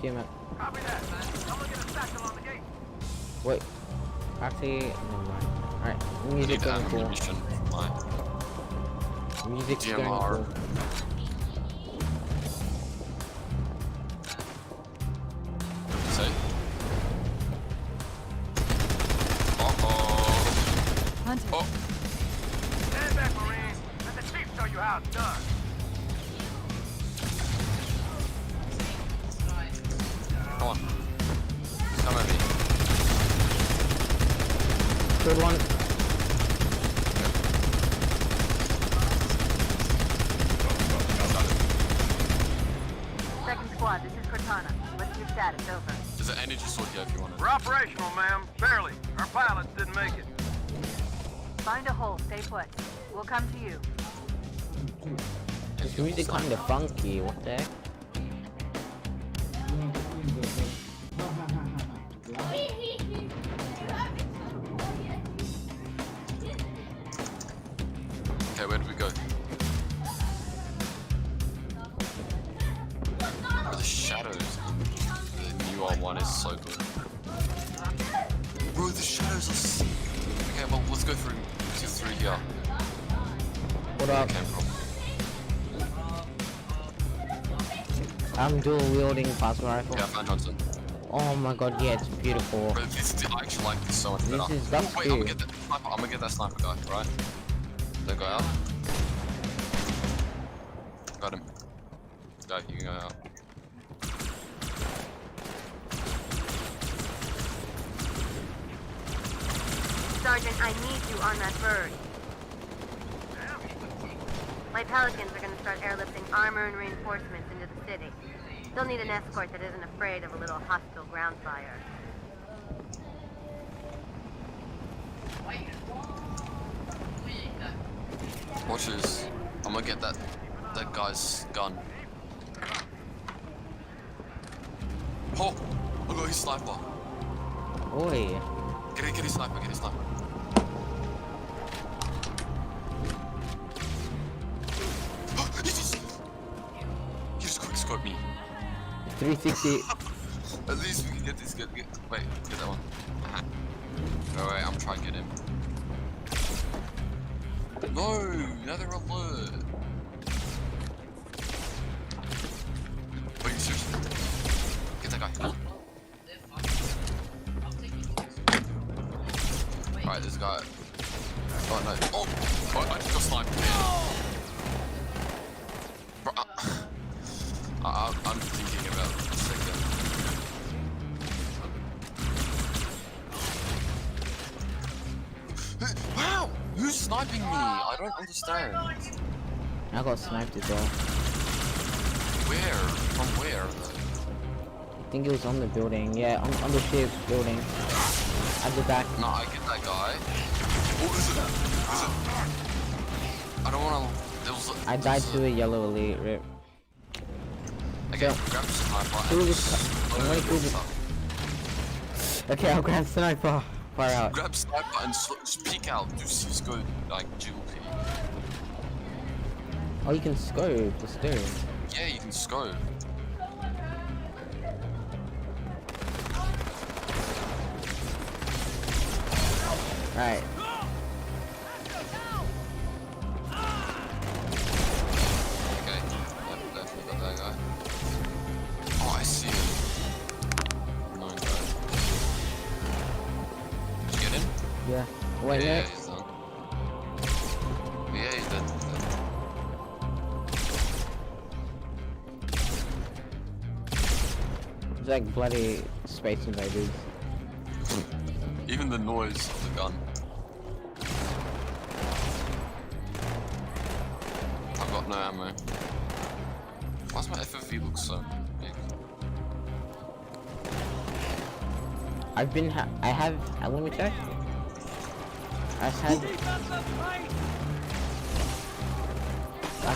See you, man. Copy that. I'm gonna get a satchel on the gate. Wait. Actually, never mind. Alright, music going cool. Music's going cool. Say. Hunter. Oh. Stand back, Marine. Let the chief show you how it's done. Come on. Come at me. Good one. Second squad, this is Cortana. What's your status? Over. There's an energy sword here if you want it. We're operational, ma'am. Barely. Our pilots didn't make it. Find a hole. Stay put. We'll come to you. This music kinda funky, what the heck? Okay, where do we go? Oh, the shadows. The new one is so good. Bro, the shadows are sick. Okay, well, let's go through here. What up? Okay, bro. I'm dual wielding plasma rifle. Yeah, I found Johnson. Oh my god, yeah, it's beautiful. Bro, I actually like this so much better. This is that's wait, I'm gonna get that sniper. I'm gonna get that sniper guy, right? Don't go out. Got him. Go, you can go out. Sergeant, I need you on that bird. My Pelicans are going to start airlifting armor and reinforcements into the city. They'll need an escort that isn't afraid of a little hostile ground fire. Watch this. I'm gonna get that guy's gun. Oh! I got his sniper. Oi. Get his sniper, get his sniper. He just quick scoped me. 360. At least we can get this. Wait, get that one. Alright, I'm trying to get him. No, now they're alert. Wait, seriously? Get that guy. Alright, this guy. Oh no. Oh, I just got sniped. Bro, I'm thinking about it a second. Wow! Who's sniping me? I don't understand. I got sniped as well. Where? From where? I think it was on the building. Yeah, on the ship building. At the back. No, I get that guy. Oh, is it? I don't wanna. I died to a yellow elite, rip. Okay, grab the sniper. Okay, I'll grab sniper. Far out. Grab sniper and just peek out. Do Cisco like dual peek. Oh, you can scope. Let's do it. Yeah, you can scope. Alright. Okay, definitely got that guy. Oh, I see him. Annoying guy. Did you get him? Yeah. Wait, yeah, yeah. he's done. Yeah, he's dead. It's like bloody Space Invaders. Even the noise of the gun. I've got no ammo. Why does my FFV look so big? I have, let me check. I've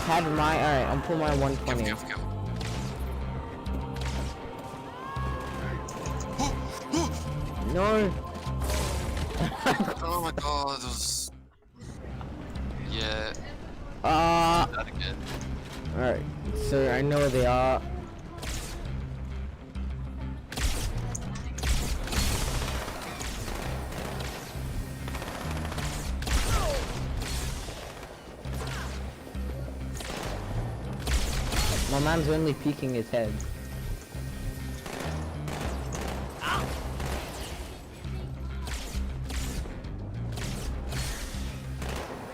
had my, alright, I'm pulling my 120. Careful. No! Oh my god, it was... Yeah. That again. Alright, so I know where they are. My man's only peeking his head.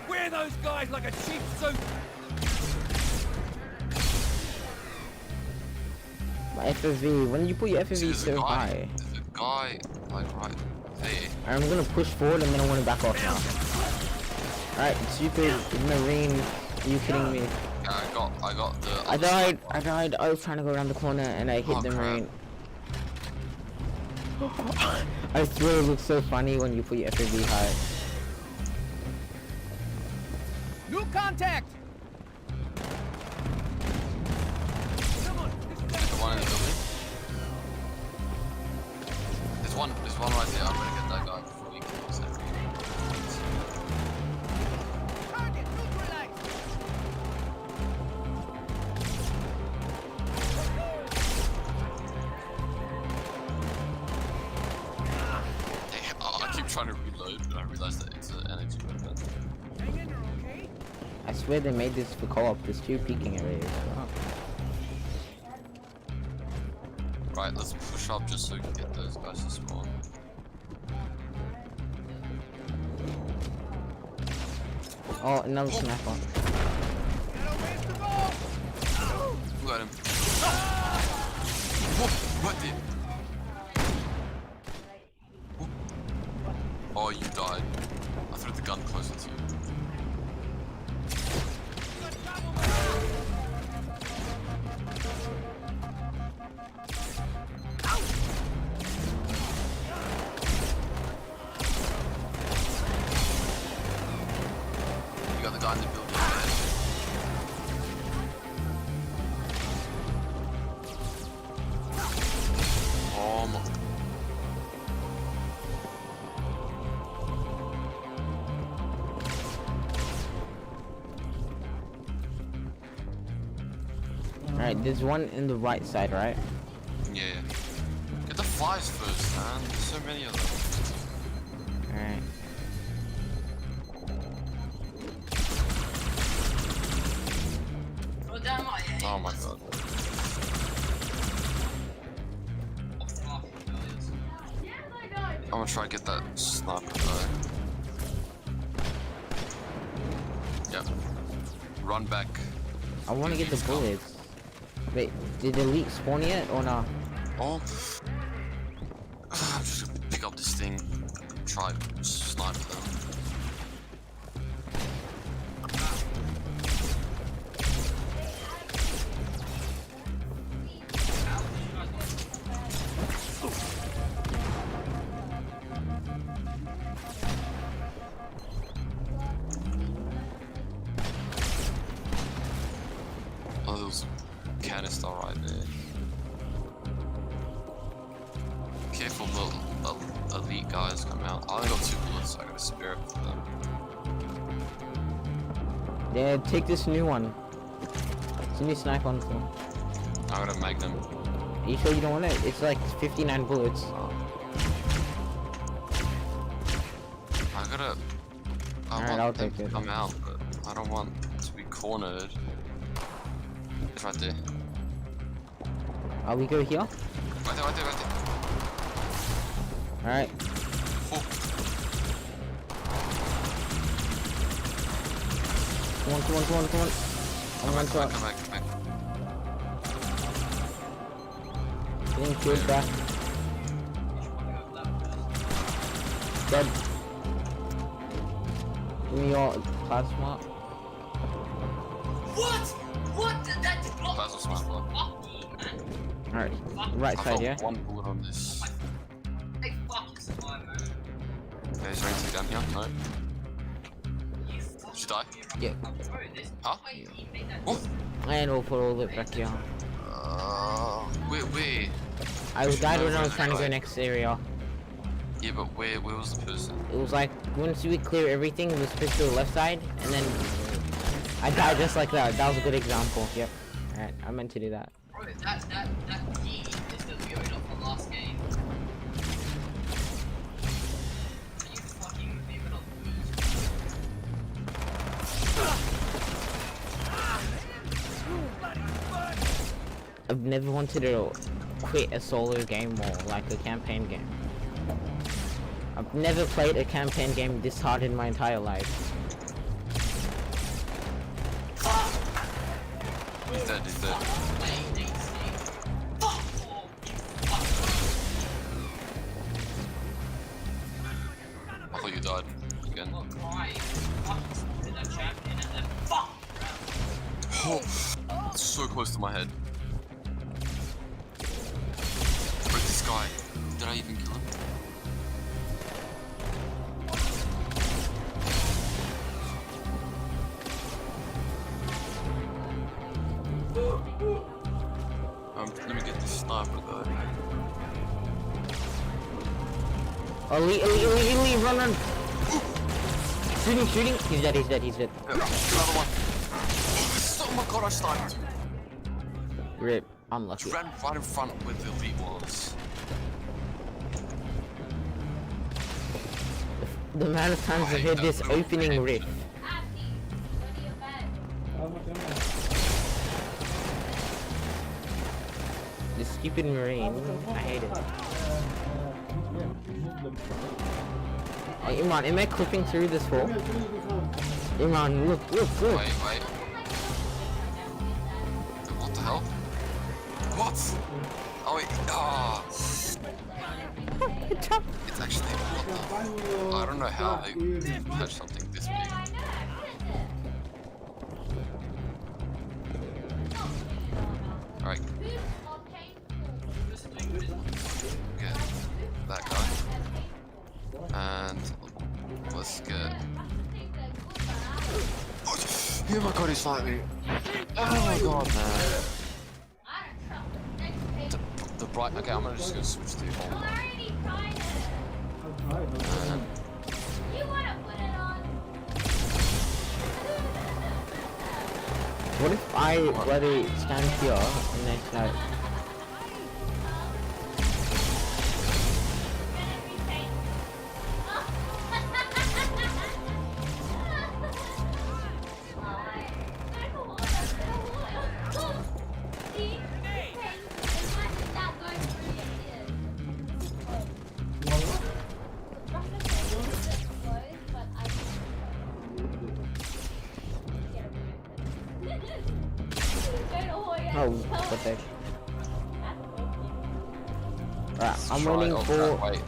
Wear those guys like a cheap suit. My FFV, when you put your FFV so high. There's a guy, like, right there. I'm gonna push forward and then I wanna back off now. Alright, stupid Marine, are you kidding me? Yeah, I got the... I died, I was trying to go around the corner and I hit the Marine. I swear it looks so funny when you put your FFV high. New contact! The one in the building. There's one right there. I'm gonna get that guy before he kills everything. I keep trying to reload, but I realize that it's an energy weapon. I swear they made this for co-op, there's two peeking areas. Oh. Right, let's push up just so we can get those guys to spawn. Oh, another sniper. Who got him? Whoa, right there. Oh, you died. I threw the gun closer to you. You got the guy in the building. Oh my. Alright, there's one in the right side, right? Yeah. Get the flies first, man. There's so many of them. Alright. try to get that sniper though. Yep. Run back. I want to get the bullets. Wait, did the elite spawn yet or not? Oh. I'm just gonna pick up this thing. Try snipe them. Oh, there was a canister right there. Careful, the elite guys come out. I only got 2 bullets, so I got a spirit for them. Yeah, take this new one. It's a new sniper on the floor. I got a magnum. Are you sure you don't want it? It's like 59 bullets. I gotta. Alright, I'll take it. Come out, but I don't want to be cornered. It's right there. Are we go here? Right there, right there, right there. Alright. Oh. Come on, come on, come on, come on. Come back. Getting killed back. Dead. Give me your plasma. What? What? That did not. Plasma sniper. Alright, right side, yeah? One bullet on this. Hey, fucking survive, man. Okay, is there anything down here? No. Did you die? Yeah. Huh? Oh. And we'll put all of it back here. Where? I died when I was trying to go next area. Yeah, but where was the person? It was like, once we clear everything, it was pushed to the left side, and then I died just like that. That was a good example. Yep. Alright, I meant to do that. Bro, that D is the Leona from last game. Are you fucking even on I've never wanted to quit a solo game or like a campaign game. I've never played a campaign game this hard in my entire life. He's dead. I thought you died again. Oh, it's so close to my head. Where's this guy? Did I even kill him? Let me get this sniper guy. Elite, run! Shooting! He's dead. Another one. Oh my god, I sniped. Rip, I'm lucky. He ran right in front where the elite was. The amount of times I've hit this opening rift. This stupid marine, I hate it. Hey, Imran, am I clipping through this hole? Imran, look. Wait. What the hell? What? Oh wait, It's actually, I don't know how I touched something this big. Alright. Get that guy. And let's get... Oh my god, he's fighting me. Oh my god, man. The bright... Okay, I'm just gonna switch to home. What if I let it stand here and then like... Oh, what the heck? Alright, I'm waiting for... Wait.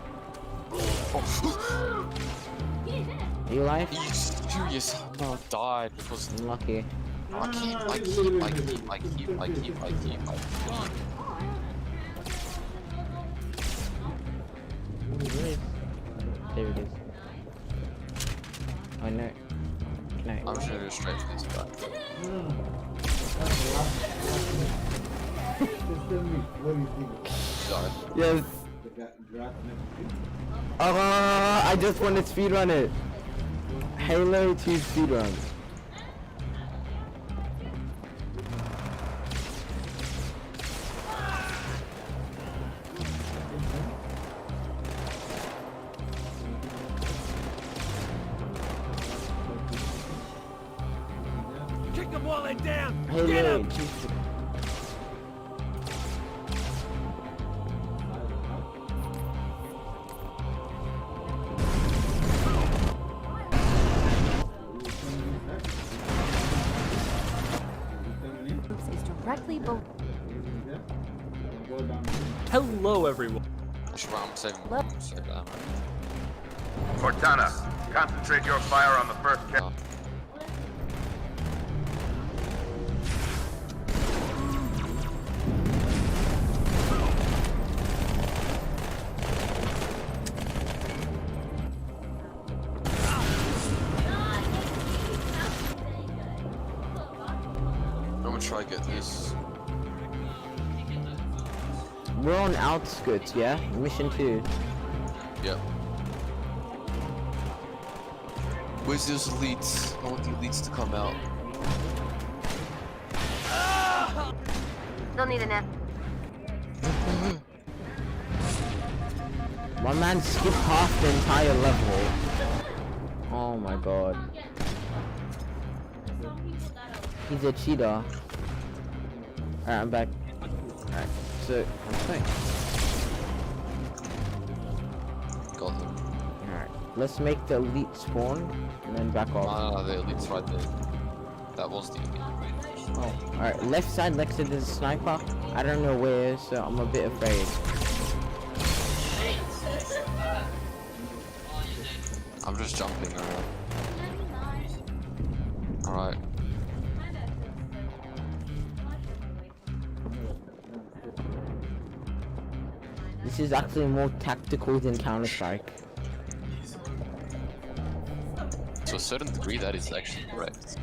Are you alive? Are you serious? No, I died because... Unlucky. I keep. There it is. Oh no. Can I? I'm just gonna go straight to this guy. Sorry. Yes. I just want to speedrun it. hALEO 2 speedrun. Kick them while they're down. hALEO Get 'em. 2 is directly below. Hello, everyone. I'm saving that. Cortana, concentrate your fire on the first cap. I'm gonna try to get this. We're on outskirts, yeah? Mission 2. Yep. Where's those elites? I want the elites to come out. Still need an F. My man skipped half the entire level. Oh my god. He's a cheater. Alright, I'm back. Alright, so I'm saying. Got them. Alright, let's make the elite spawn and then back off. No, the elite's right there. That was the elite. Oh, alright, left side next to the sniper. I don't know where, so I'm a bit afraid. I'm just jumping around. Alright. This is actually more tactical than Counter-Strike. To a certain degree, that is actually correct.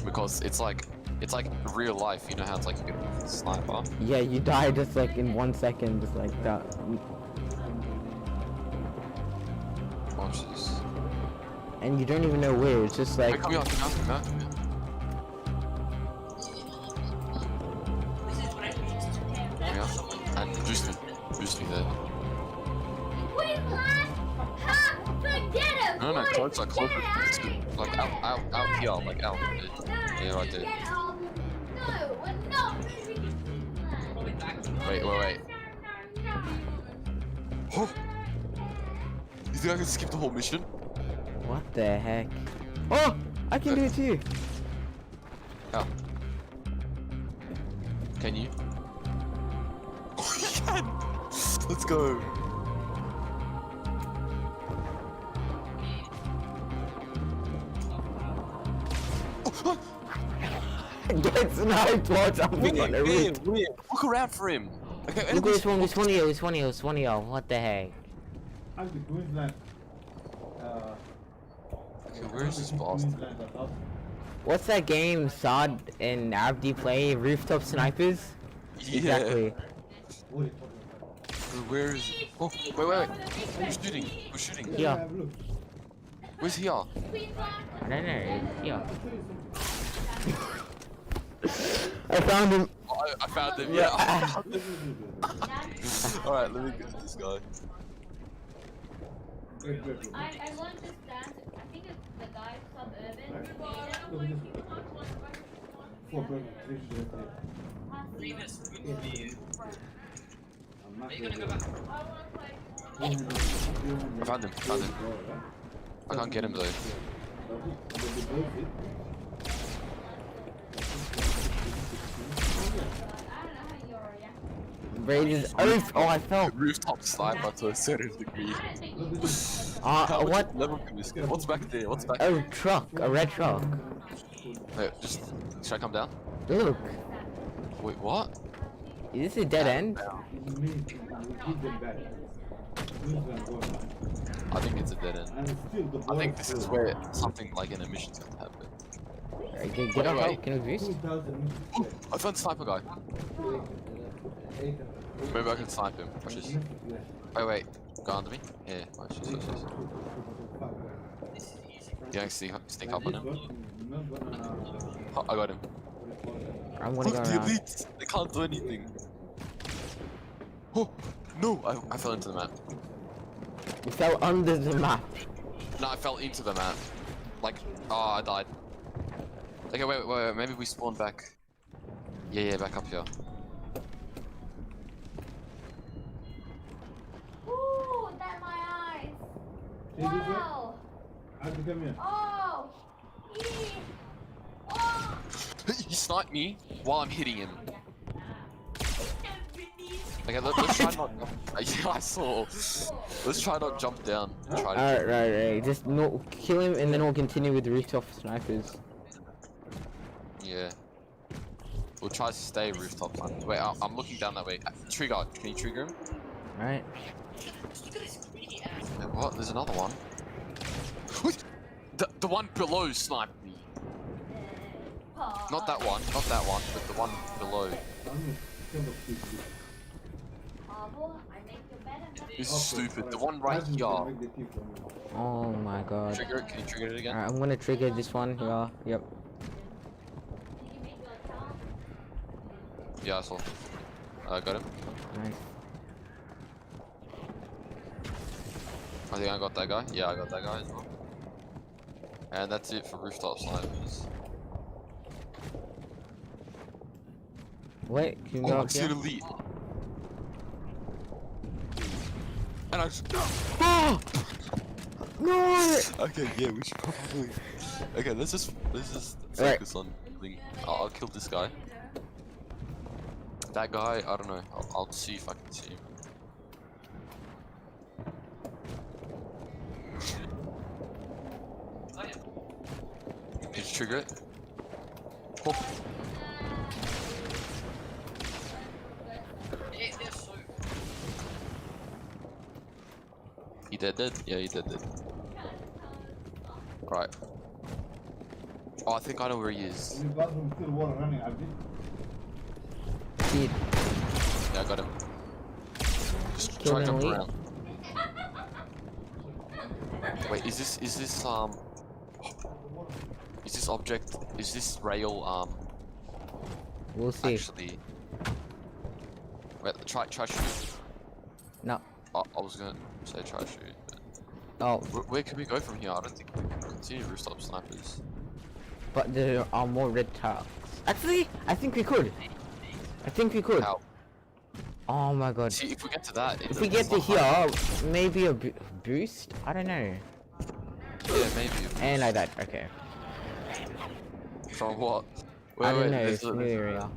Because it's like real life. You know how it's like you get a sniper. Yeah, you die just like in 1 second, just like that. Watch this. And you don't even know where. It's just like. Wait, come here. And boost me there. No, close, like out here, like out. Yeah, right there. Wait. Oh! You think I can skip the whole mission? What the heck? Oh! I can do it too! How? Can you? Oh, you can! Let's go! Get sniped while jumping on the roof! Look around for him! Okay, look, it's one here, what the heck? Okay, where is this bastard? What's that game Saad and Abdi play? Rooftop Snipers? Yeah. Exactly. Where is it? Oh, wait. Who's shooting? Yeah. Where's he? I don't know, yeah. I found him. Oh, I found him, yeah. Alright, let me get this guy. I want this dance. I think it's the guy suburban. Are you gonna go back? I found him. I can't get him though. Brady's Earth. Oh, I fell. Rooftop sniper to a certain degree. What? Level can this get? What's back there? What's back A there? truck. A red truck. Wait, should I come down? Look. Wait, what? Is this a dead end? I think it's a dead end. I think this is where something like an emission's gonna happen. Get up, out. Can we boost? I found sniper guy. Maybe I can snipe him. Watch this. Wait. Go under me. Yeah, watch this. Yeah, sneak up on him. Oh, I got him. I'm gonna Look, go the around. elites! They can't do anything. Oh, no! I fell into the map. You fell under the map. No, I fell into the map. Like, oh, I died. Okay, wait, maybe we spawn back. Yeah, back up here. Ooh, that my eyes. Wow. Oh. Eee. Oh. He sniped me while I'm hitting him. Okay, let's try not. Yeah, I saw. Let's try not jump down. Right. Just no, kill him, and then we'll continue with the rooftop snipers. Yeah. We'll try to stay rooftop snipers. Wait, I'm looking down that way. Trigger. Can you trigger him? Right. Wait, what? There's another one. The one below sniped me. Not that one, but the one below. This is stupid. The one right here. Oh my god. Trigger it. Can you trigger it again? Alright, I'm gonna trigger this one here. Yep. Yeah, I saw. I got him. Nice. I think I got that guy. Yeah, I got that guy as well. And that's it for rooftop snipers. Wait, can you go Oh, I up see here? the elite. And I just. Oh! No! Okay, yeah, we should probably. Okay, let's just focus on killing. I'll kill this guy. That guy, I don't know. I'll see if I can see him. Did you trigger it? Oh. He dead? Yeah, he dead. Right. Oh, I think I know where he is. Yeah, I got him. Just try to jump around. Wait, is this object, is this rail, we'll see. Actually, wait, try shoot. No. I was gonna say try shoot. Oh. Where can we go from here? I don't think we can continue rooftop snipers. But there are more red tiles. Actually, I think we could. How? Oh my god. See, if we get to that, if we get to here, maybe a boost? I don't know. Yeah, maybe. And I died. Okay. From what? I don't know. It's new area.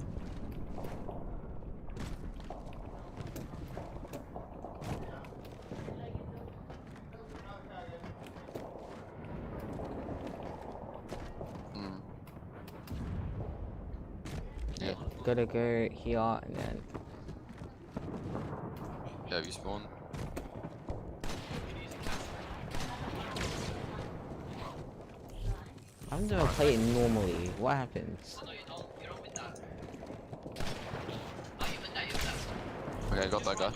Yeah. Gotta go here and then. Yeah, have you spawned? I'm gonna play it normally. What happens? Okay, I got that guy.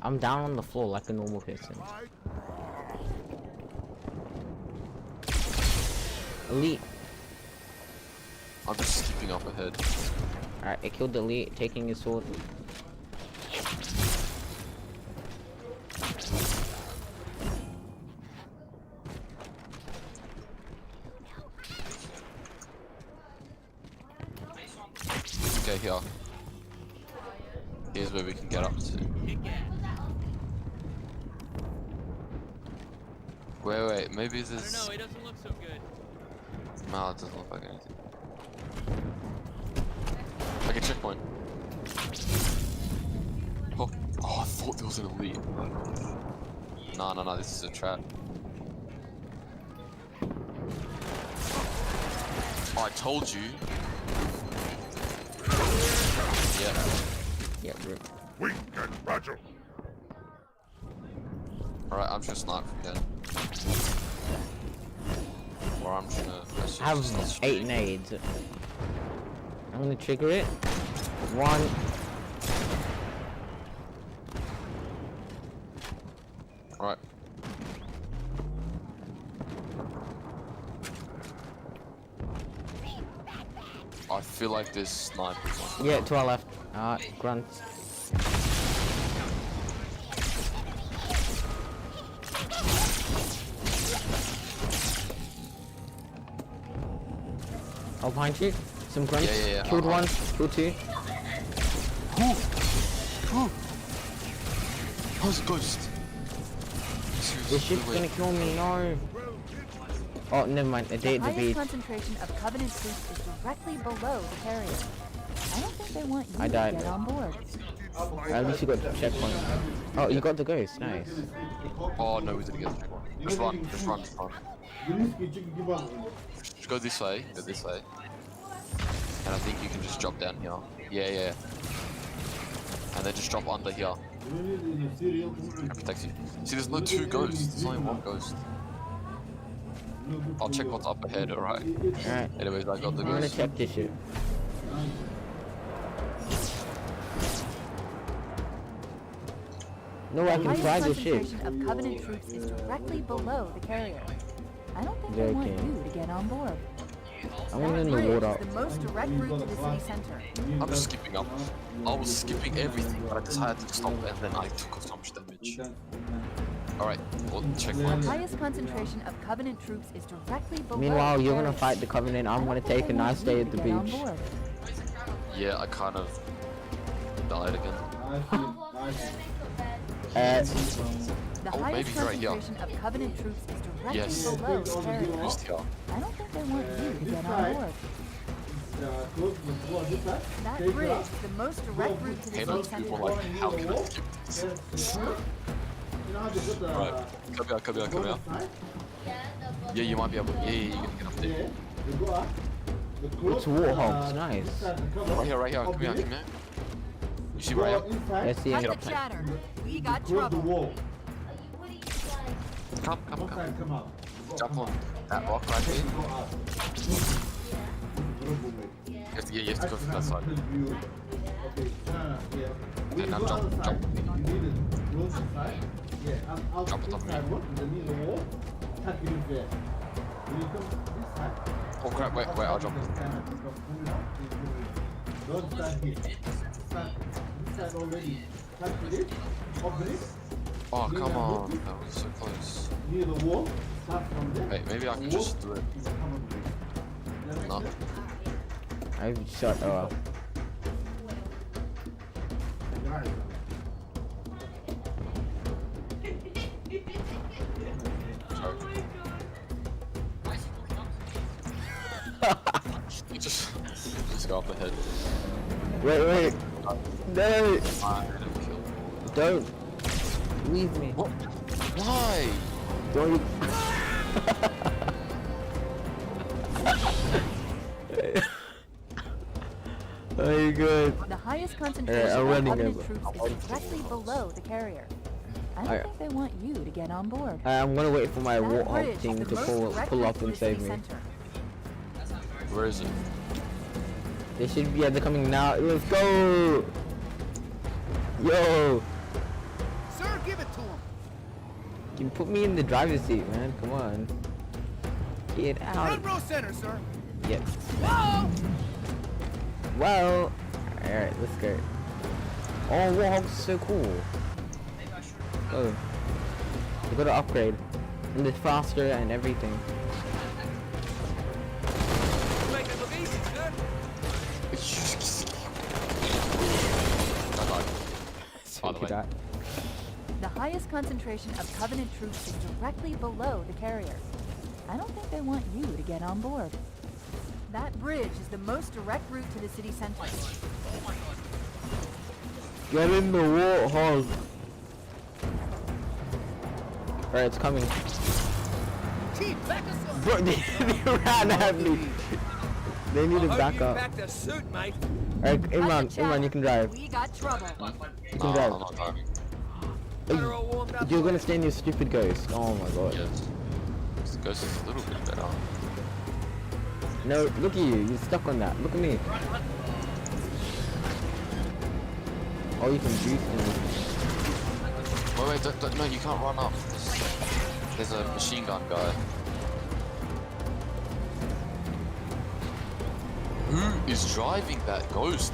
I'm down on the floor like a normal person. Elite. I'm just skipping up ahead. Alright, I killed the elite, taking his sword. Okay, here. Here's where we can get up to. Wait, maybe this. I don't know, it doesn't look so good. No, it doesn't look like anything. Okay, checkpoint. Oh, I thought there was an elite. No, this is a trap. Oh, I told you. Yeah, bro. Weak and fragile. Alright, I'm just snipe from here. Or I'm just gonna... I have 8 nades. I'm gonna trigger it. 1. Alright. I feel like there's snipers. Yeah, to our left. Grunt. Oh, behind you. Some grunts. Yeah. Killed one. Killed 2. How's a ghost? This ship's gonna kill me, no. Oh, never mind. I dated the highest beach. concentration of Covenant troops is directly below the carrier. I don't think they want you I died. to get on board. At least you got the checkpoint. Oh, you got the ghost. Nice. Oh no, we didn't get the checkpoint. Just run. Just go this way. And I think you can just drop down here. Yeah. And then just drop under here. That protects you. See, there's no 2 ghosts. There's only 1 ghost. I'll check what's up ahead, alright? Alright. Anyways, I got the I'm gonna ghost. check this shit. No, I can fly the ship. The concentration of Covenant troops is directly below the carrier. I don't think They're they want okay. you to get on board. I'm in the Bridge water. is the most direct route to the city center. I'm skipping up. I was skipping everything, but I decided to stop and then I took off so much damage. Alright, well, checkpoint. The highest concentration of Covenant troops is directly below Meanwhile, the you're gonna carrier. fight the Covenant. I'm gonna take a nice day at the Get on beach. board. Yeah, I kind of died again. The Oh, maybe highest right here. concentration of Covenant troops is directly Yes. below the carrier. Just here. I don't think they want you to get on board. That bridge is the most direct route to the Halo city 2 were center. like, how can I skip this? Right, come here. Yeah, you might be able. Yeah, you're gonna get up there. It's warhogs. Nice. Right here. Come here. You see right here? I see him. Cut the chatter. We got trouble. Come. Jump on that rock right there. You have to go from that side. Okay, now jump. Jump on top of me. Oh crap, wait, I'll jump. Oh, come on. That was so close. Wait, maybe I can just do it. No. I've shot off. Just go up ahead. Wait. No. Kill. Don't. Leave me. What? Why? Don't. Very good. The highest concentration I'm of running Covenant over. troops is directly below the carrier. I don't think they want you to get on board. I'm gonna wait for my That warthog bridge is team the to most pull direct up route to and the save city me. center. Where is it? They should be. They're coming now. Let's go. Yo. Sir, give it to him. You put me in the driver's seat, man. Come on. Get out. Front row center, sir. Yes. Whoa! Well. Alright, let's go. Oh, Warhog's so cool. Oh. You gotta upgrade. And it's faster and everything. Make it look easy, sir. By the way. The highest concentration of Covenant troops is directly below the carrier. I don't think they want you to get on board. That bridge is the most direct route to the city center. Get in the warthog. Alright, it's coming. Bro, they ran at me. They need to back up. Alright, Imran, you can drive. We got trouble. You can drive. I'm not driving. You're gonna stay in your stupid ghost. Oh my god. Yes. This ghost is a little bit better. No, look at you. You're stuck on that. Look at me. Oh, you can juice me. Wait, no, you can't run up. There's a machine gun guy. Who is driving that ghost?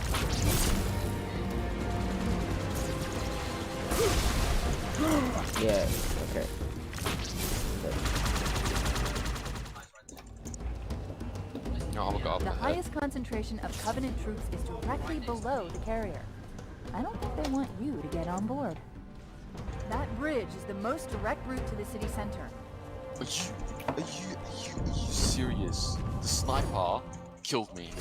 Yeah, okay. No, I'm gonna go up The ahead. highest concentration of Covenant troops is directly below the carrier. I don't think they want you to get on board. That bridge is the most direct route to the city center. Are you serious? The sniper killed me.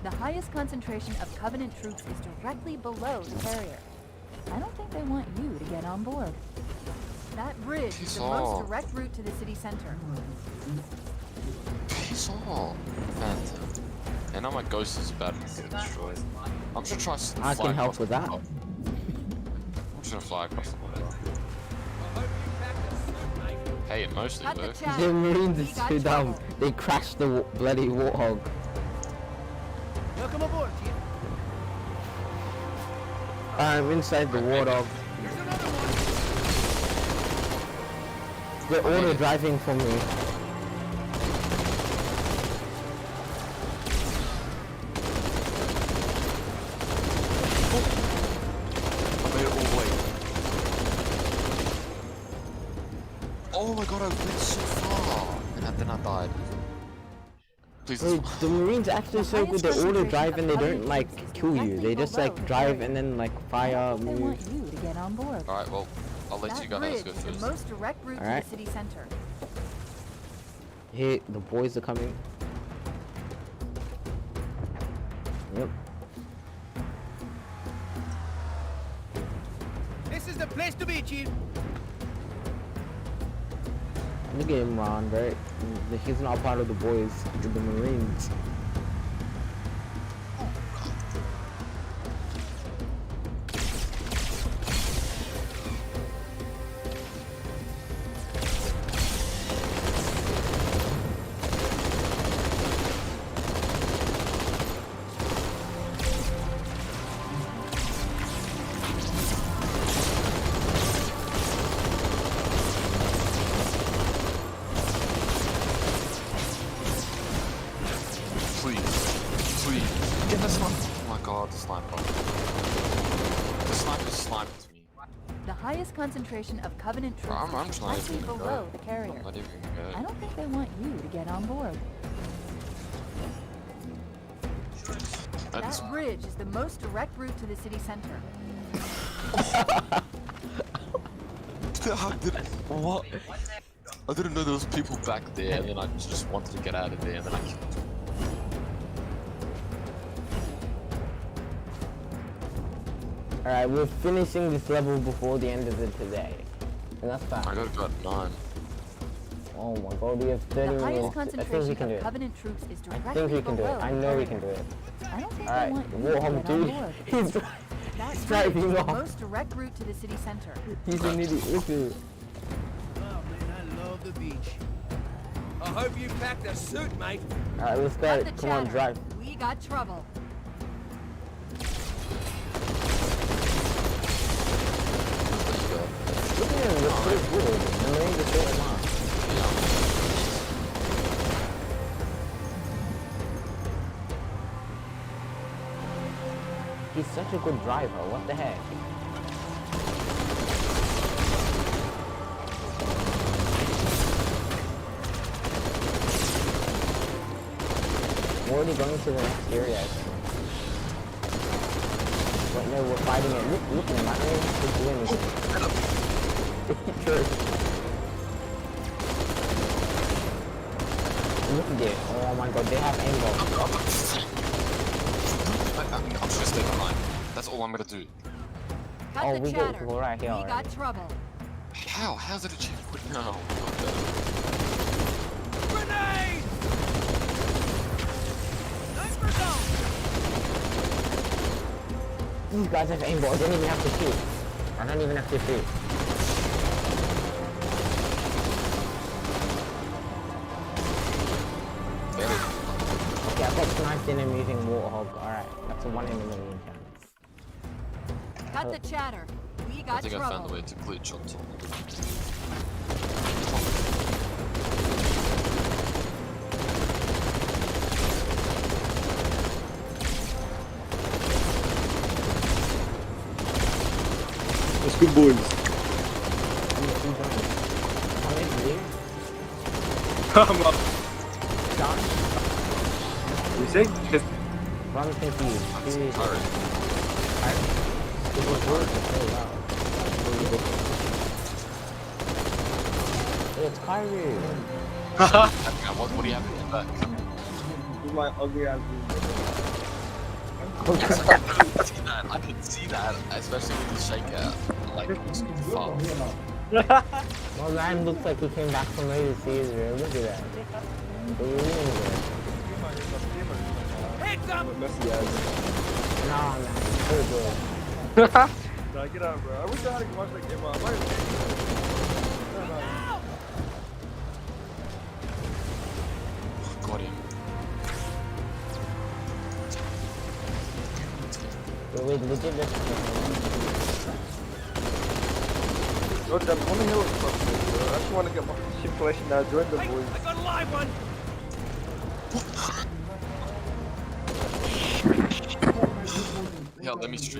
The highest concentration of Covenant troops is directly below the carrier. I don't think they want you to get on board. That bridge is the most direct route to the city center. Piss off, Phantom. And now my ghost is about to get destroyed. I'm just trying to I can help with that. I'm just gonna fly across the water. Hey, it mostly works. The Marines are so dumb. They crashed the bloody warthog. Welcome aboard, Chief. I'm inside the warthog. They're auto driving for me. Oh my god, I went so far! And then I died. Please, Wait, the Marines are actually so good. They auto drive and they don't like kill you. They just like drive and then like fire, They move. want you to get on board. Alright, well, I'll let you guys go That bridge is first. the most direct route to Alright. the city center. Hey, the boys are coming. Yep. This is the place to be, Chief. Look at him, Ron, right? He's not part of the boys, the Marines. Please. Get the sniper. Oh my god, the sniper. The sniper sniped me. The highest concentration of Covenant troops I'm is trying directly to go. below the carrier. I'm not even gonna go. I don't think they want you to get on board. That bridge is the most direct route to the city center. What? I didn't know there was people back there, and then I just wanted to get out of there, and then I killed them. Alright, we're finishing this level before the end of it today. And that's fine. I gotta go at 9. Oh my god, we have 30 The highest minutes. I think we concentration can do of it. Covenant troops is I directly think we can do below it. I the know we carrier. can do it. I don't think Alright, they want you to Warhol get on dude. board. He's That he's bridge is driving the off. most direct route to the city center. He's an idiot. Look at it. Oh man, I love the beach. I hope you packed a suit, mate. Alright, let's go. Cut the Come on, chatter. drive. We got trouble. Look at him, look so good. The Marines are so smart. He's such a good driver. What the heck? We're already going to the next area, I think. But no, we're fighting it. Look at him, I don't even think doing anything. Look at it. Oh my god, they have aimbot. I'm just gonna stay behind. That's all I'm gonna do. Oh, we got people right here. We got trouble. How? How's it achieved? No. Grenade! Sniper zone! These guys have aimbot. I don't even have to shoot. I don't even have to shoot. Okay, I've got sniped in him using Warthog. Alright, that's a 1 in a million chance. Cut the chatter. We got I think trouble. I found a way to glitch on top. Let's go, boys. I'm up. You say? Just I'm confused. It's Kyrie. What do you have in your back? my ugly ass. I can see that, especially when you shake it. Like, fast. Well, man looks like he came back from overseas, bro. Look at that. Heads up! Messy ass. Nah, man. So good. Nah, get out, bro. I wish I had to watch that game. Got him. Wait, legit, let's Yo, that woman here was fucking, bro. I just want to get my shit collection now. Join the boys. I got a live one! Yeah, let me stream